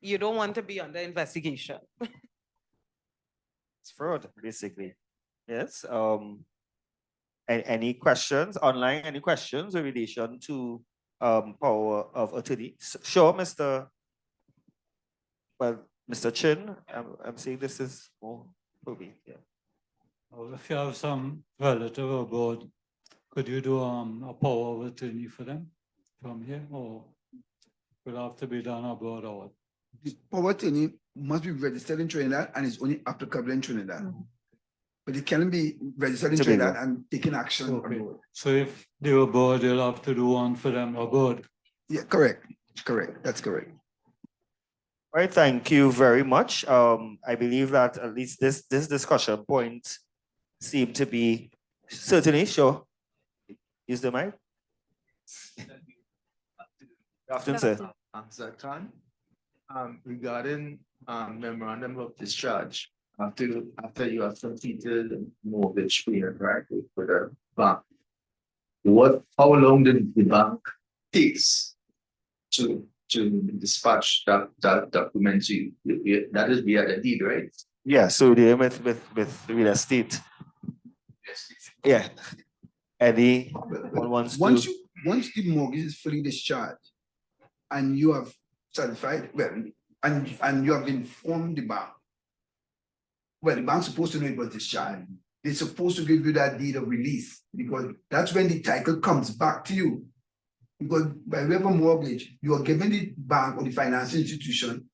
You don't want to be under investigation. It's fraud, basically. Yes. Any questions online? Any questions in relation to power of attorney? Sure, Mr. Chin. I'm saying this is more probably. Yeah. If you have some relative abroad, could you do a power of attorney for them from here, or will have to be done abroad or what? The power of attorney must be registered in Trinidad and is only applicable in Trinidad. But it can be registered in Trinidad and taking action abroad. So if they're abroad, they'll have to do one for them abroad. Yeah, correct. Correct. That's correct. All right, thank you very much. I believe that at least this discussion point seemed to be certainly sure. Use the mic. Good afternoon, sir. Zatan, regarding memorandum of discharge, after you have completed the mortgage payment, right, with the bank, how long did the bank takes to dispatch that document to you? That is via the deed, right? Yeah, so the with real estate. Yeah. Anyone wants to? Once the mortgage is fully discharged and you have certified, well, and you have informed the bank, well, the bank's supposed to know it was discharged. They're supposed to give you that deed of release because that's when the title comes back to you. Because by way of a mortgage, you are giving the bank or the financial institution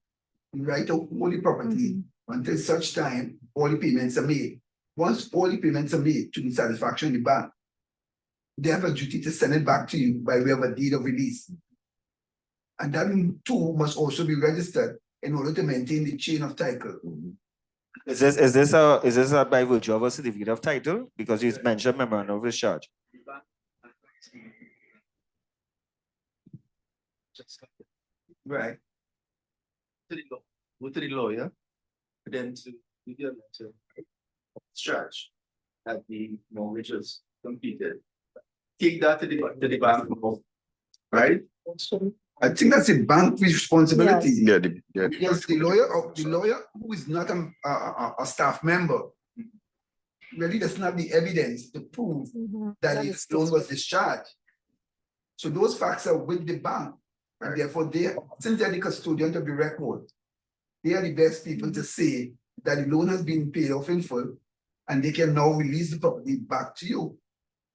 the right to own the property until such time all the payments are made. Once all the payments are made to the satisfaction of the bank, they have a duty to send it back to you by way of a deed of release. And that too must also be registered in order to maintain the chain of title. Is this by virtue of a certificate of title? Because you mentioned memorandum of discharge. Right. Go to the lawyer, then to give you a letter of discharge that the mortgage is completed. Take that to the bank, right? I think that's a bank responsibility. Yeah, Because the lawyer who is not a staff member really does not have the evidence to prove that the loan was discharged. So those facts are with the bank, and therefore since they're the custodian of the record, they are the best people to say that the loan has been paid off in full, and they can now release the property back to you.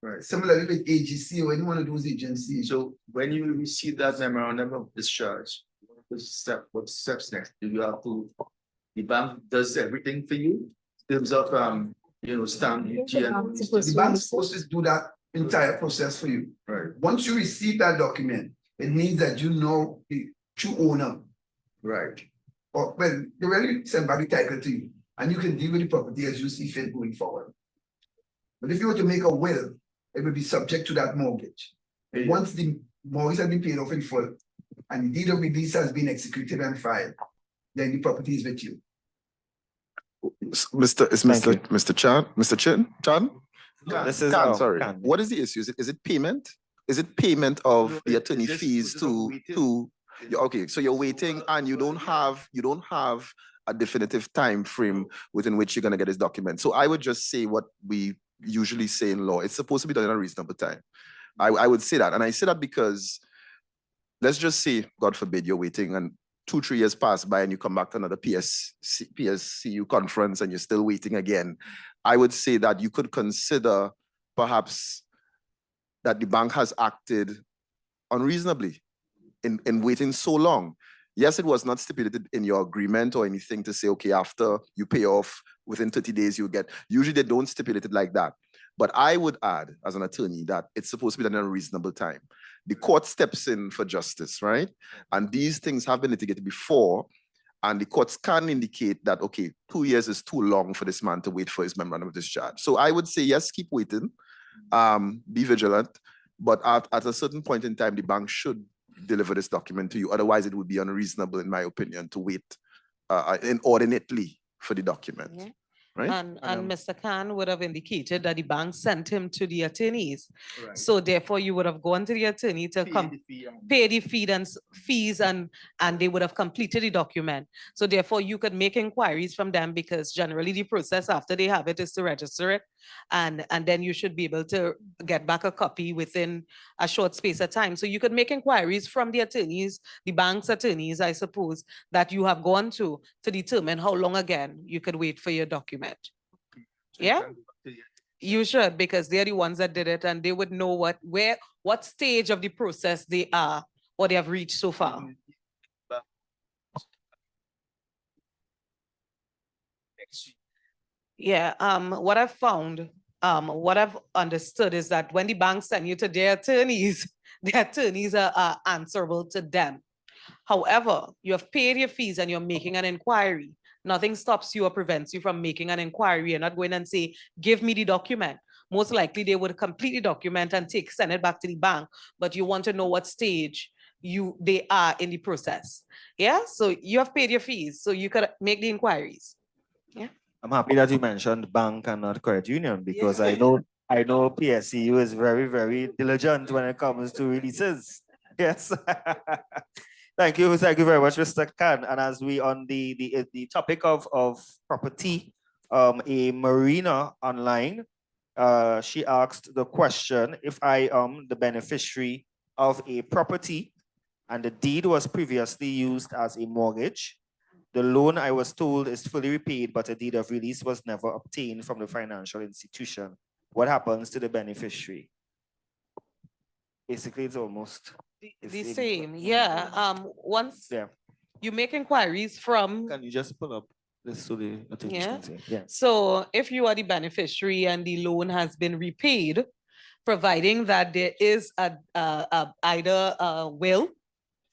Right. Similarly with AGC or any one of those agencies. So when you receive that memorandum of discharge, what steps next? Do you have to, the bank does everything for you in terms of stamp duty and The bank's supposed to do that entire process for you. right, Once you receive that document, it means that you know the true owner. right. Or well, they really send back the title to you, and you can deal with the property as you see fit going forward. But if you were to make a will, it would be subject to that mortgage. Yeah. Once the mortgage has been paid off in full, and the deed of release has been executed and filed, then the property is with you. Mr. Chan? This is Khan, sorry. Khan. What is the issue? Is it payment? Is it payment of No, the it's attorney just- fees it's just to waiting. okay, so you're waiting and you don't have a definitive time frame within which you're gonna get this document. So I would just say what we usually say in law, it's supposed to be done in a reasonable time. I would say that. And I say that because let's just say, God forbid, you're waiting and 2-3 years pass by and you come back to another PSCU conference and you're still waiting again. I would say that you could consider perhaps that the bank has acted unreasonably in waiting so long. Yes, it was not stipulated in your agreement or anything to say, okay, after you pay off within 30 days, you get, usually they don't stipulate it like that. But I would add as an attorney that it's supposed to be done in a reasonable time. The court steps in for justice, right? And these things have been litigated before, and the courts can indicate that, okay, 2 years is too long for this man to wait for his memorandum of discharge. So I would say, yes, keep waiting, be vigilant, but at a certain point in time, the bank should deliver this document to you. Otherwise, it would be unreasonable, in my opinion, to wait inordinately for the document. Yeah. Right? And Mr. Khan would have indicated that the bank sent him to the attorneys. Right. So therefore, you would have gone to the attorney to pay the fees and they would have completed the document. So therefore, you could make inquiries from them because generally the process after they have it is to register it. And then you should be able to get back a copy within a short space of time. So you could make inquiries from the attorneys, the bank's attorneys, I suppose, that you have gone to determine how long again you could wait for your document. Yeah, you should, because they're the ones that did it and they would know what stage of the process they are or they have reached so far. Yeah, what I've found, what I've understood is that when the bank send you to their attorneys, the attorneys are answerable to them. However, you have paid your fees and you're making an inquiry. Nothing stops you or prevents you from making an inquiry. You're not going and say, give me the document. Most likely they would complete the document and send it back to the bank, but you want to know what stage they are in the process. Yeah, so you have paid your fees, so you could make the inquiries. Yeah. I'm happy that you mentioned bank and not credit union because I know PSCU is very, very diligent when it comes to releases. Yes. Thank you very much, Mr. Khan. And as we on the topic of property, a marina online, she asked the question: if I am the beneficiary of a property and the deed was previously used as a mortgage, the loan I was told is fully repaid, but a deed of release was never obtained from the financial institution. What happens to the beneficiary? Basically, it's almost the same. Yeah. Once you make inquiries from. Can you just pull up this so the attorneys can see? Yeah. So if you are the beneficiary and the loan has been repaid, providing that there is either a will,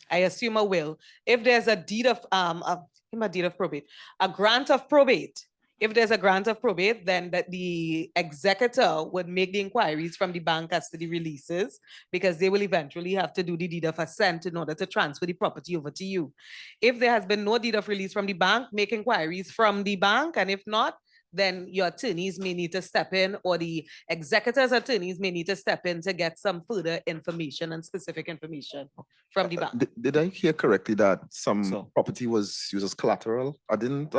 I assume a will. If there's a deed of probate, a grant of probate. If there's a grant of probate, then the executor would make the inquiries from the bank as to the releases, because they will eventually have to do the deed of assent in order to transfer the property over to you. If there has been no deed of release from the bank, make inquiries from the bank, and if not, then your attorneys may need to step in, or the executor's attorneys may need to step in to get some further information and specific information from the bank. Did I hear correctly that some So- property was used as collateral? I didn't,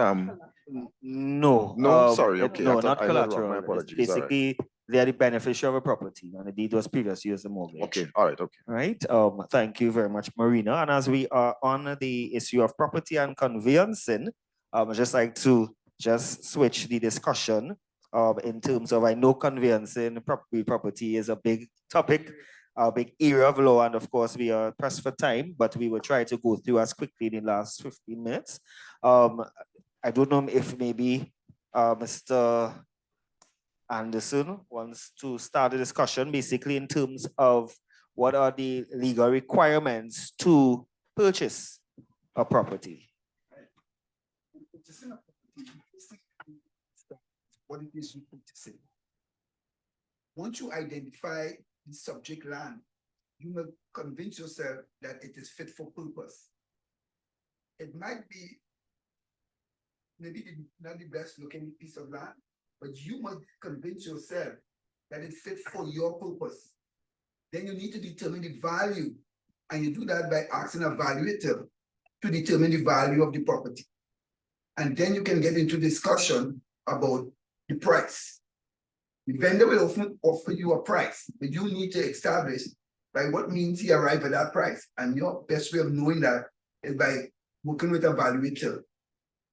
No. No, sorry, okay, I No, thought not I heard wrong. My collateral. It's apologies, all right. basically, they are the beneficiary of a property and the deed was previously used as a mortgage. okay, all right, okay. Right. Thank you very much, Marina. And as we are on the issue of property and conveyancing, I'd just like to just switch the discussion in terms of, I know conveyancing property is a big topic, a big area of law, and of course we are pressed for time, but we will try to go through as quickly in the last 15 minutes. I don't know if maybe Mr. Anderson wants to start the discussion basically in terms of what are the legal requirements to purchase a property. What it is you purchasing. Once you identify the subject land, you must convince yourself that it is fit for purpose. It might be maybe not the best looking piece of land, but you must convince yourself that it's fit for your purpose. Then you need to determine the value, and you do that by asking a valuator to determine the value of the property. And then you can get into discussion about the price. The vendor will often offer you a price, but you need to establish by what means he arrived at that price. And your best way of knowing that is by working with a valuator.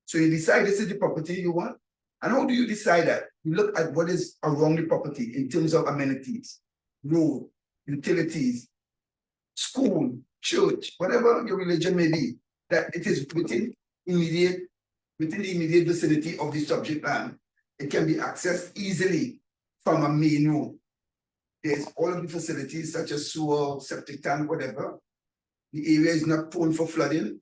So you decide this is the property you want. And how do you decide that? You look at what is around the property in terms of amenities, road, utilities, school, church, whatever your religion may be, that it is within the immediate vicinity of the subject land. It can be accessed easily from a main road. There's all of the facilities such as sewer, septic tank, whatever. The area is not prone for flooding.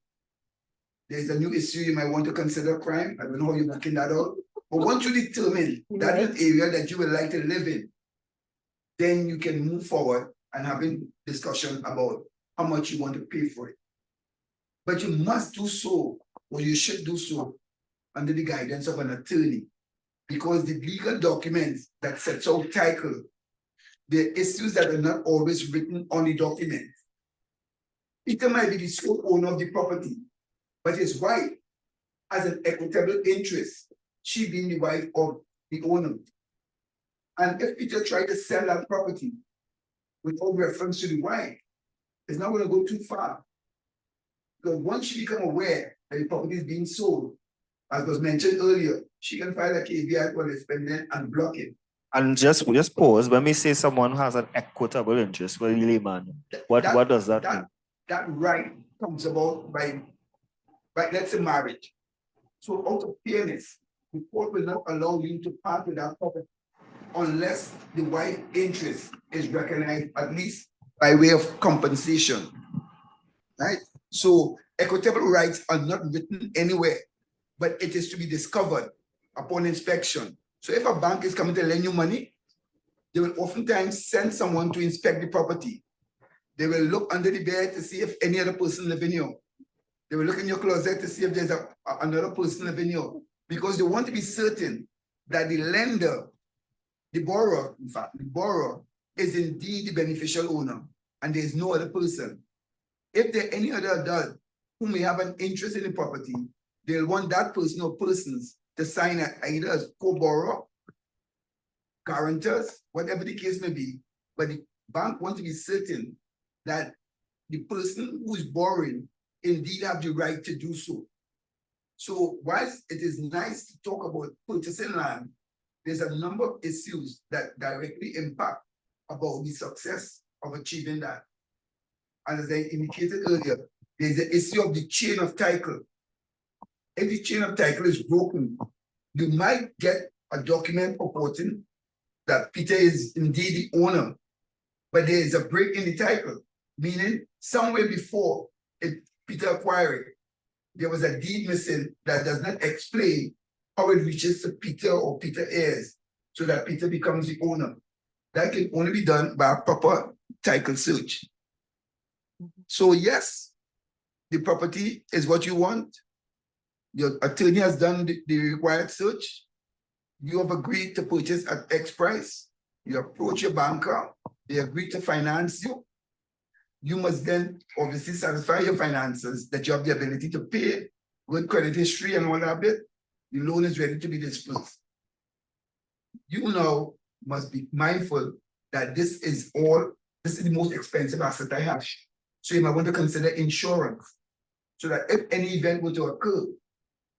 There's a new issue you might want to consider, crime. I don't know how you're working that out. But once you determine that is an area that you would like to live in, then you can move forward and having discussion about how much you want to pay for it. But you must do so, or you should do so, under the guidance of an attorney, because the legal documents that sets out title, the issues that are not always written on the document. Peter might be the sole owner of the property, but his wife has an equitable interest, she being the wife of the owner. And if Peter tried to sell that property without reference to the wife, it's not going to go too far. Because once she becomes aware that the property is being sold, as was mentioned earlier, she can file a KVI for the spending and block it. And just pause, when we say someone has an equitable interest, well, layman, what does that mean? That right comes about by let's say marriage. So out of fairness, the court will not allow you to part with that property unless the wife's interest is recognized, at least by way of compensation. Right? So equitable rights are not written anywhere, but it is to be discovered upon inspection. So if a bank is coming to lend you money, they will oftentimes send someone to inspect the property. They will look under the bed to see if any other person living here. They will look in your closet to see if there's another person living here, because they want to be certain that the lender, the borrower, in fact, the borrower is indeed the beneficial owner and there's no other person. If there are any other adult who may have an interest in the property, they'll want that person or persons to sign either as co-borrower, guarantors, whatever the case may be. But the bank wants to be certain that the person who is borrowing indeed have the right to do so. So whilst it is nice to talk about purchasing land, there's a number of issues that directly impact about the success of achieving that. And as I indicated earlier, there's the issue of the chain of title. If the chain of title is broken, you might get a document purporting that Peter is indeed the owner, but there is a break in the title, meaning somewhere before Peter acquired it, there was a deed missing that does not explain how it reaches to Peter or Peter heirs, so that Peter becomes the owner. That can only be done by a proper title search. So yes, the property is what you want. Your attorney has done the required search. You have agreed to purchase at X price. You approach your banker, they agree to finance you. You must then obviously satisfy your finances that you have the ability to pay, good credit history and all that bit. The loan is ready to be dispersed. You now must be mindful that this is the most expensive asset I have. So you might want to consider insurance so that if any event were to occur,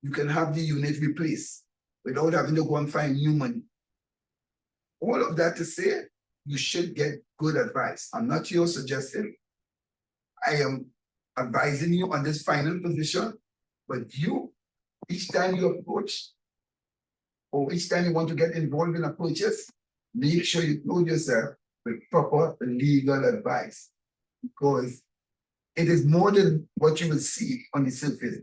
you can have the unit replaced without having to go and find new money. All of that to say, you should get good advice. I'm not here suggesting. I am advising you on this final position, but you, each time you approach or each time you want to get involved in a purchase, make sure you know yourself with proper legal advice, because it is more than what you will see on the surface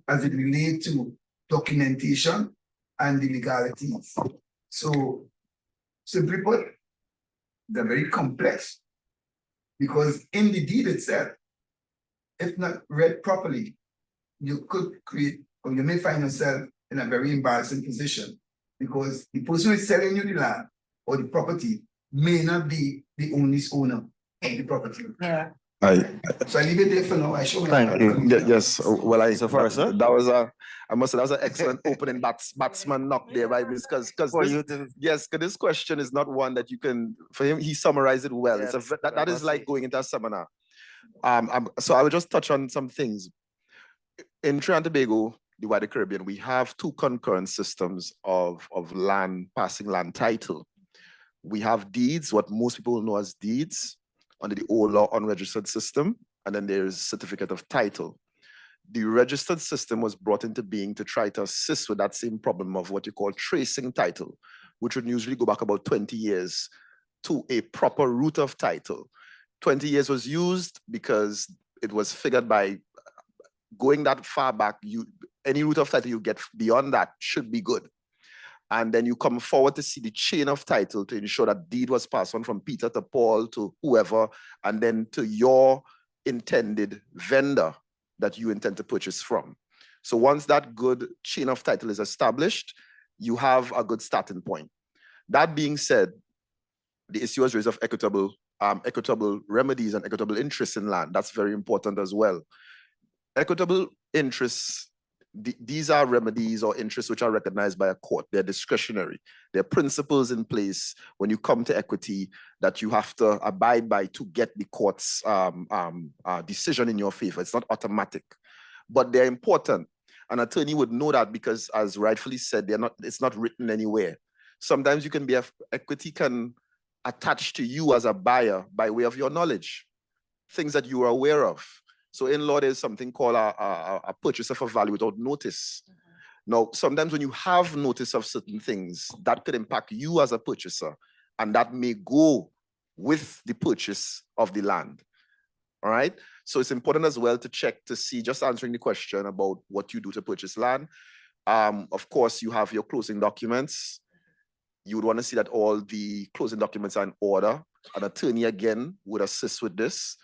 as it relates to documentation and the legalities. So simply put, they're very complex because in the deed itself, if not read properly, you could create or you may find yourself in a very embarrassing position because the person who is selling you the land or the property may not be the only owner of the property. Yeah. So I leave it there for now. I show Thank you. Yes, well, So far, sir? that was I must say that was an excellent opening batsman knock there, right? Because For this, you to, yes, because this question is not one that you can, for him, he summarized it well. It's Yes, that is like fantastic. going into a seminar. So I will just touch on some things. In Trinidad and Tobago, the wider Caribbean, we have two concurrent systems of land, passing land title. We have deeds, what most people know as deeds, under the old law unregistered system, and then there's certificate of title. The registered system was brought into being to try to assist with that same problem of what you call tracing title, which would usually go back about 20 years to a proper root of title. 20 years was used because it was figured by going that far back, any root of title you get beyond that should be good. And then you come forward to see the chain of title to ensure that deed was passed on from Peter to Paul to whoever, and then to your intended vendor that you intend to purchase from. So once that good chain of title is established, you have a good starting point. That being said, the issue was raised of equitable remedies and equitable interest in land. That's very important as well. Equitable interests, these are remedies or interests which are recognized by a court. They're discretionary. There are principles in place when you come to equity that you have to abide by to get the court's decision in your favor. It's not automatic, but they're important. An attorney would know that because, as rightfully said, it's not written anywhere. Sometimes you can be equity can attach to you as a buyer by way of your knowledge, things that you are aware of. So in law, there's something called a purchaser for value without notice. Now, sometimes when you have notice of certain things, that could impact you as a purchaser, and that may go with the purchase of the land. All right. So it's important as well to check to see, just answering the question about what you do to purchase land. Of course, you have your closing documents. You would want to see that all the closing documents are in order. An attorney, again, would assist with this.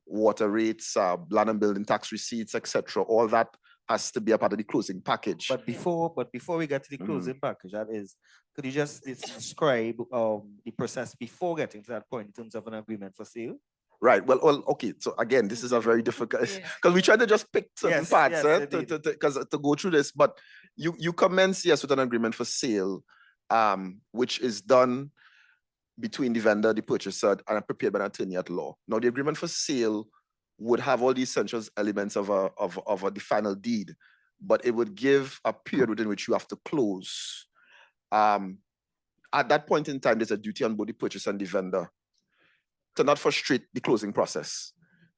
Water rates, land and building tax receipts, etc. All that has to be a part of the closing package. but before we get to the closing package, that is, could you just describe the process before getting to that point in terms of an agreement for sale? Right. Well, okay. So again, this is a very difficult because we try to just pick certain parts to go through this. But you commence with an agreement for sale, which is done between the vendor, the purchaser, and prepared by an attorney at law. Now, the agreement for sale would have all the essential elements of the final deed, but it would give a period within which you have to close. At that point in time, there's a duty on both the purchaser and the vendor to not frustrate the closing process.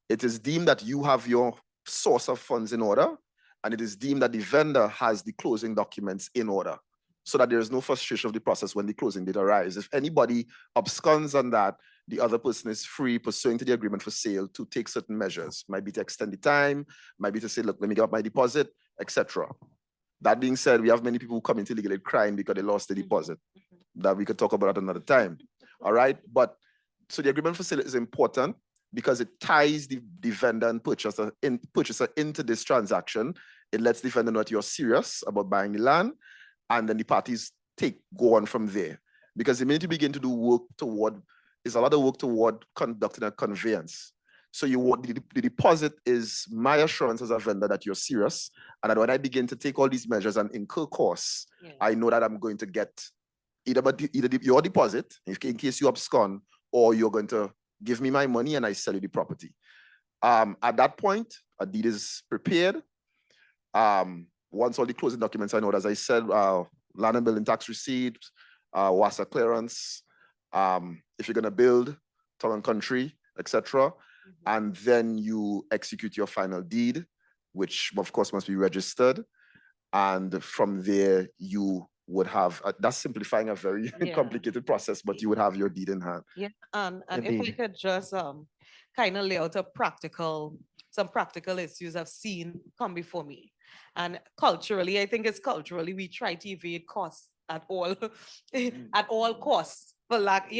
It is deemed that you have your source of funds in order, and it is deemed that the vendor has the closing documents in order, so that there is no frustration of the process when the closing date arrives. If anybody absconds on that, the other person is free, pursuant to the agreement for sale, to take certain measures. Might be to extend the time, might be to say, look, let me get up my deposit, etc. That being said, we have many people who come into legal aid crying because they lost the deposit. That we could talk about at another time. All right, but so the agreement for sale is important because it ties the vendor and purchaser into this transaction. It lets the vendor know that you're serious about buying the land. and then the parties go on from there. Because the minute you begin to do work toward, is a lot of work toward conducting a conveyance. So you want the deposit is my assurance as a vendor that you're serious, and that when I begin to take all these measures and incur costs, I know that I'm going to get either your deposit, in case you abscond, or you're going to give me my money and I sell you the property. At that point, a deed is prepared. Once all the closing documents are in order, as I said, land and building tax receipt, WASA clearance, if you're going to build, town and country, etc. And then you execute your final deed, which of course must be registered. And from there, you would have, that's simplifying a very complicated process, but you would have your deed in hand. Yeah, and if we could just kind of lay out some practical issues I've seen come before me. And culturally, I think it's culturally, we try to evade costs at all, at all costs, for lack,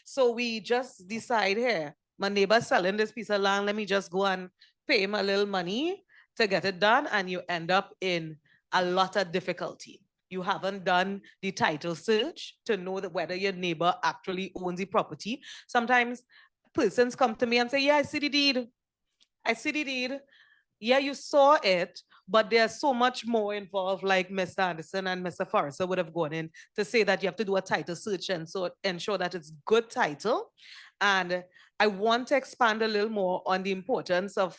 So we just decide here, my neighbor's selling this piece of land, let me just go and pay him a little money to get it done, and you end up in a lot of difficulty. You haven't done the title search to know that whether your neighbor actually owns the property. Sometimes persons come to me and say, yeah, I see the deed. I see the deed. Yeah, you saw it, but there's so much more involved, like Mr. Anderson and Mr. Forrester would have gone in to say that you have to do a title search and so ensure that it's good title. And I want to expand a little more on the importance of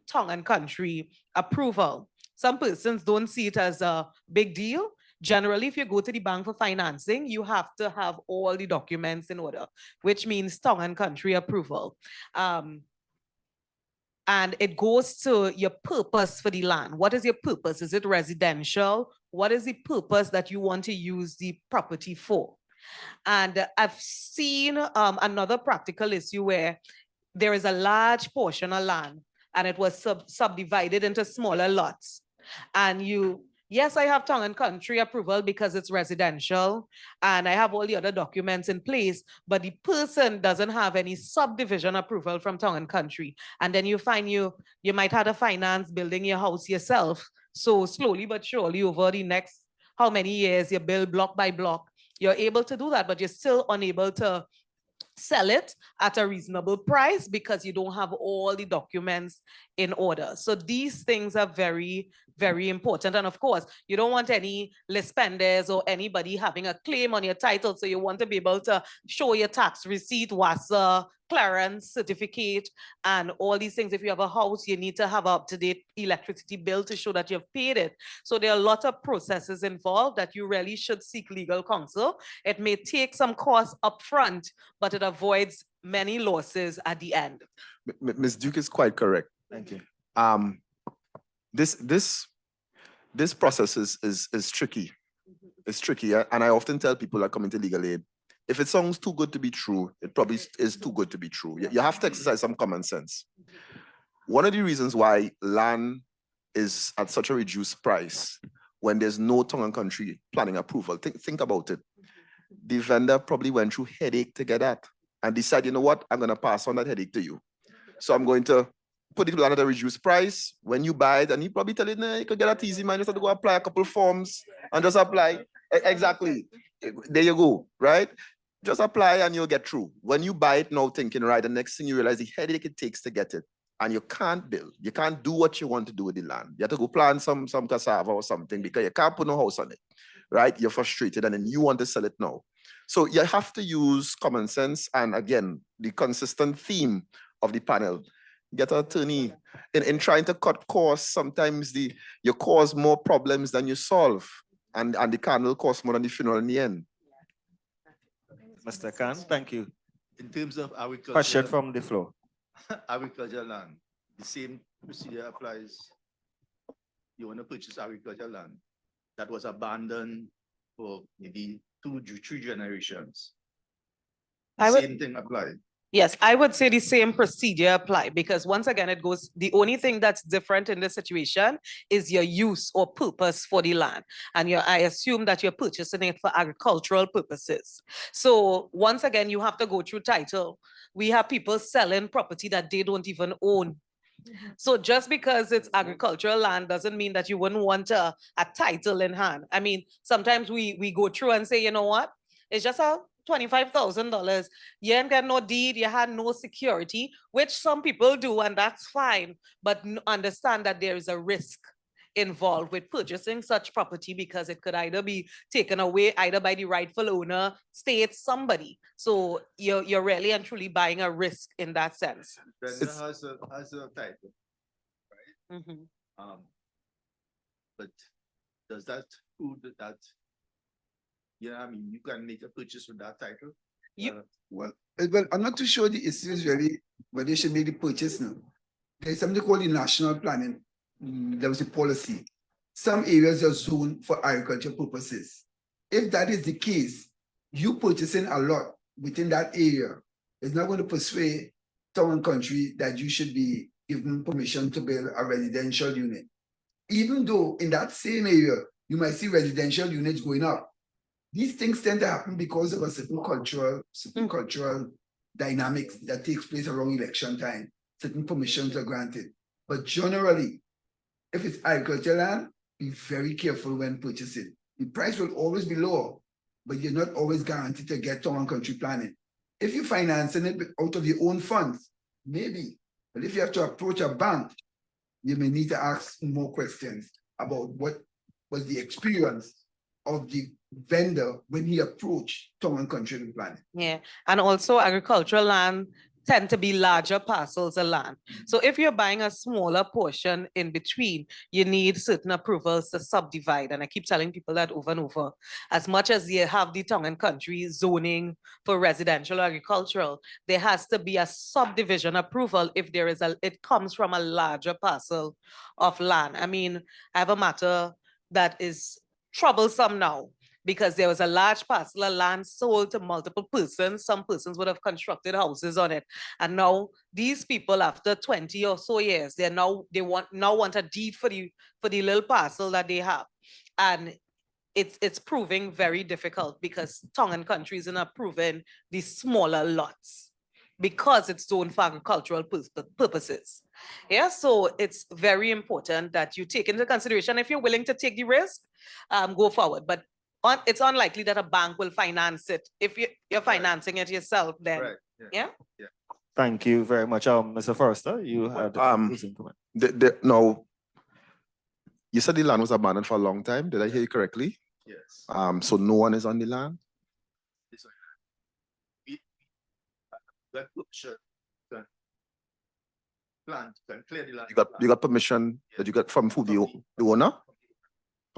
tongue and country approval. Some persons don't see it as a big deal. Generally, if you go to the bank for financing, you have to have all the documents in order, which means tongue and country approval. And it goes to your purpose for the land. What is your purpose? Is it residential? What is the purpose that you want to use the property for? And I've seen another practical issue where there is a large portion of land and it was subdivided into smaller lots. And yes, I have tongue and country approval because it's residential and I have all the other documents in place, but the person doesn't have any subdivision approval from tongue and country. And then you find you might have a finance building your house yourself. So slowly but surely over the next how many years you build block by block, you're able to do that, but you're still unable to sell it at a reasonable price because you don't have all the documents in order. So these things are very, very important. And of course, you don't want any list spenders or anybody having a claim on your title. So you want to be able to show your tax receipt, WASA, clearance certificate, and all these things. If you have a house, you need to have an up-to-date electricity bill to show that you've paid it. So there are a lot of processes involved that you really should seek legal counsel. It may take some costs up front, but it avoids many losses at the end. Ms. Duke is quite correct. Thank you. This process is tricky. It's tricky, and I often tell people that come into legal aid, if it sounds too good to be true, it probably is too good to be true. You have to exercise some common sense. One of the reasons why land is at such a reduced price when there's no tongue and country planning approval, think about it. The vendor probably went through headache to get that and decided, you know what, I'm going to pass on that headache to you. So I'm going to put it at a reduced price. When you buy it, and he probably tell you, nah, you could get that easy, man. Just have to go apply a couple forms and just apply. Exactly. There you go, right? Just apply and you'll get through. When you buy it now thinking, right, the next thing you realize the headache it takes to get it, and you can't build. You can't do what you want to do with the land. You have to go plant some cassava or something because you can't put no house on it, right? You're frustrated and then you want to sell it now. So you have to use common sense and again, the consistent theme of the panel. Get an attorney. In trying to cut costs, sometimes you cause more problems than you solve. And the candle costs more than the funeral in the end. Mr. Khan, thank you. In terms of agriculture, Question from the floor. agriculture land, the same procedure applies. You want to purchase agriculture land that was abandoned for maybe 2 to 3 generations. Same thing applies. Yes, I would say the same procedure apply because once again, it goes, the only thing that's different in this situation is your use or purpose for the land. And I assume that you're purchasing it for agricultural purposes. So once again, you have to go through title. We have people selling property that they don't even own. So just because it's agricultural land doesn't mean that you wouldn't want a title in hand. I mean, sometimes we go through and say, you know what? It's just a $25,000. You ain't got no deed, you had no security, which some people do, and that's fine. But understand that there is a risk involved with purchasing such property because it could either be taken away either by the rightful owner, state, somebody. So you're really and truly buying a risk in that sense. Brenda has a title, Mhm. but does that prove that, yeah, I mean, you can make a purchase with that title? You- Well, I'm not too sure the issue is really whether you should make the purchase now. There's something called the national planning. There was a policy. Some areas are zoned for agriculture purposes. If that is the case, you purchasing a lot within that area is not going to persuade town and country that you should be given permission to build a residential unit. Even though in that same area, you might see residential units going up. These things tend to happen because of a certain cultural dynamics that takes place around election time. Certain permissions are granted. But generally, if it's agricultural land, be very careful when purchasing. The price will always be lower, but you're not always guaranteed to get town and country planning. If you're financing it out of your own funds, maybe. But if you have to approach a bank, you may need to ask more questions about what was the experience of the vendor when he approached town and country planning. Yeah, and also agricultural land tend to be larger parcels of land. So if you're buying a smaller portion in between, you need certain approvals to subdivide. And I keep telling people that over and over. As much as you have the town and country zoning for residential or agricultural, there has to be a subdivision approval if there is it comes from a larger parcel of land. I mean, I have a matter that is troublesome now, because there was a large parcel of land sold to multiple persons. Some persons would have constructed houses on it. And now these people, after 20 or so years, they want a deed for the little parcel that they have. And it's proving very difficult because town and country is not approving the smaller lots because it's zoned for agricultural purposes. Yeah, so it's very important that you take into consideration. If you're willing to take the risk, go forward. But it's unlikely that a bank will finance it. If you're financing it yourself, then Right, yeah. Thank you very much. Mr. Forrester, you had Now, you said the land was abandoned for a long time. Did I hear you correctly? Yes. So no one is on the land? That picture can plant, can clear the land. You got permission that you got from who, the owner?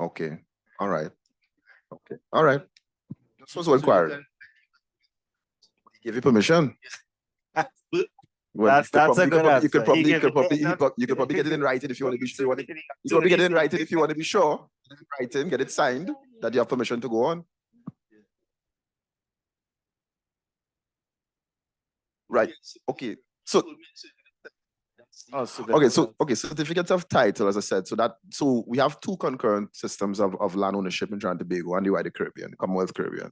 Okay, all right. Okay, all right. This was one inquiry. Give you permission? Well, That's a good answer. you could probably get it in writing if you want to be sure. You probably get it in writing if you want to be sure. Writing, get it signed that you have permission to go on. Right. Okay. So certificates of title, as I said, so we have two concurrent systems of land ownership in Trinidad and Tobago and the wider Caribbean, Commonwealth Caribbean.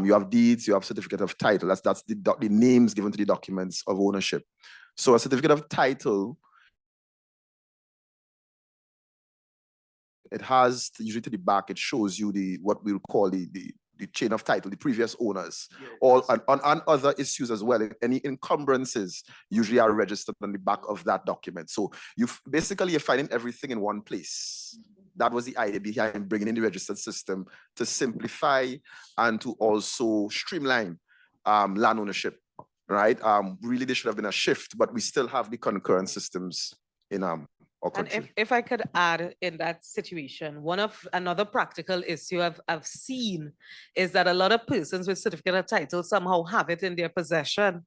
You have deeds, you have certificate of title. That's the names given to the documents of ownership. So a certificate of title, it has usually to the back, it shows you what we'll call the chain of title, the previous owners, on other issues as well. Any encumbrances usually are registered on the back of that document. So you're finding everything in one place. That was the idea behind bringing in the registered system to simplify and to also streamline land ownership, right? Really, there should have been a shift, but we still have the concurrent systems in our country. And if I could add in that situation, another practical issue I've seen is that a lot of persons with certificate of title somehow have it in their possession.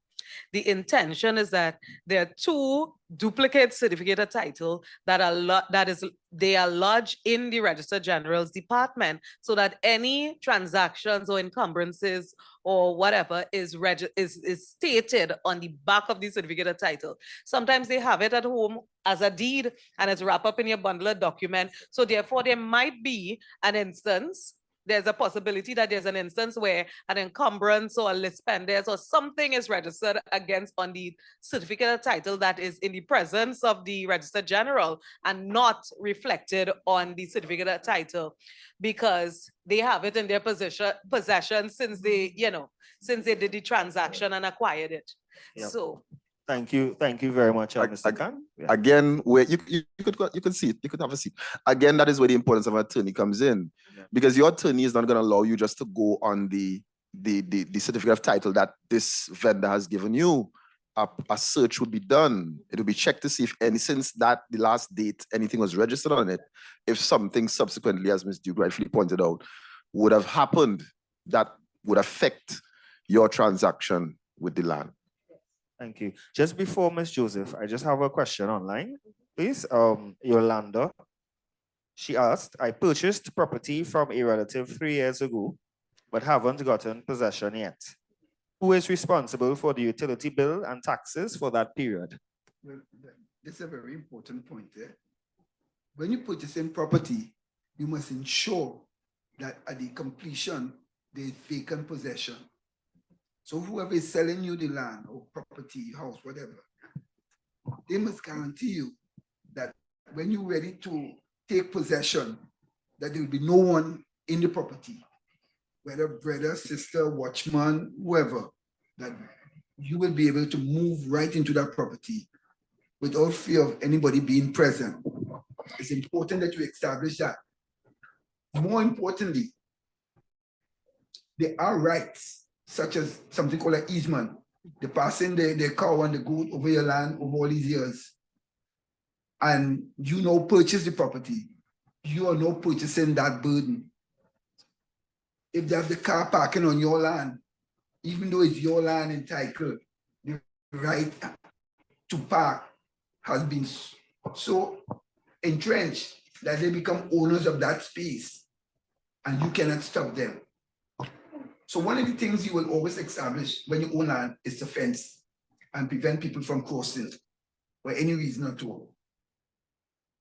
The intention is that there are two duplicate certificate of title that are lodged in the Register General's department, so that any transactions or encumbrances or whatever is stated on the back of the certificate of title. Sometimes they have it at home as a deed and it's wrapped up in your bundle of document. So therefore there might be an instance there's a possibility that there's an instance where an encumbrance or a lispendus or something is registered against on the certificate of title that is in the presence of the Register General and not reflected on the certificate of title because they have it in their possession since they, since they did the transaction and acquired it. Yep. So Thank you very much, Mr. Khan. Yeah. Again, where you could see it, you could have a seat. Again, that is where the importance of an attorney comes in, because your attorney is not going to allow you just to go on the certificate of title that this vendor has given you. A search would be done. It will be checked to see if since the last date, anything was registered on it. If something subsequently, as Ms. Duke rightfully pointed out, would have happened that would affect your transaction with the land. Thank you. Just before Ms. Joseph, I just have a question online, please. Yolanda, she asked, I purchased property from a relative 3 years ago, but haven't gotten possession yet. Who is responsible for the utility bill and taxes for that period? Well, this is a very important point there. When you purchase in property, you must ensure that at the completion, there is vacant possession. So whoever is selling you the land or property, house, whatever, they must guarantee you that when you're ready to take possession, that there will be no one in the property, whether brother, sister, watchman, whoever, that you will be able to move right into that property without fear of anybody being present. It's important that you establish that. More importantly, there are rights, such as something called an easement. They're passing their cow and the goat over your land over all these years. And you now purchase the property. You are now purchasing that burden. If they have the car parking on your land, even though it's your land in title, the right to park has been so entrenched that they become owners of that space and you cannot stop them. So one of the things you will always establish when you own land is the fence and prevent people from crossing for any reason at all,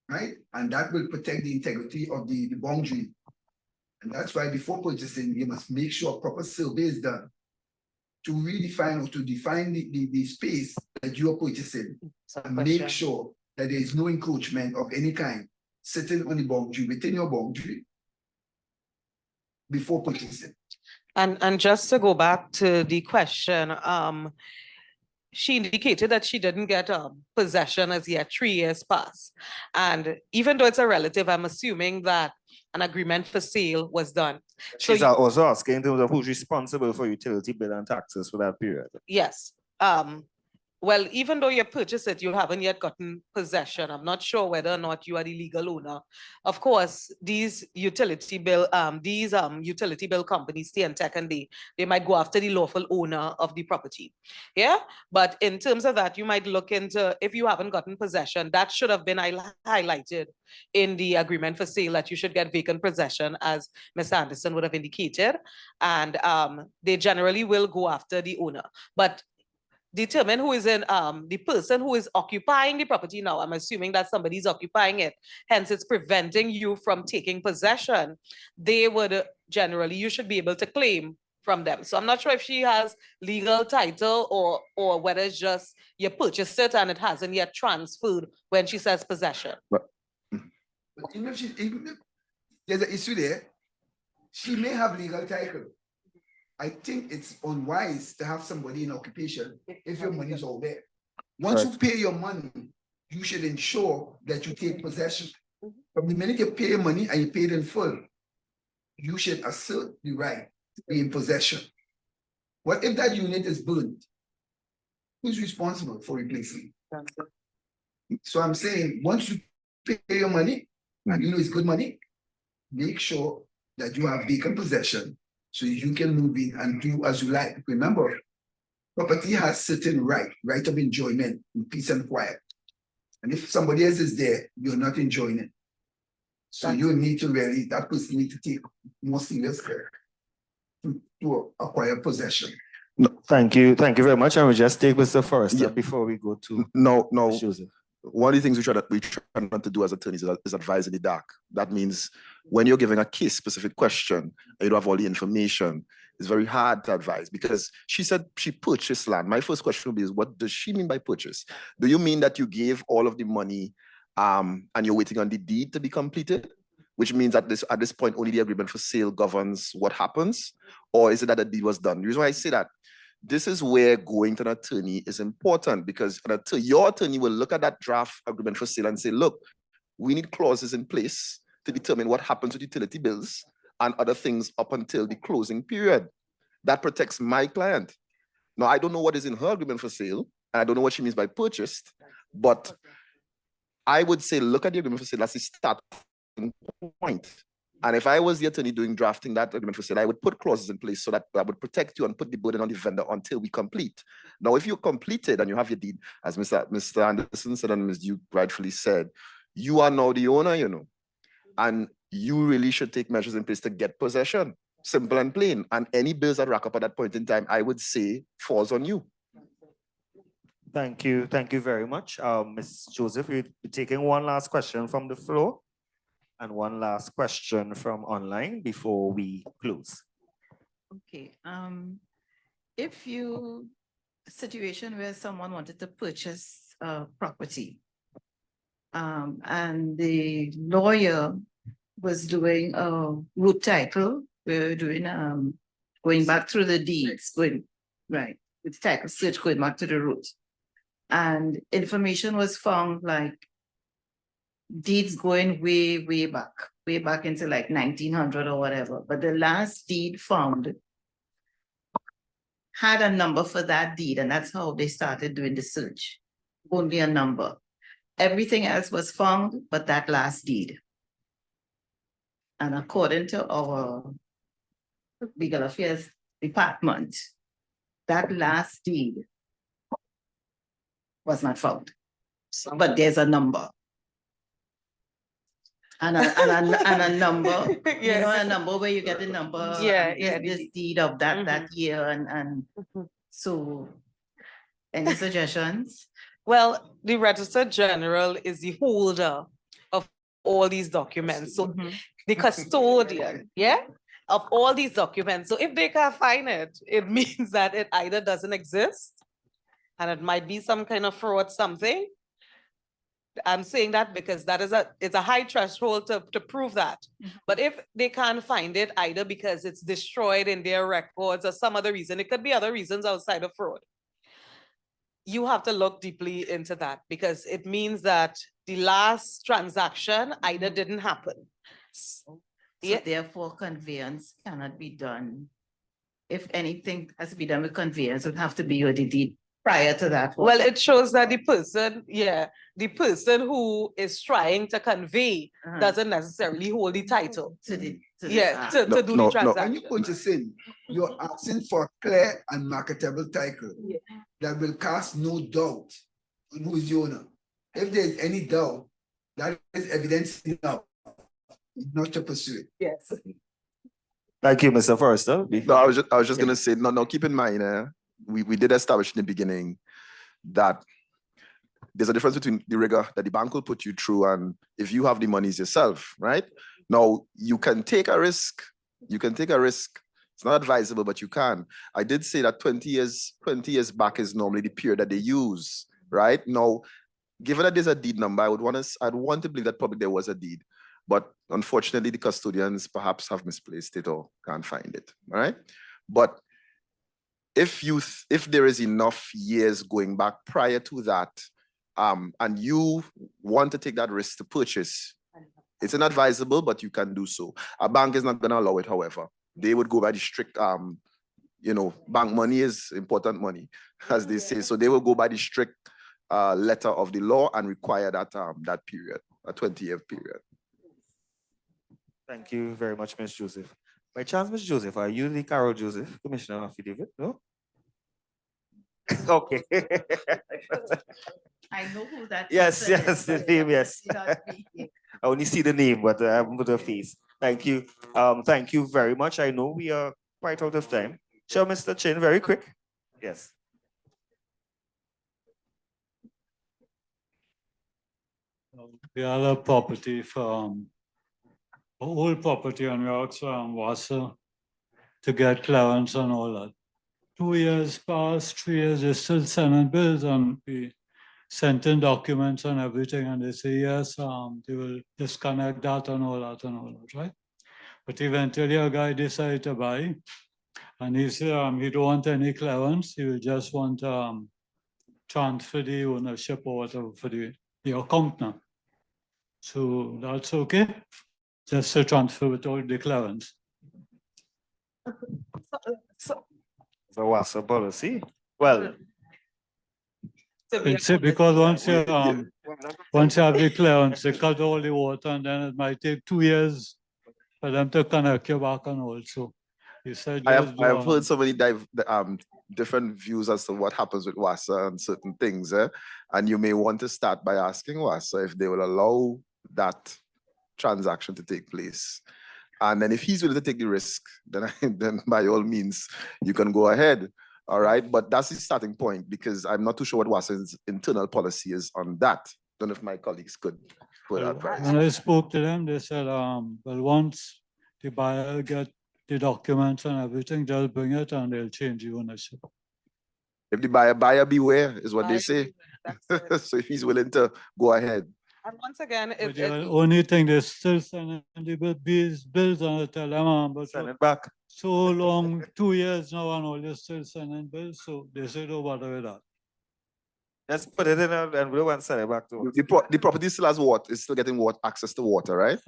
right? And that will protect the integrity of the boundary. And that's why before purchasing, you must make sure a proper survey is done to redefine or to define the space that you are purchasing and make sure that there is no encroachment of any kind sitting on the boundary, within your boundary, before purchasing. And just to go back to the question, she indicated that she didn't get possession as yet, 3 years past. And even though it's a relative, I'm assuming that an agreement for sale was done. She's also asking in terms of who's responsible for utility bill and taxes for that period. Yes. Well, even though you purchased it, you haven't yet gotten possession. I'm not sure whether or not you are the legal owner. Of course, these utility bill companies, TNTech, and they might go after the lawful owner of the property. Yeah. But in terms of that, you might look into, if you haven't gotten possession, that should have been highlighted in the agreement for sale that you should get vacant possession, as Ms. Anderson would have indicated. And they generally will go after the owner. But determine who is in the person who is occupying the property now. I'm assuming that somebody's occupying it, hence it's preventing you from taking possession. They would generally, you should be able to claim from them. So I'm not sure if she has legal title or whether it's just you purchased it and it hasn't yet transferred when she says possession. But even if there's an issue there, she may have legal title. I think it's unwise to have somebody in occupation if your money is all there. Once you pay your money, you should ensure that you take possession. From the minute you pay your money and you pay it in full, you should assert the right to be in possession. What if that unit is burned? Who's responsible for replacing it? So I'm saying, once you pay your money, and you know it's good money, make sure that you have vacant possession so you can move in and do as you like. Remember, property has certain right of enjoyment in peace and quiet. And if somebody else is there, you're not enjoying it. So you need to really, that person needs to take more serious care to acquire possession. No, thank you very much. I will just take Mr. Forrester before we go to no. Joseph. one of the things we try not to do as attorneys is advise in the dark. That means when you're giving a case-specific question and you don't have all the information, it's very hard to advise because she said she purchased land. My first question would be, what does she mean by purchase? Do you mean that you gave all of the money and you're waiting on the deed to be completed? Which means at this point, only the agreement for sale governs what happens? Or is it that the deed was done? The reason why I say that, this is where going to an attorney is important because your attorney will look at that draft agreement for sale and say, look, we need clauses in place to determine what happens with utility bills and other things up until the closing period. That protects my client. Now, I don't know what is in her agreement for sale, and I don't know what she means by purchased, but I would say look at the agreement for sale as a starting point. And if I was the attorney drafting that agreement for sale, I would put clauses in place so that I would protect you and put the burden on the vendor until we complete. Now, if you completed and you have your deed, as Mr. Anderson said and Ms. Duke rightfully said, you are now the owner, you know, and you really should take measures in place to get possession. Simple and plain. And any bills that rack up at that point in time, I would say falls on you. Thank you very much. Ms. Joseph, we're taking one last question from the floor and one last question from online before we close. Okay, if a situation where someone wanted to purchase property, and the lawyer was doing a root title, we were doing going back through the deeds, with title search going back to the root, and information was found like deeds going way back into like 1900 or whatever. But the last deed found had a number for that deed, and that's how they started doing the search. Only a number. Everything else was found, but that last deed. And according to our legal affairs department, that last deed was not found. But there's a number. And a number, you know, a number where you get the number, this deed of that year, and so any suggestions? Well, the Registrar General is the holder of all these documents. So the custodian, of all these documents. So if they can't find it, it means that it either doesn't exist and it might be some kind of fraud, something. I'm saying that because it's a high threshold to prove that. But if they can't find it either because it's destroyed in their records or some other reason, it could be other reasons outside of fraud. You have to look deeply into that because it means that the last transaction either didn't happen. So therefore conveyance cannot be done. If anything has to be done with conveyance, it would have to be with the deed prior to that. Well, it shows that the person who is trying to convey doesn't necessarily hold the title. To do the When transaction. you purchase in, you're asking for a clear and marketable title that will cast no doubt on who is the owner. If there's any doubt, that is evidence enough not to pursue it. Yes. Thank you, Mr. Forrester. No, I was just gonna say, no, keep in mind, we did establish in the beginning that there's a difference between the rigor that the bank will put you through and if you have the monies yourself, right? Now, you can take a risk. It's not advisable, but you can. I did say that 20 years back is normally the period that they use, right? Now, given that there's a deed number, I'd want to believe that probably there was a deed. But unfortunately, the custodians perhaps have misplaced it or can't find it, all right? But if there is enough years going back prior to that, and you want to take that risk to purchase, it's inadvisable, but you can do so. A bank is not going to allow it, however. They would go by the strict, bank money is important money, as they say. So they will go by the strict letter of the law and require that period, a 20-year period. Thank you very much, Ms. Joseph. By chance, Ms. Joseph, are you the Carol Joseph, Commissioner of Affidavit? No? Okay. I know who that Yes, person the name, yes. is. I only see the name, but I haven't put a face. Thank you. Thank you very much. I know we are quite out of time. Sure, Mr. Chin, very quick. Yes. We had a property from, old property on York's Wasser to get clearance and all that. 2 years passed, 3 years, they're still sending bills and we sent in documents and everything and they say, yes, they will disconnect that and all that, right? But eventually a guy decided to buy and he said he don't want any clearance, he will just want transfer the ownership or whatever for the account now. So that's okay, just to transfer without the clearance. The WASA policy. Well, It's because once you have the clearance, they cut all the water and then it might take 2 years for them to connect you back and also. You said I have heard so many different views as to what happens with WASA and certain things, and you may want to start by asking WASA if they will allow that transaction to take place. And then if he's willing to take the risk, then, then by all means, you can go ahead. All right, but that's the starting point because I'm not too sure what WASA's internal policy is on that. Don't know if my colleagues could put advice. When I spoke to them, they said, well, once the buyer get the documents and everything, they'll bring it and they'll change the ownership. If the buyer beware is what they say. That's So if he's willing to go ahead. And once again, But if the only thing they're still sending the bills and I tell them, but send it back. so long, 2 years now and all, you're still sending bills. So they say, don't bother with that. Let's put it in and we want to send it back to The property still has water, it's still getting access to water, right?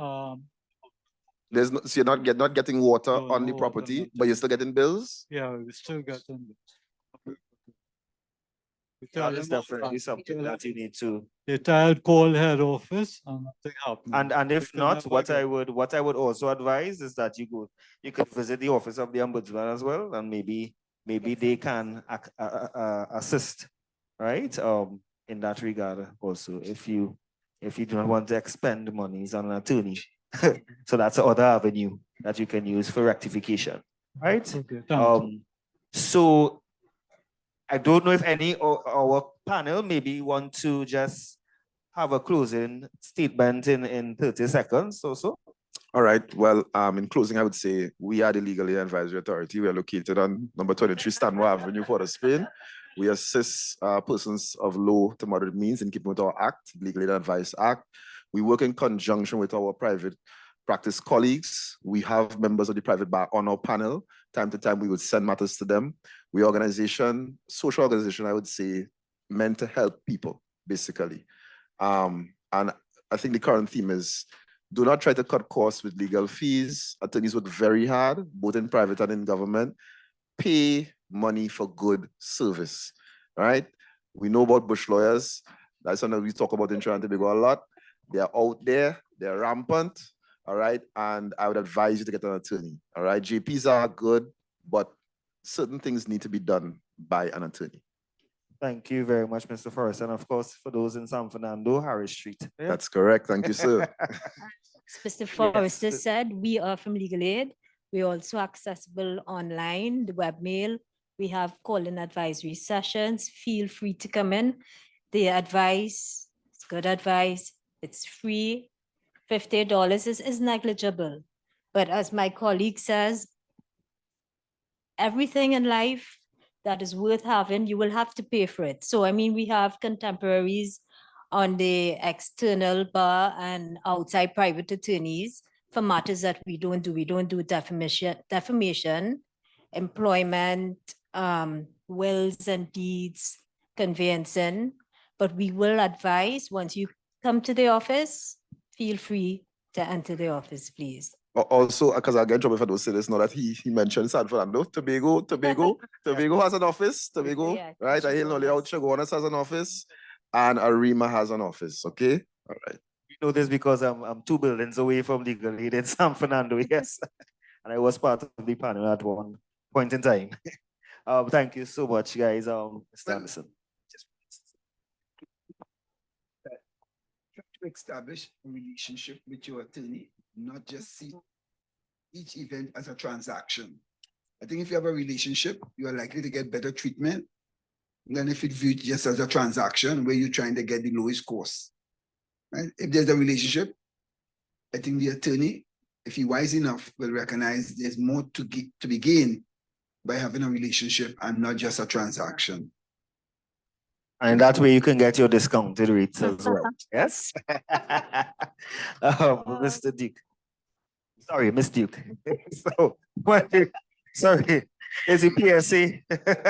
There's no, so you're not getting water No, on no the water, property, nothing. but you're still getting bills? Yeah, we still getting bills. that is definitely something that you need to. They tried call head office and nothing happened. And if They could not, never what get- I would also advise is that you could visit the office of the ombudsman as well, and maybe they can assist, right? In that regard also, if you do not want to expend monies on an attorney, so that's another avenue that you can use for rectification, right? Okay, thank you. So I don't know if any of our panel maybe want to just have a closing statement in 30 seconds or so. All right. Well, in closing, I would say we are the Legal Aid Advisory Authority. We are located on number 23 Stanmore Avenue, Port of Spain. We assist persons of low to moderate means in keeping with our Act, Legal Aid Advice Act. We work in conjunction with our private practice colleagues. We have members of the private bar on our panel. Time to time, we would send matters to them. We social organization, I would say, meant to help people, basically. And I think the current theme is do not try to cut costs with legal fees. Attorneys work very hard, both in private and in government. Pay money for good service, right? We know about bush lawyers. That's something we talk about in Trinidad and Tobago a lot. They're out there, they're rampant, all right? And I would advise you to get an attorney, all right? JPs are good, but certain things need to be done by an attorney. Thank you very much, Mr. Forrest. And of course, for those in San Fernando, Harris Street. Yeah. That's correct. Thank you, sir. As Mr. Forrester said, we are from Legal Aid. We're also accessible online, the webmail. We have call-in advisory sessions. Feel free to come in. The advice, it's good advice. It's free. $50 is negligible. But as my colleague says, everything in life that is worth having, you will have to pay for it. So, I mean, we have contemporaries on the external bar and outside private attorneys for matters that we don't do. We don't do defamation, employment, wills and deeds, conveyancing. But we will advise once you come to the office, feel free to enter the office, please. Also, because I get in trouble if I don't say this, now that he mentioned San Fernando, Tobago has an office, Yeah, right? I hear only out Chaguanas has an office, and Arima has an office, okay? All right. We know this because I'm 2 buildings away from Legal Aid in San Fernando, yes. And I was part of the panel at one point in time. Thank you so much, guys. Mr. Anderson. Try to establish a relationship with your attorney, not just see each event as a transaction. I think if you have a relationship, you are likely to get better treatment than if it's viewed just as a transaction where you're trying to get the lowest cost. Right? If there's a relationship, I think the attorney, if he wise enough, will recognize there's more to be gained by having a relationship and not just a transaction. And that way you can get your discounted rates as well. Yes? Mr. Duke. Sorry, Miss Duke. So, sorry, is it PSA?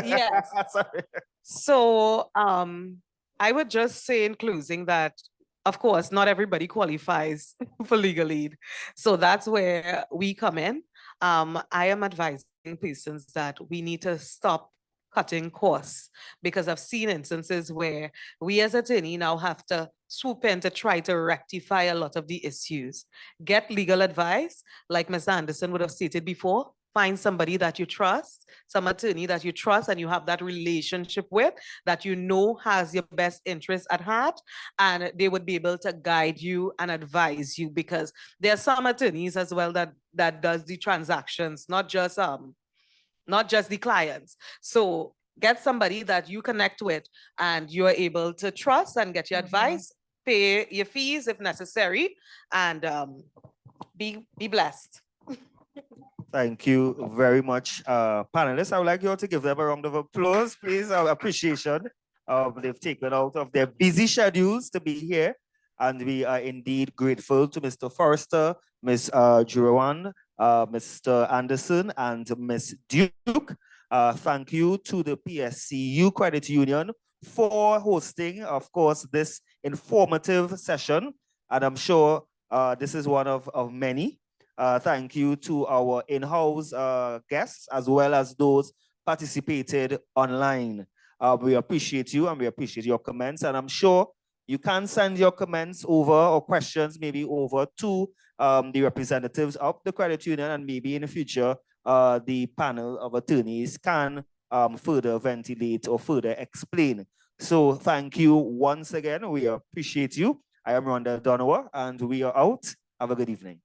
Yes. Sorry. So I would just say in closing that, of course, not everybody qualifies for legal aid. So that's where we come in. I am advising persons that we need to stop cutting costs because I've seen instances where we as attorney now have to swoop in to try to rectify a lot of the issues. Get legal advice, like Ms. Anderson would have stated before. Find somebody that you trust, some attorney that you trust and you have that relationship with, that you know has your best interest at heart, and they would be able to guide you and advise you, because there are some attorneys as well that does the transactions, not just the clients. So get somebody that you connect with and you're able to trust and get your advice, pay your fees if necessary, and be blessed. Thank you very much, panelists. I would like you all to give them a round of applause, please, appreciation. They've taken out of their busy schedules to be here, and we are indeed grateful to Mr. Forrester, Ms. Jurawan, Mr. Anderson, and Ms. Duke. Thank you to the PSCU Credit Union for hosting, of course, this informative session, and I'm sure this is one of many. Thank you to our in-house guests as well as those participated online. We appreciate you and we appreciate your comments, and I'm sure you can send your comments over or questions maybe over to the representatives of the credit union, and maybe in the future the panel of attorneys can further ventilate or further explain. So thank you once again. We appreciate you. I am Rhonda Donowa and we are out. Have a good evening.